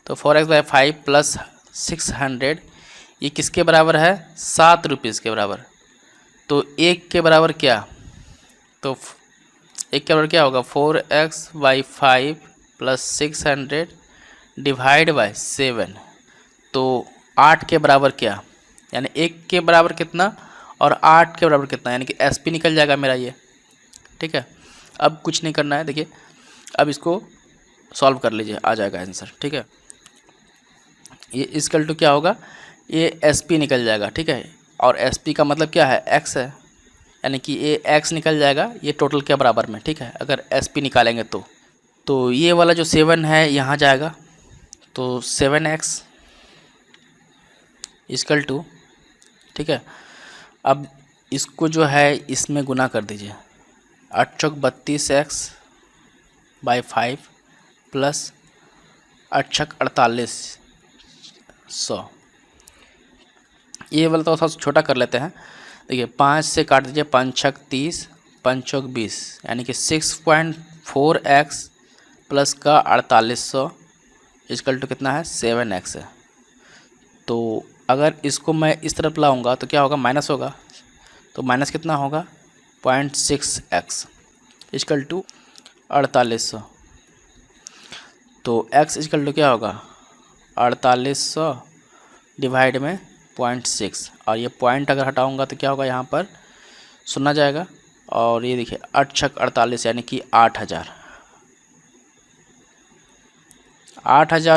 तो 4x/5 प्लस 600 ये किसके बराबर है 7 रुपीज़ के बराबर। तो 1 के बराबर क्या, तो 1 के बराबर क्या होगा 4x/5 प्लस 600 डिवाइड बाय 7, तो 8 के बराबर क्या, यानी 1 के बराबर कितना और 8 के बराबर कितना, यानी कि एसपी निकल जाएगा मेरा ये। ठीक है, अब कुछ नहीं करना है, देखिए अब इसको सॉल्व कर लीजिए आ जाएगा आंसर। ठीक है, ये इक्वल टू क्या होगा, ये एसपी निकल जाएगा। ठीक है, और एसपी का मतलब क्या है एक्स है, यानी कि ये एक्स निकल जाएगा ये टोटल के बराबर में। ठीक है, अगर एसपी निकालेंगे तो तो ये वाला जो 7 है यहाँ जाएगा, तो 7x इक्वल टू, ठीक है। अब इसको जो है इसमें गुना कर दीजिए, 8 चौक 32x बाई 5 प्लस 8 छक 4800। ये वाला तो थोड़ा छोटा कर लेते हैं। देखिए 5 से काट दीजिए, 5 छक 30, 5 चौक 20, यानी कि 6.4x प्लस का 4800 इक्वल टू कितना है, 7x है। तो अगर इसको मैं इस तरफ लाऊंगा तो क्या होगा, माइनस होगा। तो माइनस कितना होगा, 0.6x इक्वल टू 4800। तो x इक्वल टू क्या होगा, 4800 डिवाइड में 0.6, और ये पॉइंट अगर हटाऊंगा तो क्या होगा, यहाँ पर सुना जाएगा। और ये देखिए 8 छक 48 यानी कि 8000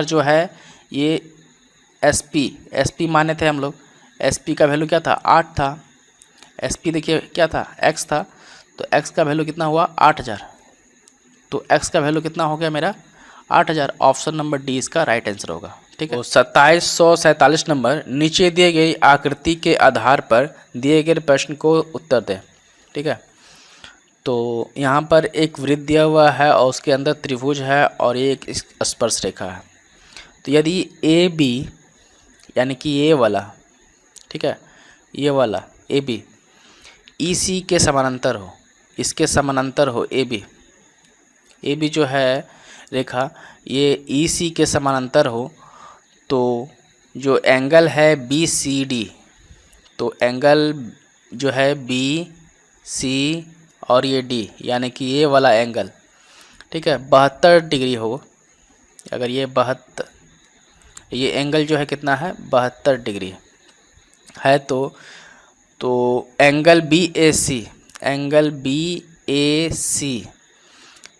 जो है ये एसपी माने थे हम लोग। एसपी का वैल्यू क्या था, 8 था। एसपी देखिए क्या था, x था। तो x का वैल्यू कितना हुआ, 8000। तो x का वैल्यू कितना हो गया मेरा, 8000। ऑप्शन नंबर डी इसका राइट आंसर होगा, ठीक है। तो 2747 नंबर, नीचे दिए गई आकृति के आधार पर दिए गए प्रश्न को उत्तर दें, ठीक है। तो यहाँ पर एक वृत्त दिया हुआ है और उसके अंदर त्रिभुज है और एक स्पर्श रेखा है। तो यदि ए बी यानी कि ये वाला, ठीक है, ये वाला ए बी ई सी के समानांतर हो, इसके समानांतर हो ए बी जो है रेखा ये ई सी के समानांतर हो, तो जो एंगल है बी सी डी, तो एंगल जो है बी सी और ये डी यानी कि ये वाला एंगल, ठीक है, 72 डिग्री हो। अगर ये 72, ये एंगल जो है कितना है, 72 डिग्री है। तो एंगल बी ए सी,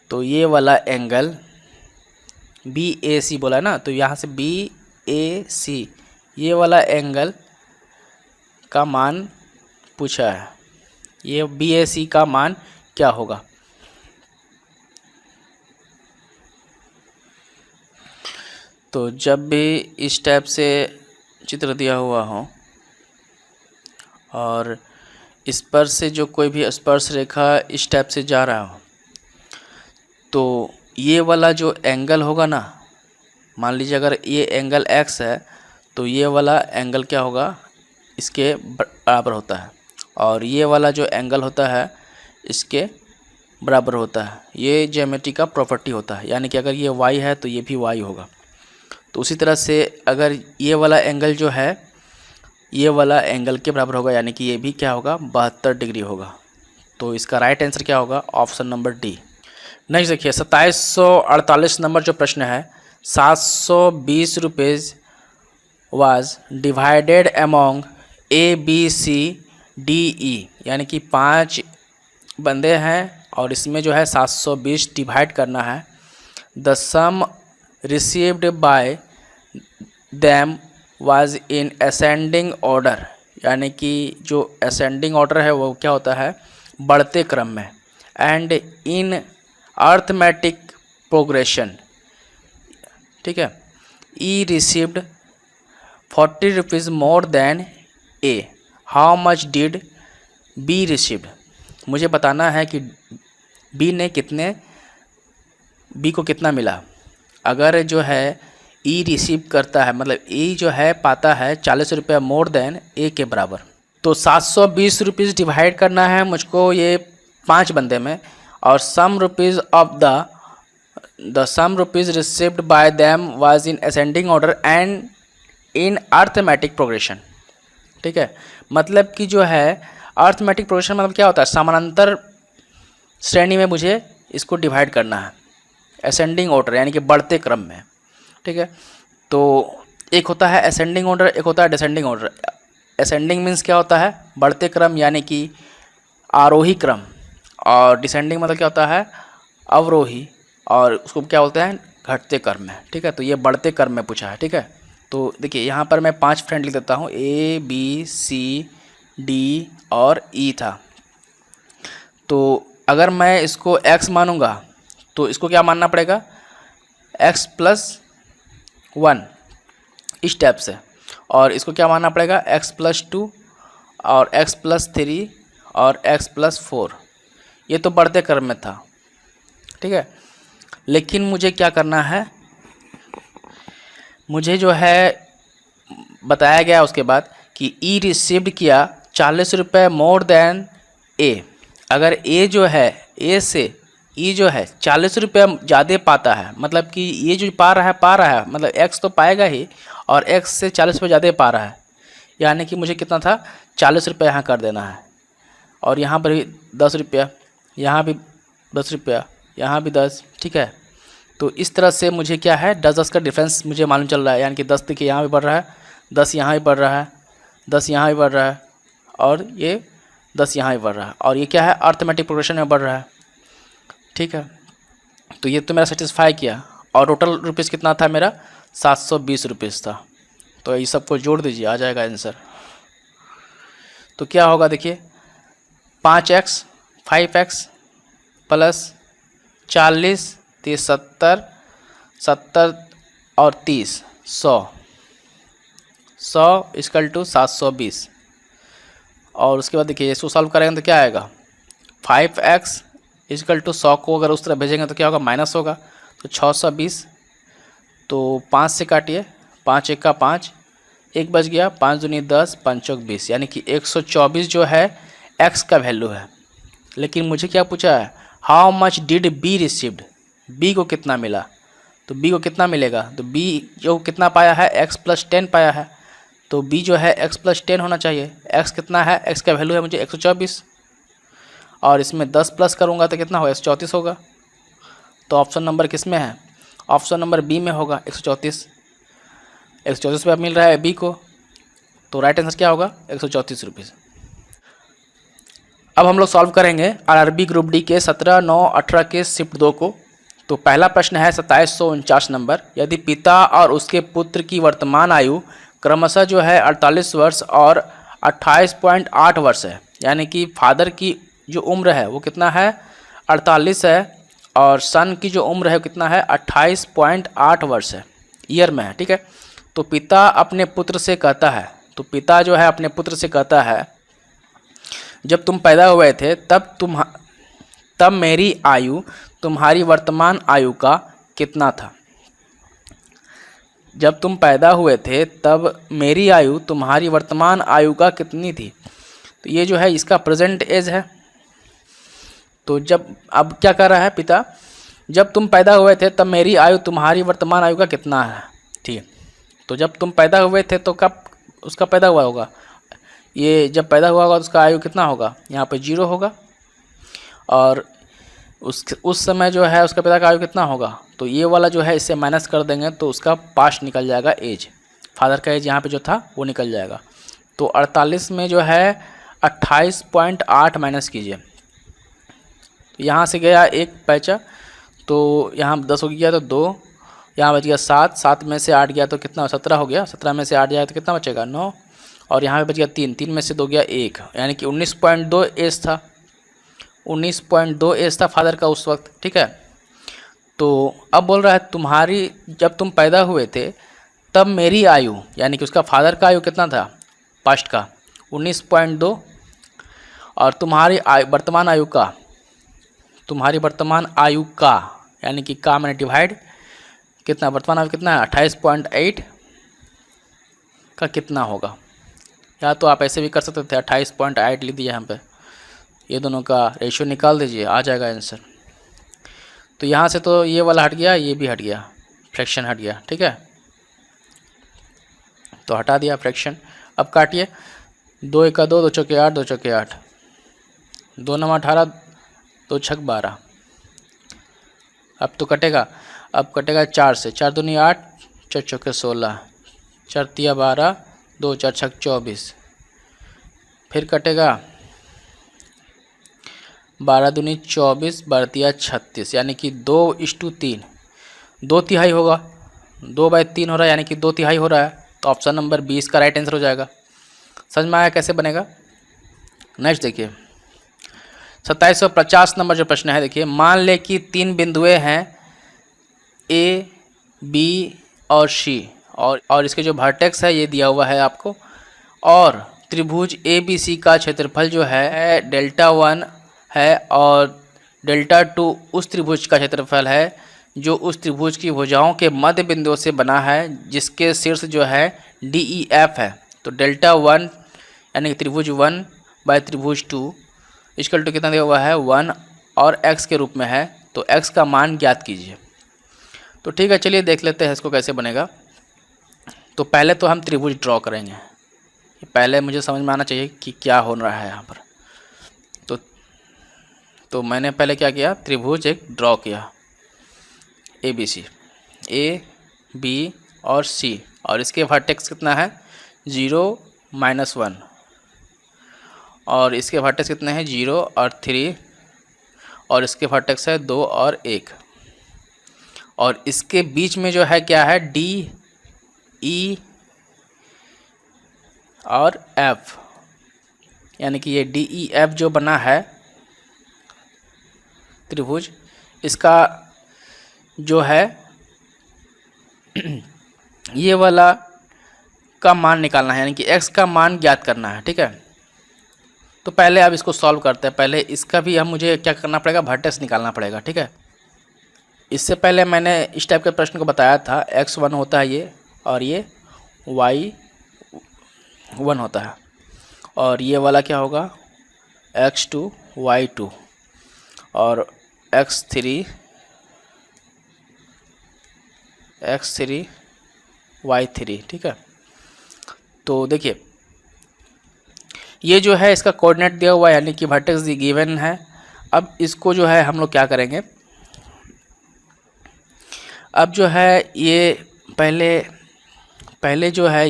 तो ये वाला एंगल बी ए सी बोला ना, तो यहाँ से बी ए सी ये वाला एंगल का मान पूछा है। ये बी ए सी का मान क्या होगा। तो जब भी इस टाइप से चित्र दिया हुआ हो और स्पर्श से जो कोई भी स्पर्श रेखा इस टाइप से जा रहा हो, तो ये वाला जो एंगल होगा ना, मान लीजिए अगर ये एंगल x है तो ये वाला एंगल क्या होगा, इसके बराबर होता है। और ये वाला जो एंगल होता है इसके बराबर होता है। ये ज्योमेट्री का प्रॉपर्टी होता है, यानी कि अगर ये y है तो ये भी y होगा। तो उसी तरह से अगर ये वाला एंगल जो है ये वाला एंगल के बराबर होगा, यानी कि ये भी क्या होगा, 72 डिग्री होगा। तो इसका राइट आंसर क्या होगा, ऑप्शन नंबर डी। नेक्स्ट देखिए 2748 नंबर जो प्रश्न है, 720 rupees was divided among A B C D E, यानी कि 5 बंदे हैं और इसमें जो है 720 डिवाइड करना है। The sum received by them was in ascending order, यानी कि जो असेंडिंग ऑर्डर है वो क्या होता है, बढ़ते क्रम में। एंड इन अर्थमेटिक प्रोग्रेशन, ठीक है। E received 40 rupees more than A, how much did B received. मुझे बताना है कि बी को कितना मिला। अगर जो है ई रिसीव करता है, मतलब ई जो है पाता है 40 रुपये मोर देन ए के बराबर, तो 720 रुपीज़ डिवाइड करना है मुझको ये 5 बंदे में। और sum rupees of the sum rupees received by them was in ascending order and in arithmetic progression, ठीक है। मतलब कि जो है अर्थमेटिक प्रोग्रेशन मतलब क्या होता है, समानांतर श्रेणी में मुझे इसको डिवाइड करना है, असेंडिंग ऑर्डर यानी कि बढ़ते क्रम में, ठीक है। तो एक होता है असेंडिंग ऑर्डर, एक होता है डिसेंडिंग ऑर्डर। असेंडिंग मीन्स क्या होता है, बढ़ते क्रम यानी कि आरोही क्रम, और डिसेंडिंग मतलब क्या होता है, अवरोही, और उसको क्या बोलते हैं, घटते क्रम में, ठीक है। तो ये बढ़ते क्रम में पूछा है, ठीक है। तो देखिए यहाँ पर मैं 5 फ्रेंड लिख देता हूँ, ए बी सी डी और ई था। तो अगर मैं इसको x मानूंगा तो इसको क्या मानना पड़ेगा, x+1 इस टाइप से, और इसको क्या मानना पड़ेगा x+2 और x+3 और x+4। ये तो बढ़ते क्रम में था, ठीक है। लेकिन मुझे क्या करना है, मुझे जो है बताया गया उसके बाद कि ई रिसीव्ड किया 40 रुपये मोर देन ए। अगर ए जो है, ए से ई जो है 40 रुपये ज़्यादा पाता है, मतलब कि ये जो पा रहा है मतलब एक्स तो पाएगा ही, और एक्स से 40 रुपये ज़्यादा पा रहा है, यानी कि मुझे कितना था 40 रुपये यहाँ कर देना है, और यहाँ पर भी 10 रुपया, यहाँ भी 10 रुपया, यहाँ भी 10, ठीक है। तो इस तरह से मुझे क्या है 10-10 का डिफरेंस मुझे मालूम चल रहा है, यानी कि 10 देखिए यहाँ भी बढ़ रहा है, 10 यहाँ भी बढ़ रहा है, 10 यहाँ भी बढ़ रहा है, और ये 10 यहाँ भी बढ़ रहा है, और ये क्या है अर्थमेटिक प्रोग्रेशन में बढ़ रहा है, ठीक है। तो ये तो मेरा सेटिस्फाई किया, और टोटल रुपीज़ कितना था मेरा 720 रुपीज़ था। तो ये सबको जोड़ दीजिए, आ जाएगा आंसर। तो क्या होगा देखिए, 5x 5x प्लस 40 30 70 70 और 30 100 इक्वल टू 720। और उसके बाद देखिए इसको सॉल्व करेंगे तो क्या आएगा, 5x इक्वल टू 100 को अगर उस तरह भेजेंगे तो क्या होगा, माइनस होगा, तो 620। तो 5 से काटिए, 5 1 का 5, 1 बच गया, 5 दूनी 10, 5 चौक 20, यानी कि 124 जो है x का वैल्यू है। लेकिन मुझे क्या पूछा है, how much did B received, b को कितना मिला, तो b को कितना मिलेगा, तो b जो कितना पाया है x+10 पाया है, तो b जो है x+10 होना चाहिए। x कितना है, x का वैल्यू है मुझे 124, और इसमें 10 प्लस करूँगा तो कितना होगा 134 होगा। तो ऑप्शन नंबर किस में है, ऑप्शन नंबर बी में होगा 134। 134 रुपये मिल रहा है बी को, तो राइट आंसर क्या होगा 134 रुपीज़। अब हम लोग सॉल्व करेंगे आरआरबी ग्रुप डी के 17, 9, 18 के शिफ्ट 2 को। तो पहला प्रश्न है 2749 नंबर, यदि पिता और उसके पुत्र की वर्तमान आयु क्रमशः जो है 48 वर्ष और 28.8 वर्ष है, यानी कि फादर की जो उम्र है वो कितना है 48 है, और सन की जो उम्र है वो कितना है 28.8 वर्ष है, ईयर में है, ठीक है। तो पिता अपने पुत्र से कहता है, तो पिता जो है अपने पुत्र से कहता है, जब तुम पैदा हुए थे तब मेरी आयु तुम्हारी वर्तमान आयु का कितना था। जब तुम पैदा हुए थे तब मेरी आयु तुम्हारी वर्तमान आयु का कितनी थी। तो ये जो है इसका प्रेजेंट एज है। तो जब अब क्या कर रहा है पिता, जब तुम पैदा हुए थे तब मेरी आयु तुम्हारी वर्तमान आयु का कितना है, ठीक है। तो जब तुम पैदा हुए थे तो कब उसका पैदा हुआ होगा, ये जब पैदा हुआ होगा तो उसका आयु कितना होगा, यहाँ पे 0 होगा, और उस समय जो है उसका पिता का आयु कितना होगा, तो ये वाला जो है इससे माइनस कर देंगे तो उसका पास्ट निकल जाएगा एज, फादर का एज यहाँ पे जो था वो निकल जाएगा। तो 48 में जो है 28.8 माइनस कीजिए, तो यहाँ से गया एक पैचा, तो यहाँ 10 हो गया तो 2, यहाँ बच गया 7, 7 में से 8 गया तो कितना 17 हो गया, 17 में से 8 जाए तो कितना बचेगा 9, और यहाँ पे बच गया 3, 3 में से 2 गया 1, यानी कि 19.2 एज था, 19.2 एज था फादर का उस वक्त, ठीक है। तो अब बोल रहा है तुम्हारी जब तुम पैदा हुए थे तब मेरी आयु, यानी कि उसका फादर का आयु कितना था पास्ट का 19.2, और तुम्हारी वर्तमान आयु का, तुम्हारी वर्तमान आयु का यानी कि का मैंने डिवाइड कितना, वर्तमान आयु कितना है 28.8 का कितना होगा, या तो आप ऐसे भी कर सकते थे 28.8 लिख दीजिए यहाँ पे, ये दोनों का रेशियो निकाल दीजिए, आ जाएगा आंसर। तो यहाँ से तो ये वाला हट गया, ये भी हट गया, फ्रैक्शन हट गया, ठीक है। तो हटा दिया फ्रैक्शन। अब काटिए, 2 1 2, 2 चौके 8, 2 चौके 8, 2 9 18, 2 छक 12। अब तो कटेगा, अब कटेगा 4 से, 4 दूनी 8, 4 चौके 16, 4 तिया 12, 2 4 छक 24, फिर कटेगा 12 दूनी 24, 12 तिया 36, यानी कि 2:3, 2 तिहाई होगा, 2/3 हो रहा है, यानी कि 2 तिहाई हो रहा है। तो ऑप्शन नंबर 20 का राइट आंसर हो जाएगा। समझ में आया कैसे बनेगा। नेक्स्ट देखिए, 2750 नंबर जो प्रश्न है, देखिए, मान ले कि 3 बिंदुएं हैं ए, बी और सी, और इसके जो वर्टेक्स है ये दिया हुआ है आपको, और त्रिभुज ए बी सी का क्षेत्रफल जो है डेल्टा 1 है, और डेल्टा 2 उस त्रिभुज का क्षेत्रफल है जो उस त्रिभुज की भुजाओं के मध्य बिंदुओं से बना है, जिसके शीर्ष जो है डी ई एफ है। तो डेल्टा 1 यानी कि त्रिभुज 1 बाय त्रिभुज 2 इक्वल टू कितना दिया हुआ है 1 और x के रूप में है। तो x का मान ज्ञात कीजिए। तो ठीक है, चलिए देख लेते हैं इसको कैसे बनेगा। तो पहले तो हम त्रिभुज ड्रॉ करेंगे। पहले मुझे समझ में आना चाहिए कि क्या हो रहा है यहाँ पर। तो मैंने पहले क्या किया, त्रिभुज एक ड्रॉ किया ए बी सी, ए बी और सी, और इसके वर्टेक्स कितना है 0 -1, और इसके वर्टेक्स कितने हैं 0 और 3, और इसके वर्टेक्स है 2 और 1, और इसके बीच में जो है क्या है डी ई और एफ, यानी कि ये डी ई एफ जो बना है त्रिभुज, इसका जो है ये वाला का मान निकालना है, यानी कि x का मान ज्ञात करना है। ठीक है, तो पहले अब इसको सॉल्व करते हैं। पहले इसका भी मुझे क्या करना पड़ेगा, वर्टेक्स निकालना पड़ेगा। ठीक है, इससे पहले मैंने इस टाइप के प्रश्न को बताया था, x1 होता है ये, और ये y1 होता है, और ये वाला क्या होगा x2 y2 और x3 y3। ठीक है, तो देखिए ये जो है इसका कोऑर्डिनेट दिया हुआ है, यानी कि वर्टेक्स गिवन है। अब इसको जो है हम लोग क्या करेंगे, अब जो है ये पहले जो है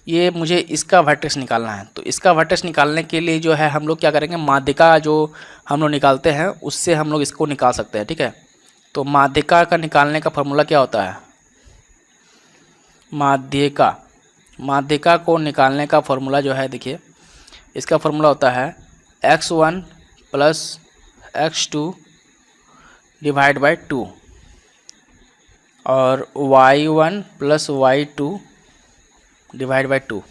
ये मुझे इसका वर्टेक्स निकालना है। तो इसका वर्टेक्स निकालने के लिए जो है हम लोग क्या करेंगे, माध्यिका जो हम लोग निकालते हैं उससे हम लोग इसको निकाल सकते हैं। ठीक है, तो माध्यिका का निकालने का फॉर्मूला क्या होता है, माध्यिका को निकालने का फॉर्मूला जो है, देखिए इसका फॉर्मूला होता है x1 + x2 डिवाइड बाय 2 और y1 + y2 डिवाइड बाय 2।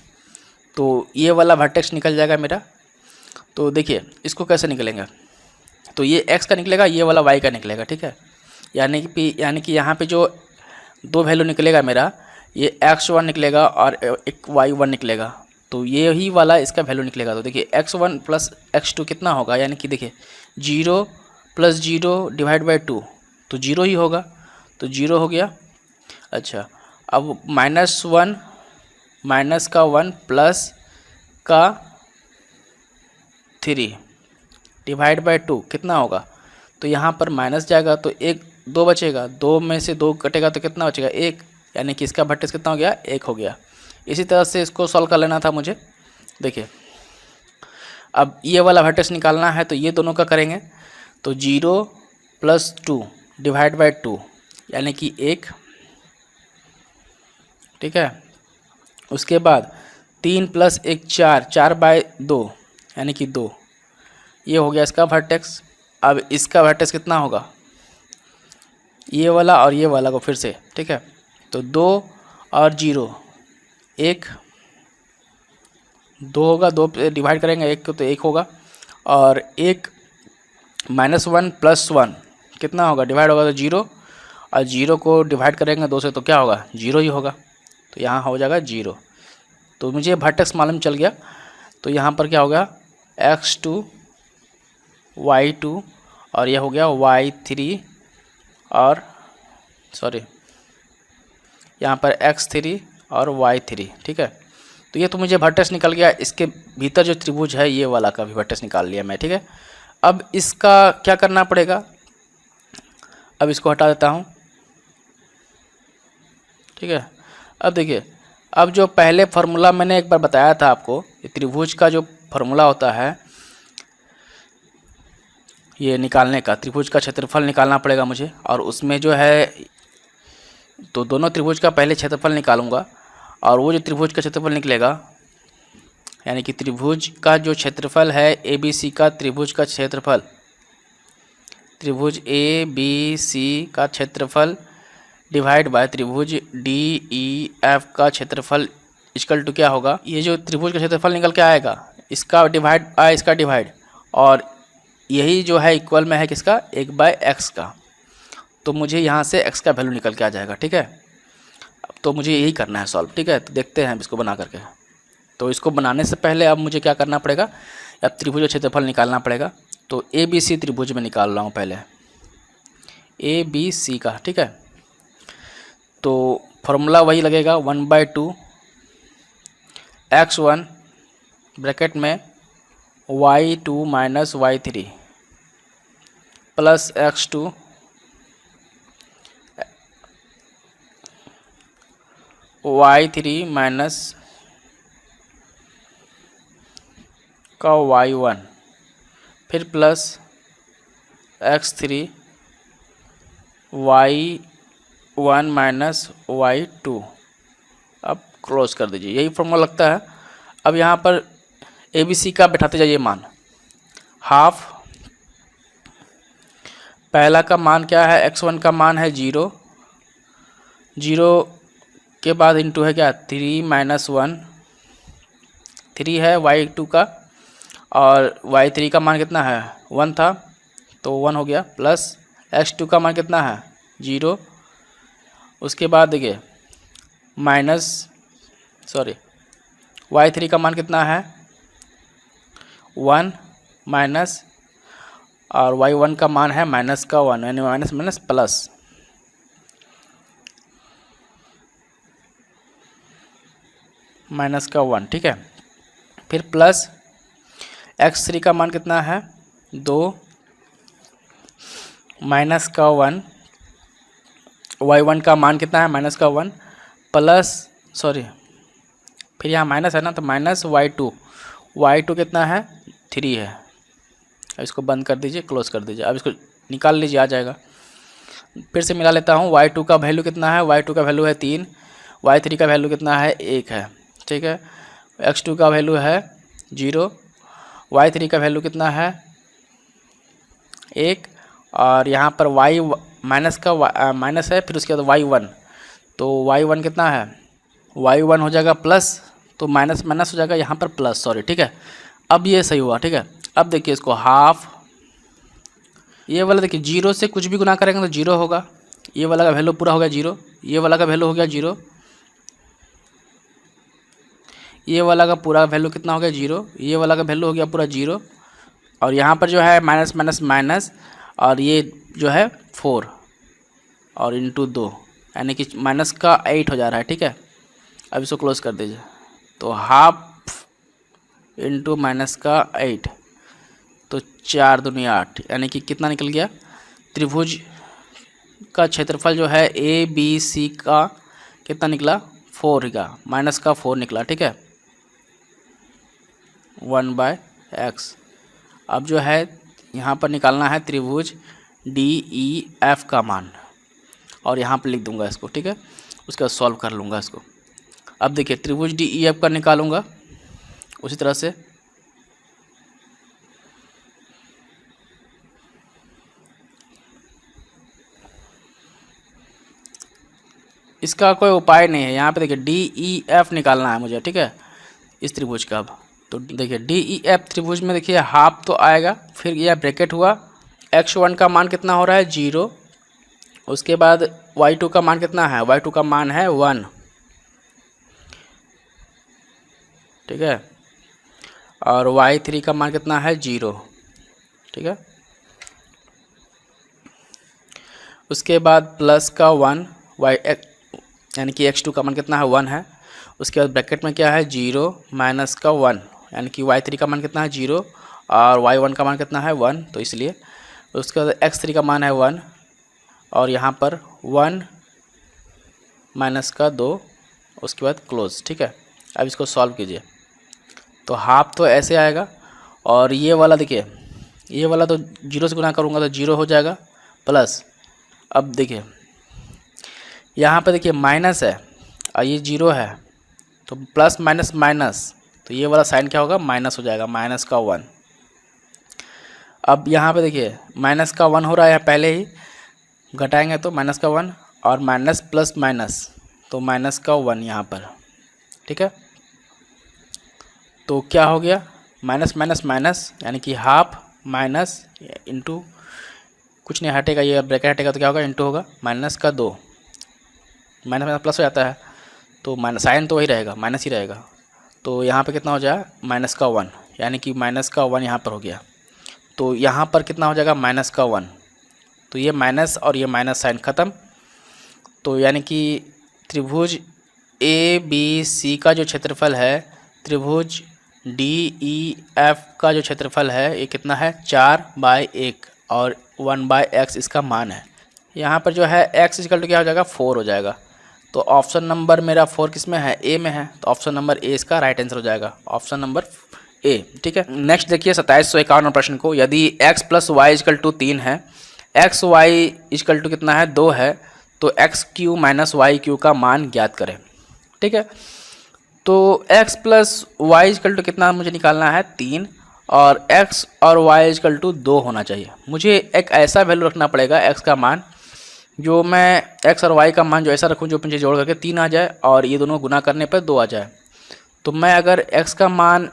तो ये वाला वर्टेक्स निकल जाएगा मेरा। तो देखिए इसको कैसे निकलेंगे, तो ये x का निकलेगा, ये वाला y का निकलेगा। ठीक है, यानी कि यहाँ पे जो 2 वैल्यू निकलेगा मेरा, ये x1 निकलेगा और एक y1 निकलेगा, तो ये ही वाला इसका वैल्यू निकलेगा। तो देखिए x1 + x2 कितना होगा, यानी कि देखिए 0 + 0 डिवाइड बाय 2, तो 0 ही होगा, तो 0 हो गया। अच्छा, अब -1 माइनस का 1 प्लस का 3 डिवाइड बाय 2 कितना होगा, तो यहाँ पर माइनस जाएगा तो 2 बचेगा, 2 में से 2 कटेगा तो कितना बचेगा 1, यानी कि इसका वर्टेक्स कितना हो गया 1 हो गया। इसी तरह से इसको सॉल्व कर लेना था मुझे। देखिए अब ये वाला वर्टेक्स निकालना है, तो ये दोनों का करेंगे, तो 0 + 2 डिवाइड बाय 2 यानी कि 1। ठीक है, उसके बाद 3 + 1 4, 4 बाय 2 यानी कि 2, ये हो गया इसका वर्टेक्स। अब इसका वर्टेक्स कितना होगा, ये वाला और ये वाला को फिर से, ठीक है, तो 2 और 0 1, 2 होगा, 2 डिवाइड करेंगे 1 को तो 1 होगा, और 1 -1 + 1 कितना होगा, डिवाइड होगा तो 0, और 0 को डिवाइड करेंगे 2 से तो क्या होगा 0 ही होगा, तो यहाँ हो जाएगा 0। तो मुझे वर्टेक्स मालूम चल गया, तो यहाँ पर क्या होगा x2 y2 और यह हो गया y3 और सॉरी यहाँ पर x3 और y3। ठीक है, तो ये तो मुझे वर्टेक्स निकल गया। इसके भीतर जो त्रिभुज है ये वाला का भी वर्टेक्स निकाल लिया मैं। ठीक है, अब इसका क्या करना पड़ेगा, अब इसको हटा देता हूँ। ठीक है, अब देखिए, अब जो पहले फार्मूला मैंने एक बार बताया था आपको, त्रिभुज का जो फार्मूला होता है ये निकालने का, त्रिभुज का क्षेत्रफल निकालना पड़ेगा मुझे, और उसमें जो है तो दोनों त्रिभुज का पहले क्षेत्रफल निकालूंगा, और वो जो त्रिभुज का क्षेत्रफल निकलेगा, यानी कि त्रिभुज का जो क्षेत्रफल है ABC का त्रिभुज का क्षेत्रफल त्रिभुज ए बी सी का क्षेत्रफल डिवाइड बाय त्रिभुज डी ई एफ का क्षेत्रफल इक्वल टू क्या होगा, ये जो त्रिभुज का क्षेत्रफल निकल के आएगा इसका डिवाइड बाय इसका डिवाइड, और यही जो है इक्वल में है किसका, 1/x का। तो मुझे यहाँ से x का वैल्यू निकल के आ जाएगा। ठीक है, तो मुझे यही करना है सॉल्व। ठीक है, तो देखते हैं इसको बना करके। तो इसको बनाने से पहले अब मुझे क्या करना पड़ेगा, अब त्रिभुज का क्षेत्रफल निकालना पड़ेगा। तो ए बी सी त्रिभुज में निकाल रहा हूँ पहले ए बी सी का। ठीक है, तो फॉर्मूला वही लगेगा 1/2 x1 ब्रैकेट में y2 minus y3 plus x2 y3 minus का y1 फिर plus x3 y1 minus y2। अब क्लोज कर दीजिए, यही फॉर्मूला लगता है। अब यहाँ पर ए बी सी का बैठाते जाइए मान। हाफ पहला का मान क्या है, x1 का मान है 0, 0 के बाद इंटू है क्या 3 माइनस 1, 3 है y2 का, और y3 का मान कितना है 1 था तो 1 हो गया, प्लस x2 का मान कितना है 0। उसके बाद देखिए y3 का मान कितना है 1 माइनस, और y1 का मान है माइनस का 1, यानी माइनस माइनस प्लस। माइनस का 1। ठीक है, फिर प्लस x3 का मान कितना है 2 माइनस का 1, y1 का मान कितना है माइनस का 1 प्लस फिर यहाँ माइनस है ना, तो माइनस y2 कितना है 3 है। अब इसको बंद कर दीजिए, क्लोज कर दीजिए। अब इसको निकाल लीजिए, आ जाएगा। फिर से मिला लेता हूँ। y2 का वैल्यू कितना है, y2 का वैल्यू है 3, y3 का वैल्यू कितना है 1 है। ठीक है, x2 का वैल्यू है 0, y3 का वैल्यू कितना है 1, और यहाँ पर y माइनस का माइनस है, फिर उसके बाद y1, तो y1 कितना है y1 हो जाएगा प्लस, तो माइनस माइनस हो जाएगा यहाँ पर प्लस। ठीक है, अब ये सही हुआ। ठीक है, अब देखिए इसको हाफ, ये वाला देखिए 0 से कुछ भी गुना करेंगे तो 0 होगा, ये वाला का वैल्यू पूरा हो गया 0, ये वाला का वैल्यू हो गया 0, ये वाला का पूरा वैल्यू कितना हो गया 0, ये वाला का वैल्यू हो गया पूरा 0, और यहाँ पर जो है माइनस माइनस माइनस, और ये जो है 4 और इंटू 2, यानी कि माइनस का 8 हो जा रहा है। ठीक है, अब इसको क्लोज कर दीजिए। तो हाफ इंटू माइनस का 8, तो 4 दूनी 8, यानी कि कितना निकल गया, त्रिभुज का क्षेत्रफल जो है ए बी सी का कितना निकला 4 का, माइनस का 4 निकला। ठीक है, 1/x। अब जो है यहाँ पर निकालना है त्रिभुज डी ई एफ का मान, और यहाँ पर लिख दूंगा इसको। ठीक है, उसके बाद सॉल्व कर लूँगा इसको। अब देखिए त्रिभुज डी ई एफ का निकालूंगा उसी तरह से। इसका कोई उपाय नहीं है, यहाँ पे देखिए डी ई एफ निकालना है मुझे। ठीक है, इस त्रिभुज का। अब तो देखिए डी ई एफ त्रिभुज में देखिए हाफ तो आएगा, फिर यह ब्रैकेट हुआ, x1 का मान कितना हो रहा है 0, उसके बाद y2 का मान कितना है, y2 का मान है 1। ठीक है, और y3 का मान कितना है 0। ठीक है, उसके बाद प्लस का 1, यानी कि x2 का मान कितना है 1 है। उसके बाद ब्रैकेट में क्या है 0 माइनस का 1, यानी कि y3 का मान कितना है 0, और y1 का मान कितना है 1, तो इसलिए। उसके बाद x3 का मान है 1, और यहाँ पर 1 माइनस का 2, उसके बाद क्लोज। ठीक है, अब इसको सॉल्व कीजिए। तो हाफ तो ऐसे आएगा, और ये वाला देखिए, ये वाला तो 0 से गुना करूँगा तो 0 हो जाएगा, प्लस। अब देखिए यहाँ पे देखिए माइनस है और ये 0 है, तो प्लस माइनस माइनस, तो ये वाला साइन क्या होगा माइनस हो जाएगा, माइनस का 1। अब यहाँ पे देखिए माइनस का 1 हो रहा है पहले ही, घटाएंगे तो माइनस का 1 और माइनस प्लस माइनस तो माइनस का 1 यहाँ पर, ठीक है। तो क्या हो गया, माइनस माइनस माइनस यानी कि हाफ माइनस इंटू, कुछ नहीं हटेगा, ये ब्रैकेट हटेगा तो क्या होगा, इंटू होगा, माइनस का 2, माइनस माइनस प्लस हो जाता है तो माइनस साइन तो वही रहेगा, माइनस ही रहेगा। तो यहाँ पे कितना हो जाएगा, माइनस का 1, यानी कि माइनस का 1 यहाँ पर हो गया। तो यहाँ पर कितना हो जाएगा, माइनस का 1। तो ये माइनस और ये माइनस साइन ख़त्म। तो यानी कि त्रिभुज ABC का जो क्षेत्रफल है, त्रिभुज DEF का जो क्षेत्रफल है, ये कितना है, 4/1 और 1/x इसका मान है। यहाँ पर जो है x इक्वल टू क्या हो जाएगा, 4 हो जाएगा। तो ऑप्शन नंबर मेरा 4 किस में है, ए में है। तो ऑप्शन नंबर ए इसका राइट आंसर हो जाएगा, ऑप्शन नंबर ए, ठीक है। नेक्स्ट देखिए 2751 प्रश्न को, यदि x plus Y equal to 3 है, एक्स वाई इक्वल टू कितना है, 2 है, तो X cube minus Y cube का मान ज्ञात करें, ठीक है। तो x plus Y equal to कितना मुझे निकालना है, 3, और x और y इक्वल टू 2 होना चाहिए। मुझे एक ऐसा वैल्यू रखना पड़ेगा x का मान, जो मैं x और y का मान जो ऐसा रखूं जो मुझे जोड़ करके 3 आ जाए और ये दोनों गुना करने पर 2 आ जाए। तो मैं अगर x का मान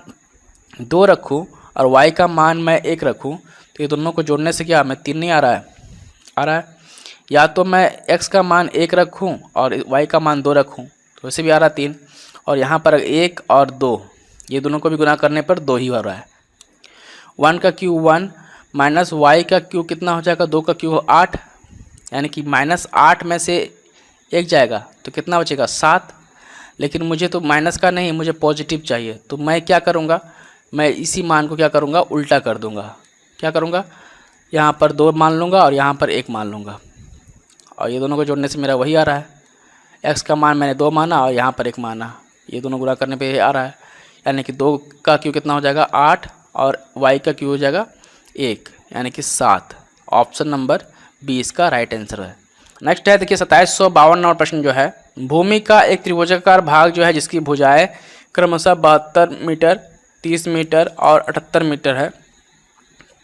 2 रखूं और y का मान मैं 1 रखूं, तो ये दोनों को जोड़ने से क्या, मैं 3 नहीं आ रहा है, आ रहा है। या तो मैं x का मान 1 रखूं और y का मान 2 रखूं, तो वैसे भी आ रहा है 3, और यहाँ पर 1 और 2 ये दोनों को भी गुना करने पर 2 ही हो रहा है। 1 का क्यूब 1 माइनस वाई का क्यूब कितना हो जाएगा, 2 का क्यूब 8, यानी कि -8 में से 1 जाएगा तो कितना बचेगा, 7। लेकिन मुझे तो माइनस का नहीं, मुझे पॉजिटिव चाहिए। तो मैं क्या करूँगा, मैं इसी मान को क्या करूँगा, उल्टा कर दूँगा। क्या करूँगा, यहाँ पर 2 मान लूँगा और यहाँ पर 1 मान लूँगा, और ये दोनों को जोड़ने से मेरा वही आ रहा है। x का मान मैंने 2 माना और यहाँ पर 1 माना, ये दोनों गुणा करने पे आ रहा है, यानी कि 2 का क्यू कितना हो जाएगा, 8, और y का क्यू हो जाएगा 1, यानी कि 7। ऑप्शन नंबर बी इसका राइट आंसर है। नेक्स्ट है देखिए 2752 नंबर प्रश्न जो है, भूमि का एक त्रिभुजाकार भाग जो है जिसकी भुजाएं क्रमशः 72 मीटर, 30 मीटर और 78 मीटर है,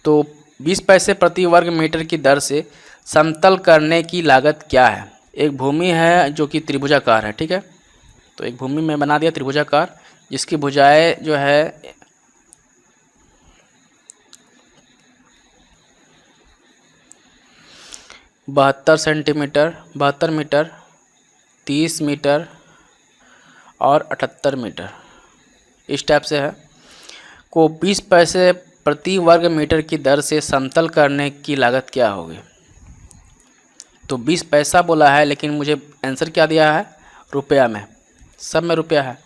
तो 20 पैसे प्रति वर्ग मीटर की दर से समतल करने की लागत क्या है। एक भूमि है जो कि त्रिभुजाकार है, ठीक है। तो एक भूमि में बना दिया त्रिभुजाकार, जिसकी भुजाएं जो है 72 सेंटीमीटर, 72 मीटर, 30 मीटर और 78 मीटर इस टाइप से है, को 20 पैसे प्रति वर्ग मीटर की दर से समतल करने की लागत क्या होगी। तो 20 पैसा बोला है, लेकिन मुझे आंसर क्या दिया है, रुपया में, सब में रुपया है।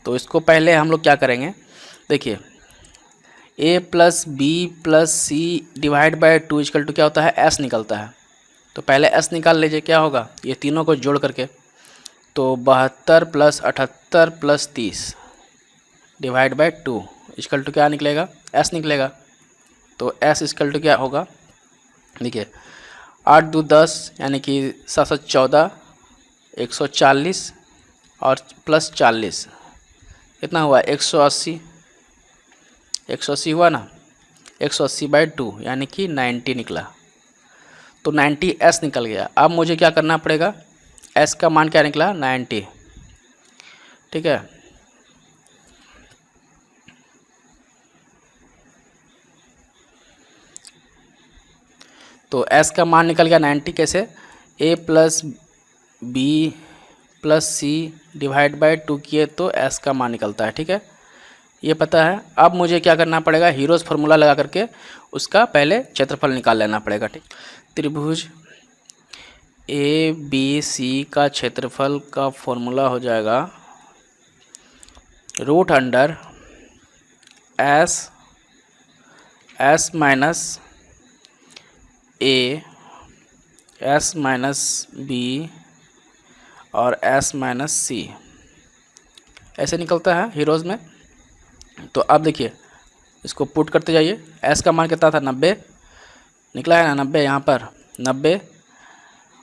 तो इसको पहले हम लोग क्या करेंगे, देखिए a plus B plus C divide by 2 equal to क्या होता है, s निकलता है। तो पहले s निकाल लीजिए, क्या होगा, ये तीनों को जोड़ करके, तो 72 plus 78 plus 30 divide by 2 equal to क्या निकलेगा, s निकलेगा। तो s इक्वल टू क्या होगा, देखिए 8 2 10 यानी कि 7 7 14, 140 और प्लस 40 कितना हुआ, 180, 180 हुआ ना, 180/2 यानी कि 90 निकला। तो 90 s निकल गया। अब मुझे क्या करना पड़ेगा, s का मान क्या निकला, 90, ठीक है। तो s का मान निकल गया 90, कैसे, a plus B plus C divide by 2 किए तो s का मान निकलता है, ठीक है, ये पता है। अब मुझे क्या करना पड़ेगा, हीरोज फार्मूला लगा करके उसका पहले क्षेत्रफल निकाल लेना पड़ेगा, ठीक। त्रिभुज ABC का क्षेत्रफल का फॉर्मूला हो जाएगा √under s minus a, s minus b और s माइनस c, ऐसे निकलता है हीरोज़ में। तो अब देखिए इसको पुट करते जाइए, s का मान कितना था, 90 निकला है ना, 90 यहाँ पर 90,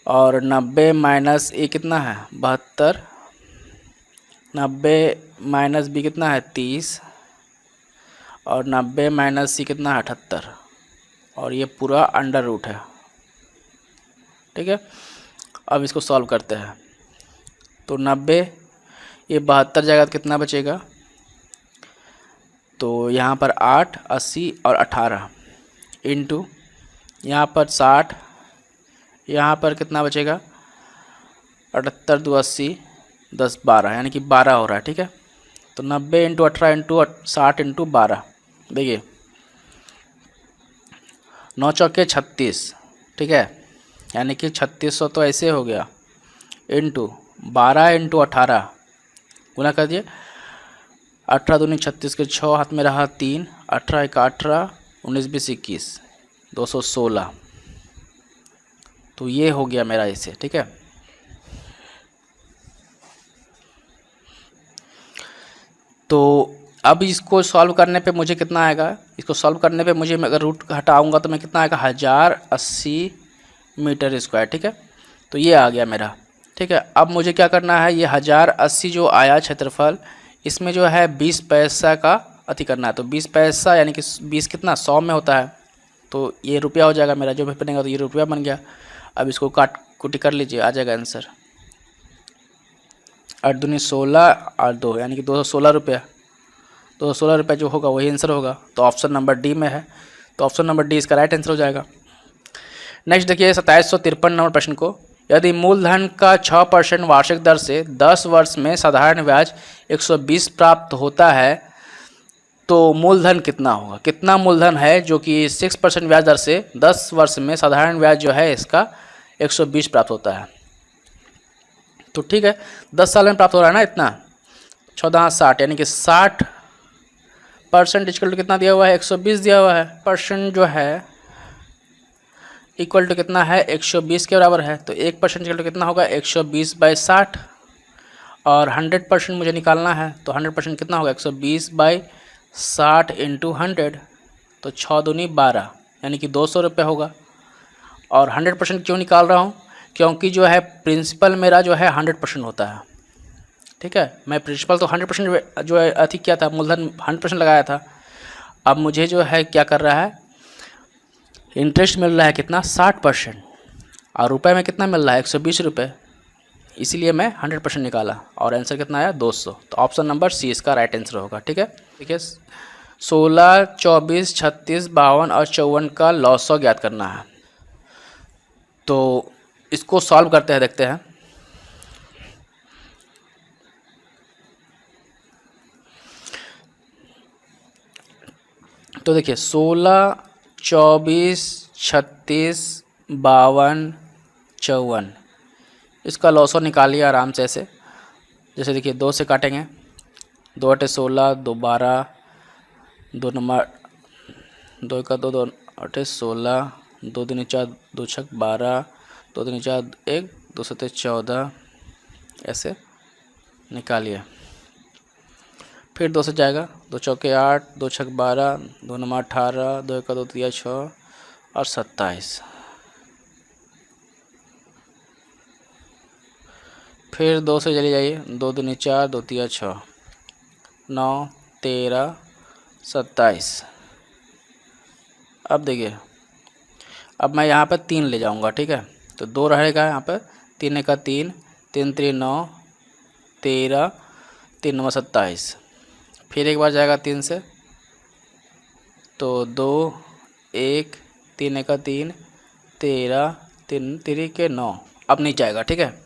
और 90 माइनस a कितना है, 72, 90 माइनस b कितना है, 30, और 90 माइनस c कितना है, 78। और ये पूरा अंडर रूट है, ठीक है। अब इसको सॉल्व करते हैं। तो 90, ये 72 जाएगा तो कितना बचेगा, तो यहाँ पर 8, 80 और 18 इंटू यहाँ पर 60, यहाँ पर कितना बचेगा 78 2 80 10 12, यानी कि 12 हो रहा है, ठीक है। तो 90 इंटू 18 इंटू 60 इंटू 12, देखिए 9 चौके 36, ठीक है, यानी कि 3600 तो ऐसे हो गया, इंटू 12 इंटू 18 गुना कर दिए, 18 दूनी 36 के 6 हाथ में रहा 3, 18 एक 18, 19 20 21, 216। तो ये हो गया मेरा इसे, ठीक है। तो अब इसको सॉल्व करने पे मुझे कितना आएगा, इसको सॉल्व करने पे मुझे अगर रूट हटाऊंगा तो मैं कितना आएगा 1080 मीटर स्क्वायर, ठीक है। तो ये आ गया मेरा, ठीक है। अब मुझे क्या करना है, ये 1080 जो आया क्षेत्रफल, इसमें जो है 20 पैसा का अति करना है। तो 20 पैसा यानी कि 20 कितना 100 में होता है, तो ये रुपया हो जाएगा मेरा, जो भी बनेगा तो ये रुपया बन गया। अब इसको काट कुटी कर लीजिए, आ जाएगा आंसर 8 दूनी 16 और 2 यानी कि 216 रुपया। 216 रुपया जो होगा वही आंसर होगा। तो ऑप्शन नंबर डी में है, तो ऑप्शन नंबर डी इसका राइट आंसर हो जाएगा। नेक्स्ट देखिए 2753 नंबर प्रश्न को, यदि मूलधन का 6% वार्षिक दर से 10 वर्ष में साधारण ब्याज 120 प्राप्त होता है तो मूलधन कितना होगा। कितना मूलधन है जो कि 6% ब्याज दर से 10 वर्ष में साधारण ब्याज जो है इसका 120 प्राप्त होता है। तो ठीक है, 10 साल में प्राप्त हो रहा है ना इतना, 14 60 यानी कि 60% इक्वल टू कितना दिया हुआ है 120 दिया हुआ है, परसेंट जो है इक्वल टू कितना है 120 के बराबर है। तो 1% इक्वल टू कितना होगा 120/60 और 100% मुझे निकालना है, तो 100% कितना होगा 120/60 इंटू 100, तो 6 दूनी 12 यानी कि 200 रुपये होगा। और 100% क्यों निकाल रहा हूँ, क्योंकि जो है प्रिंसिपल मेरा जो है 100% होता है, ठीक है। मैं प्रिंसिपल तो 100% जो है अधिक किया था, मूलधन 100% लगाया था। अब मुझे जो है क्या कर रहा है, इंटरेस्ट मिल रहा है कितना 60% और रुपए में कितना मिल रहा है 120 रुपये, इसीलिए मैं 100% निकाला और आंसर कितना आया 200। तो ऑप्शन नंबर सी इसका राइट आंसर होगा, ठीक है। ठीक है, 16 24 36 52 और 54 का लॉसो ज्ञात करना है। तो इसको सॉल्व करते हैं, देखते हैं। तो देखिए 16 24 36 52 54 इसका लॉसो निकालिए आराम से ऐसे। जैसे देखिए 2 से काटेंगे, 2 अटे 16, 2 12, 2 नंबर 2 का 2, 2 अटे 16, 2 दूनी 4, 2 छक 12, 2 दूनी 4 1, 2 सते 14, ऐसे निकालिए। फिर 2 से जाएगा, 2 चौके 8, 2 छक 12, 2 नंबर 18, 2 का 2 तिया 6 और 27। फिर 2 से चले जाइए, 2 दूनी 4, 2 तिया 6, 9 13 27। अब देखिए, अब मैं यहाँ पर 3 ले जाऊँगा, ठीक है। तो 2 रहेगा यहाँ पर, 3 का 3, 3 3 9 13, 3 9 27। फिर एक बार जाएगा 3 से, तो 2 1, 3 का 3 13, 3 3 के 9, अब नहीं जाएगा, ठीक है।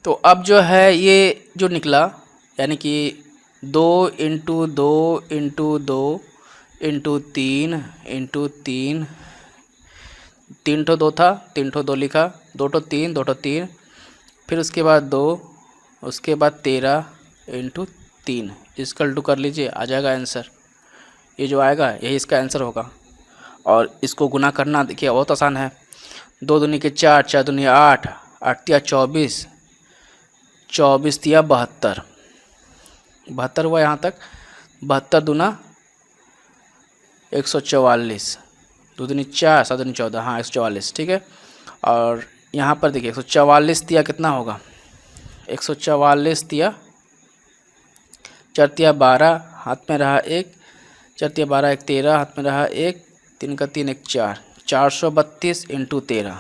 तो अब जो है ये जो निकला, यानी कि 2 इंटू 2 इंटू 2 इंटू 3 इंटू 3, 3 ठो 2 था, 3 ठो 2 लिखा, 2 ठो 3, 2 ठो 3, फिर उसके बाद 2, उसके बाद 13 इंटू 3 इसकल टू कर लीजिए, आ जाएगा आंसर। ये जो आएगा यही इसका आंसर होगा। और इसको गुना करना देखिए बहुत आसान है, 2 दूनी के 4, 4 दूनी 8, 8 तिया 24, 24 तिया 72, 72 हुआ यहाँ तक, 72 दूना 144, 2 दूनी 4, 7 दूनी 14, हाँ 144, ठीक है। और यहाँ पर देखिए 144 तिया कितना होगा, 144 तिया 4 तिया 12 हाथ में रहा 1, 4 तिया 12 1 13 हाथ में रहा 1, 3 का 3 1 4, 432 इंटू 13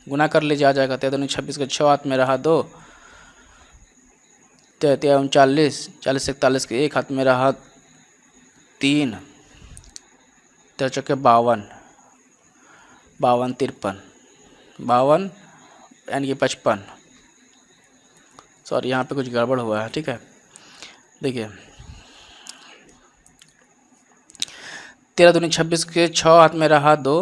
गुना कर लीजिए, आ जाएगा 13 दूनी 26 का 6 हाथ में रहा 2, 13 39, 40 41 के 1 हाथ में रहा 3, 13 चौके 52, 52 53, 52 यानी कि 55। सॉरी यहाँ पे कुछ गड़बड़ हुआ है, ठीक है। देखिए 13 दूनी 26 के 6 हाथ में रहा 2,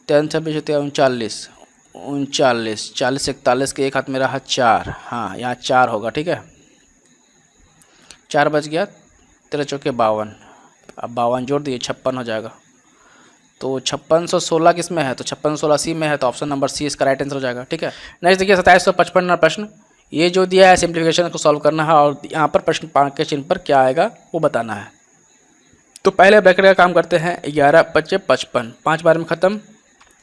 13 26 39, 39, 40 41 के 1 हाथ में रहा 4, हाँ यहाँ 4 होगा, ठीक है। 4 बच गया, 13 चौके 52, अब 52 जोड़ दिए 56 हो जाएगा। तो 5616 किस में है, तो 5616 सी में है, तो ऑप्शन नंबर सी इसका राइट आंसर हो जाएगा, ठीक है। नेक्स्ट देखिए 2755 प्रश्न, ये जो दिया है सिंप्लीफिकेशन को सॉल्व करना है और यहाँ पर प्रश्न के चिन्ह पर क्या आएगा वो बताना है। तो पहले ब्रैकेट का काम करते हैं, 11 25 55, 5 बार में ख़त्म,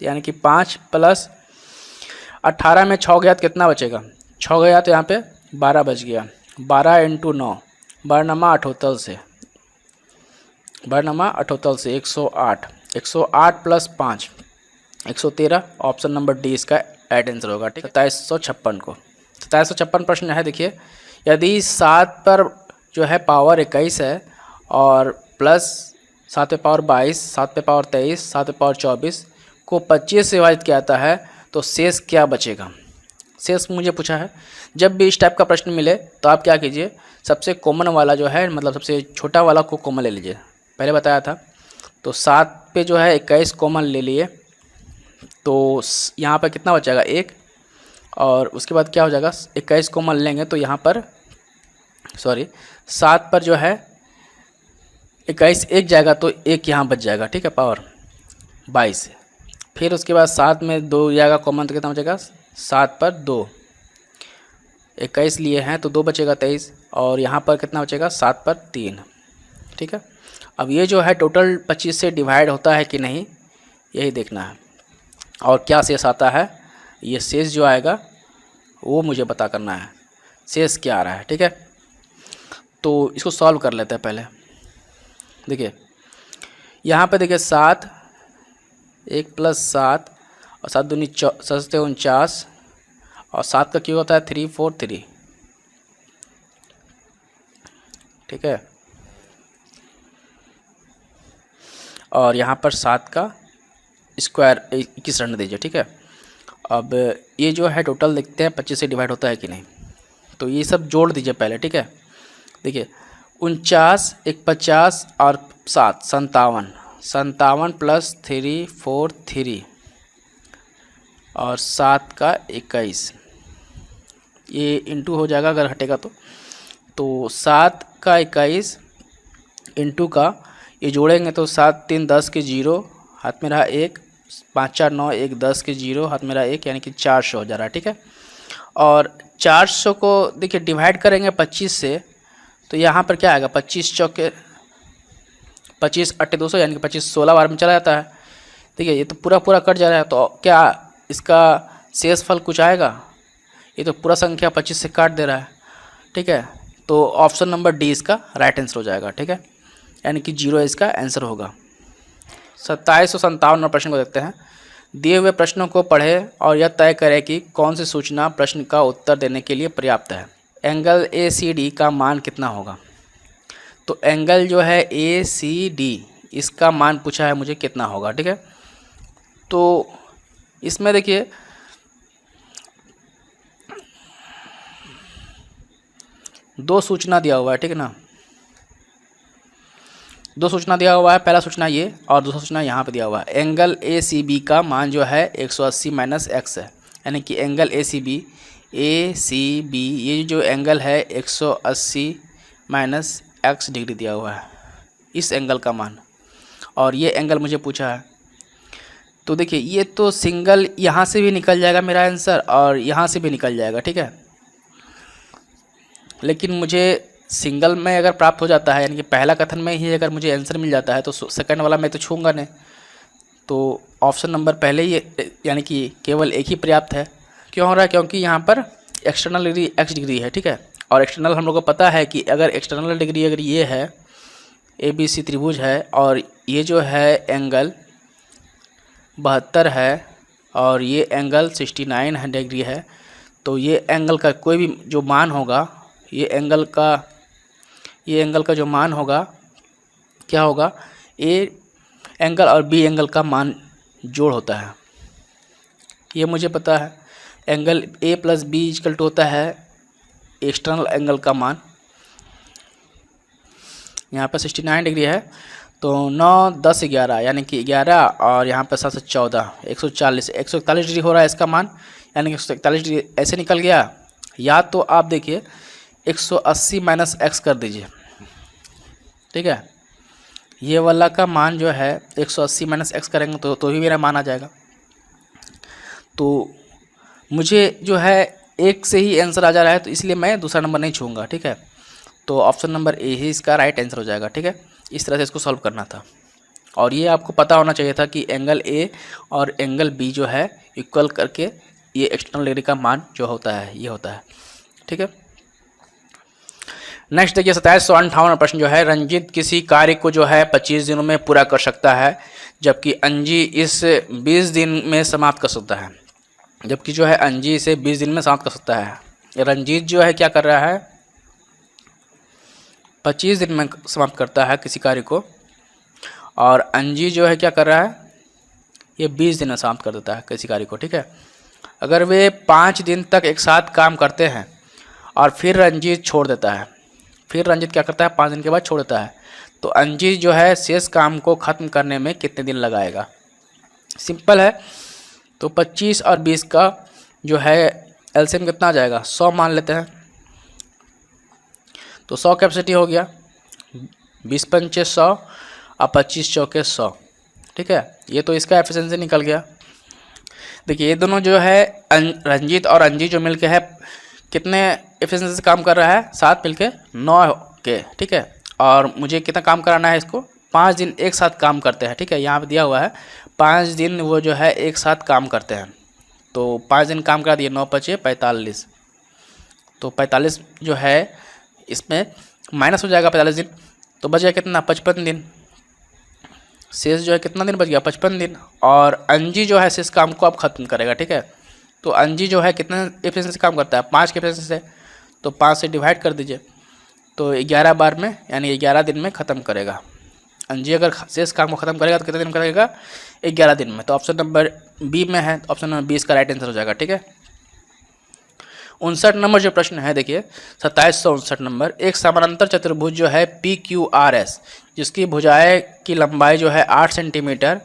यानी कि 5 प्लस 18 में 6 गया तो कितना बचेगा, 6 गया तो यहाँ पे 12 बच गया, 12 इंटू 9, 12 अठोत्तर से, 12 से 108, 108 प्लस 5 113, ऑप्शन नंबर डी इसका राइट आंसर होगा, ठीक है। 2756 को 2756 प्रश्न है। देखिए यदि 7 पर जो है पावर 21 है और प्लस 7 पे पावर 22, 7 पे पावर 23, 7 पे पावर 24 को 25 से विभाजित किया जाता है तो शेष क्या बचेगा, शेष मुझे पूछा है। जब भी इस टाइप का प्रश्न मिले तो आप क्या कीजिए, सबसे कॉमन वाला जो है मतलब सबसे छोटा वाला को कॉमन ले लीजिए, पहले बताया था। तो 7 पे जो है 21 कॉमन ले लिए तो यहाँ पर कितना बचेगा 1, और उसके बाद क्या हो जाएगा 21 कॉमन लेंगे तो यहाँ पर 7 पर जो है 21 एक जाएगा तो 1 यहाँ बच जाएगा, ठीक है, पावर 22। फिर उसके बाद 7 में 2 जाएगा कॉमन तो कितना बचेगा 7 पर 2, 21 लिए हैं तो 2 बचेगा 23, और यहाँ पर कितना बचेगा 7 पर 3, ठीक है। अब ये जो है टोटल 25 से डिवाइड होता है कि नहीं यही देखना है, और क्या शेष आता है, ये शेष जो आएगा वो मुझे पता करना है शेष क्या आ रहा है, ठीक है। तो इसको सॉल्व कर लेते हैं पहले। देखिए यहाँ पे देखिए 7, 1 प्लस 7 और 7 दूनी 49, और 7 का क्यों होता है 3 4 3, ठीक है। और यहाँ पर 7 का स्क्वायर 21 रन दीजिए, ठीक है। अब ये जो है टोटल देखते हैं 25 से डिवाइड होता है कि नहीं, तो ये सब जोड़ दीजिए पहले, ठीक है। देखिए 49 1 50 और 7 57, 57 प्लस 3 4 3 और 7 का 21, ये इंटू हो जाएगा अगर हटेगा तो 7 का 21 इंटू का ये जोड़ेंगे तो 7 3 10 के 0 हाथ में रहा 1, 5 4 9 1 10 के 0 हाथ में रहा 1, यानी कि 400 हो जा रहा है, ठीक है। और 400 को देखिए डिवाइड करेंगे 25 से तो यहाँ पर क्या आएगा 25 चौके 25 8 200, यानी कि 25 16 बार में चला जाता है। ठीक है, ये तो पूरा पूरा कट जा रहा है, तो क्या इसका शेष फल कुछ आएगा? ये तो पूरा संख्या 25 से काट दे रहा है। ठीक है, तो ऑप्शन नंबर डी इसका राइट आंसर हो जाएगा। ठीक है, यानी कि 0 इसका आंसर होगा। 2757 प्रश्न को देखते हैं। दिए हुए प्रश्नों को पढ़ें और यह तय करें कि कौन सी सूचना प्रश्न का उत्तर देने के लिए पर्याप्त है। एंगल ACD का मान कितना होगा? तो एंगल जो है ACD इसका मान पूछा है मुझे कितना होगा। ठीक है, तो इसमें देखिए दो सूचना दिया हुआ है। ठीक है ना, दो सूचना दिया हुआ है, पहला सूचना ये और दूसरा सूचना यहाँ पे दिया हुआ है। एंगल ACB का मान जो है 180 माइनस x है, यानी कि एंगल ACB ये जो एंगल है 180 माइनस x डिग्री दिया हुआ है, इस एंगल का मान, और ये एंगल मुझे पूछा है। तो देखिए ये तो सिंगल यहाँ से भी निकल जाएगा मेरा आंसर और यहाँ से भी निकल जाएगा। ठीक है, लेकिन मुझे सिंगल में अगर प्राप्त हो जाता है, यानी कि पहला कथन में ही अगर मुझे आंसर मिल जाता है, तो सेकंड वाला मैं तो छूँगा नहीं। तो ऑप्शन नंबर पहले ही यानी कि केवल एक ही पर्याप्त है। क्यों हो रहा है? क्योंकि यहाँ पर एक्सटर्नल डिग्री x डिग्री है। ठीक है, और एक्सटर्नल हम लोग को पता है कि अगर एक्सटर्नल डिग्री अगर ये है ABC त्रिभुज है और ये जो है एंगल 72 है और ये एंगल 69 डिग्री है, तो ये एंगल का कोई भी जो मान होगा, ये एंगल का जो मान होगा क्या होगा, ए एंगल और बी एंगल का मान जोड़ होता है। ये मुझे पता है, angle A plus B equal to होता है एक्सटर्नल एंगल का मान। यहाँ पर 69 डिग्री है, तो 9, 10, 11 यानी कि 11 और यहाँ पर 7 से 14 141 डिग्री हो रहा है इसका मान, यानी कि 141 डिग्री ऐसे निकल गया। या तो आप देखिए 180 माइनस एक्स कर दीजिए, ठीक है, ये वाला का मान जो है 180 माइनस एक्स करेंगे तो ही मेरा मान आ जाएगा। तो मुझे जो है एक से ही आंसर आ जा रहा है, तो इसलिए मैं दूसरा नंबर नहीं छूँगा, ठीक है। तो ऑप्शन नंबर ए ही इसका राइट आंसर हो जाएगा, ठीक है। इस तरह से इसको सॉल्व करना था, और ये आपको पता होना चाहिए था कि एंगल ए और एंगल बी जो है इक्वल करके ये एक्सटर्नल डिग्री का मान जो होता है ये होता है, ठीक है। नेक्स्ट देखिए 2758 प्रश्न जो है, रंजीत किसी कार्य को जो है 25 दिनों में पूरा कर सकता है, जबकि अंजी इस 20 दिन में समाप्त कर सकता है। जबकि जो है अंजी इसे 20 दिन में समाप्त कर सकता है। रंजीत जो है क्या कर रहा है, 25 दिन में समाप्त करता है किसी कार्य को, और अंजी जो है क्या कर रहा है, ये 20 दिन में समाप्त कर देता है किसी कार्य को, ठीक है। अगर वे 5 दिन तक एक साथ काम करते हैं और फिर रंजीत छोड़ देता है, फिर रंजीत क्या करता है 5 दिन के बाद छोड़ देता है, तो अंजी जो है शेष काम को ख़त्म करने में कितने दिन लगाएगा। सिंपल है, तो 25 और 20 का जो है एलसीएम कितना आ जाएगा, 100 मान लेते हैं। तो 100 कैपेसिटी हो गया, 20 पंचे 100 और 25 चौके 100, ठीक है। ये तो इसका एफिशिएंसी निकल गया। देखिए ये दोनों जो है रंजीत और अंजी जो मिलके है कितने एफिशिएंसी से काम कर रहा है, साथ मिलके 9 के, ठीक है। और मुझे कितना काम कराना है इसको, 5 दिन एक साथ काम करते हैं, ठीक है। यहाँ पे दिया हुआ है 5 दिन वो जो है एक साथ काम करते हैं, तो 5 दिन काम करा दिए, 9 पचे 45, तो 45 जो है इसमें माइनस हो जाएगा 45 दिन, तो बच गया कितना 55 दिन। शेष जो है कितना दिन बच गया 55 दिन, और अंजी जो है शेष काम को अब ख़त्म करेगा, ठीक है। तो अंजी जो है कितने एफिशिएंसी से काम करता है, 5 के एफिशिएंसी से, तो 5 से डिवाइड कर दीजिए, तो 11 बार में यानी 11 दिन में ख़त्म करेगा। अंजी अगर शेष काम को ख़त्म करेगा तो कितने दिन करेगा, 11 दिन में। तो ऑप्शन नंबर बी में है, तो ऑप्शन नंबर 20 का राइट आंसर हो जाएगा, ठीक है। 59 नंबर जो प्रश्न है देखिए 2759 नंबर, एक समानांतर चतुर्भुज जो है PQRS जिसकी भुजाएं की लंबाई जो है 8 सेंटीमीटर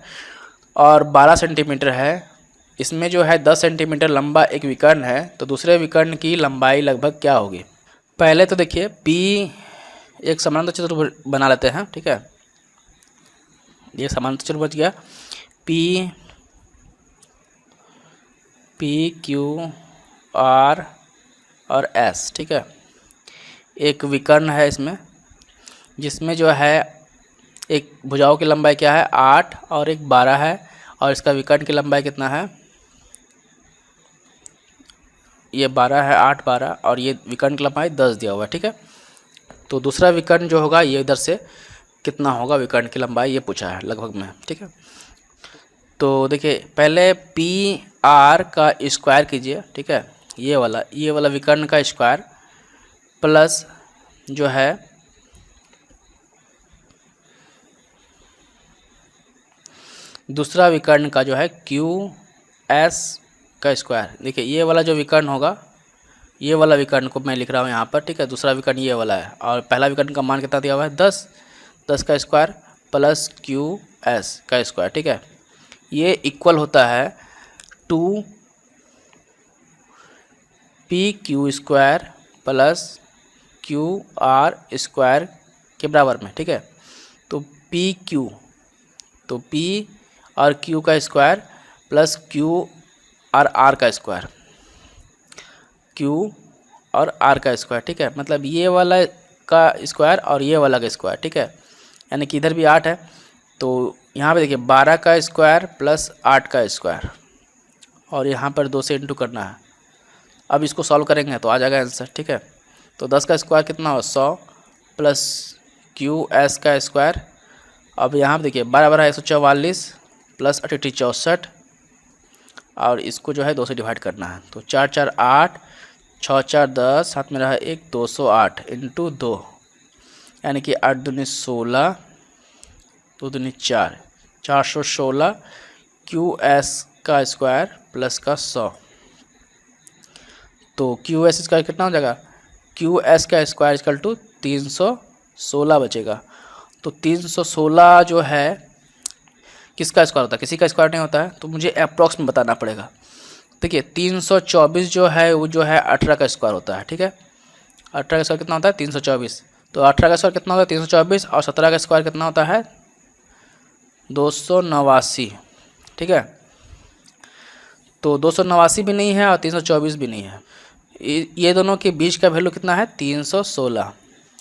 और 12 सेंटीमीटर है, इसमें जो है 10 सेंटीमीटर लंबा एक विकर्ण है, तो दूसरे विकर्ण की लंबाई लगभग क्या होगी। पहले तो देखिए P एक समानांतर चतुर्भुज बना लेते हैं, ठीक है। ये समानांतर चतुर्भुज गया PQR और S, ठीक है। एक विकर्ण है इसमें, जिसमें जो है एक भुजाओं की लंबाई क्या है 8 और एक 12 है, और इसका विकर्ण की लंबाई कितना है, ये 12 है, 8 12, और ये विकर्ण की लंबाई 10 दिया हुआ है, ठीक है। तो दूसरा विकर्ण जो होगा ये इधर से कितना होगा विकर्ण की लंबाई, ये पूछा है लगभग में, ठीक है। तो देखिए पहले PR का स्क्वायर कीजिए, ठीक है, ये वाला विकर्ण का स्क्वायर प्लस जो है दूसरा विकर्ण का जो है QS का स्क्वायर। देखिए ये वाला जो विकर्ण होगा, ये वाला विकर्ण को मैं लिख रहा हूँ यहाँ पर, ठीक है। दूसरा विकर्ण ये वाला है, और पहला विकर्ण का मान कितना दिया हुआ है 10 का स्क्वायर प्लस QS का स्क्वायर, ठीक है। ये इक्वल होता है 2PQ square plus QR square के बराबर में, ठीक है। तो PQ, तो P और Q का स्क्वायर प्लस Q और R का स्क्वायर, Q और R का स्क्वायर, ठीक है। मतलब ये वाला का स्क्वायर और ये वाला का स्क्वायर, ठीक है। यानी कि इधर भी 8 है, तो यहाँ पे देखिए 12 का स्क्वायर प्लस 8 का स्क्वायर, और यहाँ पर 2 से इंटू करना है। अब इसको सॉल्व करेंगे तो आ जाएगा आंसर, ठीक है। तो 10 का स्क्वायर कितना हो 100 प्लस QS का स्क्वायर, अब यहाँ पे देखिए 12 12 144 प्लस 64 और इसको जो है 2 से डिवाइड करना है। तो 4 4 8, 6 4 10, साथ में रहा 1, 208 इंटू 2, यानी कि 8 दूनी 16, 2 दूनी 4, 416 QS का स्क्वायर प्लस का 100। तो QS स्क्वायर कितना हो जाएगा? QS का स्क्वायर इक्वल टू 316 बचेगा। तो 316 जो है किसका स्क्वायर होता है? किसी का स्क्वायर नहीं होता है, तो मुझे अप्रॉक्स में बताना पड़ेगा। देखिए 324 जो है वो जो है 18 का स्क्वायर होता है, ठीक है। 18 का स्क्वायर कितना होता है? 324। तो 18 का स्क्वायर कितना होता है? 324। और 17 का स्क्वायर कितना होता है? 289, ठीक है। तो 289 भी नहीं है और 324 भी नहीं है, ये दोनों के बीच का वैल्यू कितना है? 316,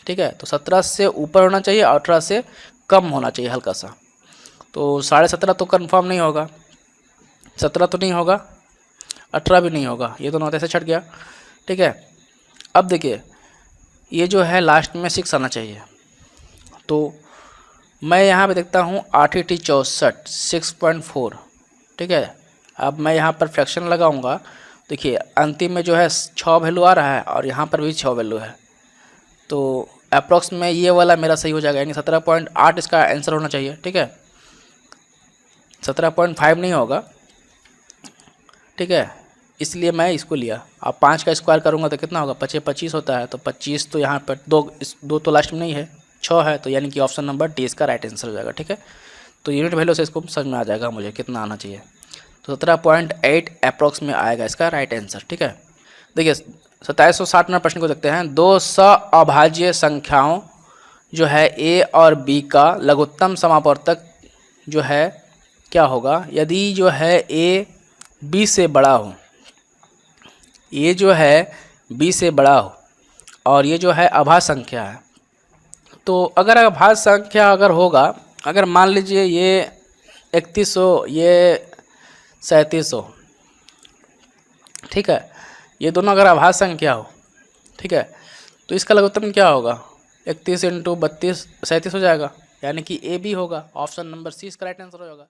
ठीक है। तो 17 से ऊपर होना चाहिए और 18 से कम होना चाहिए हल्का सा। तो 17.5 तो कंफर्म नहीं होगा, 17 तो नहीं होगा, 18 भी नहीं होगा, ये दोनों ऐसे छट गया, ठीक है। अब देखिए ये जो है लास्ट में 6 आना चाहिए। तो मैं यहाँ पे देखता हूँ 8 8 64, 6.4, ठीक है। अब मैं यहाँ पर फ्रैक्शन लगाऊंगा, देखिए अंतिम में जो है 6 वैल्यू आ रहा है और यहाँ पर भी 6 वैल्यू है। तो अप्रॉक्स में ये वाला मेरा सही हो जाएगा, यानी 17.8 इसका आंसर होना चाहिए, ठीक है। 17.5 नहीं होगा, ठीक है, इसलिए मैं इसको लिया। अब 5 का स्क्वायर करूँगा तो कितना होगा? 5 25 होता है, तो 25 तो यहाँ पर दो तो लास्ट में नहीं है, 6 है, तो यानी कि ऑप्शन नंबर डी इसका राइट आंसर हो जाएगा, ठीक है। तो यूनिट वैल्यू से इसको समझ में आ जाएगा मुझे कितना आना चाहिए। तो 17.8 अप्रॉक्स में आएगा इसका राइट आंसर, ठीक है। देखिए 2760 नंबर प्रश्न को देखते हैं। 2 अभाज्य संख्याओं जो है ए और बी का लघुत्तम समापवर्तक जो है क्या होगा यदि जो है ए बी से बड़ा हो, ये जो है बी से बड़ा हो और ये जो है अभाज्य संख्या है। तो अगर अभाज्य संख्या अगर होगा, अगर मान लीजिए ये 3100, ये 3700, ठीक है, ये दोनों अगर अभाज्य संख्या हो, ठीक है, तो इसका लघुत्तम क्या होगा? 31 इंटू 32 37 हो जाएगा, यानी कि ए बी होगा। ऑप्शन नंबर सी इसका राइट आंसर होगा।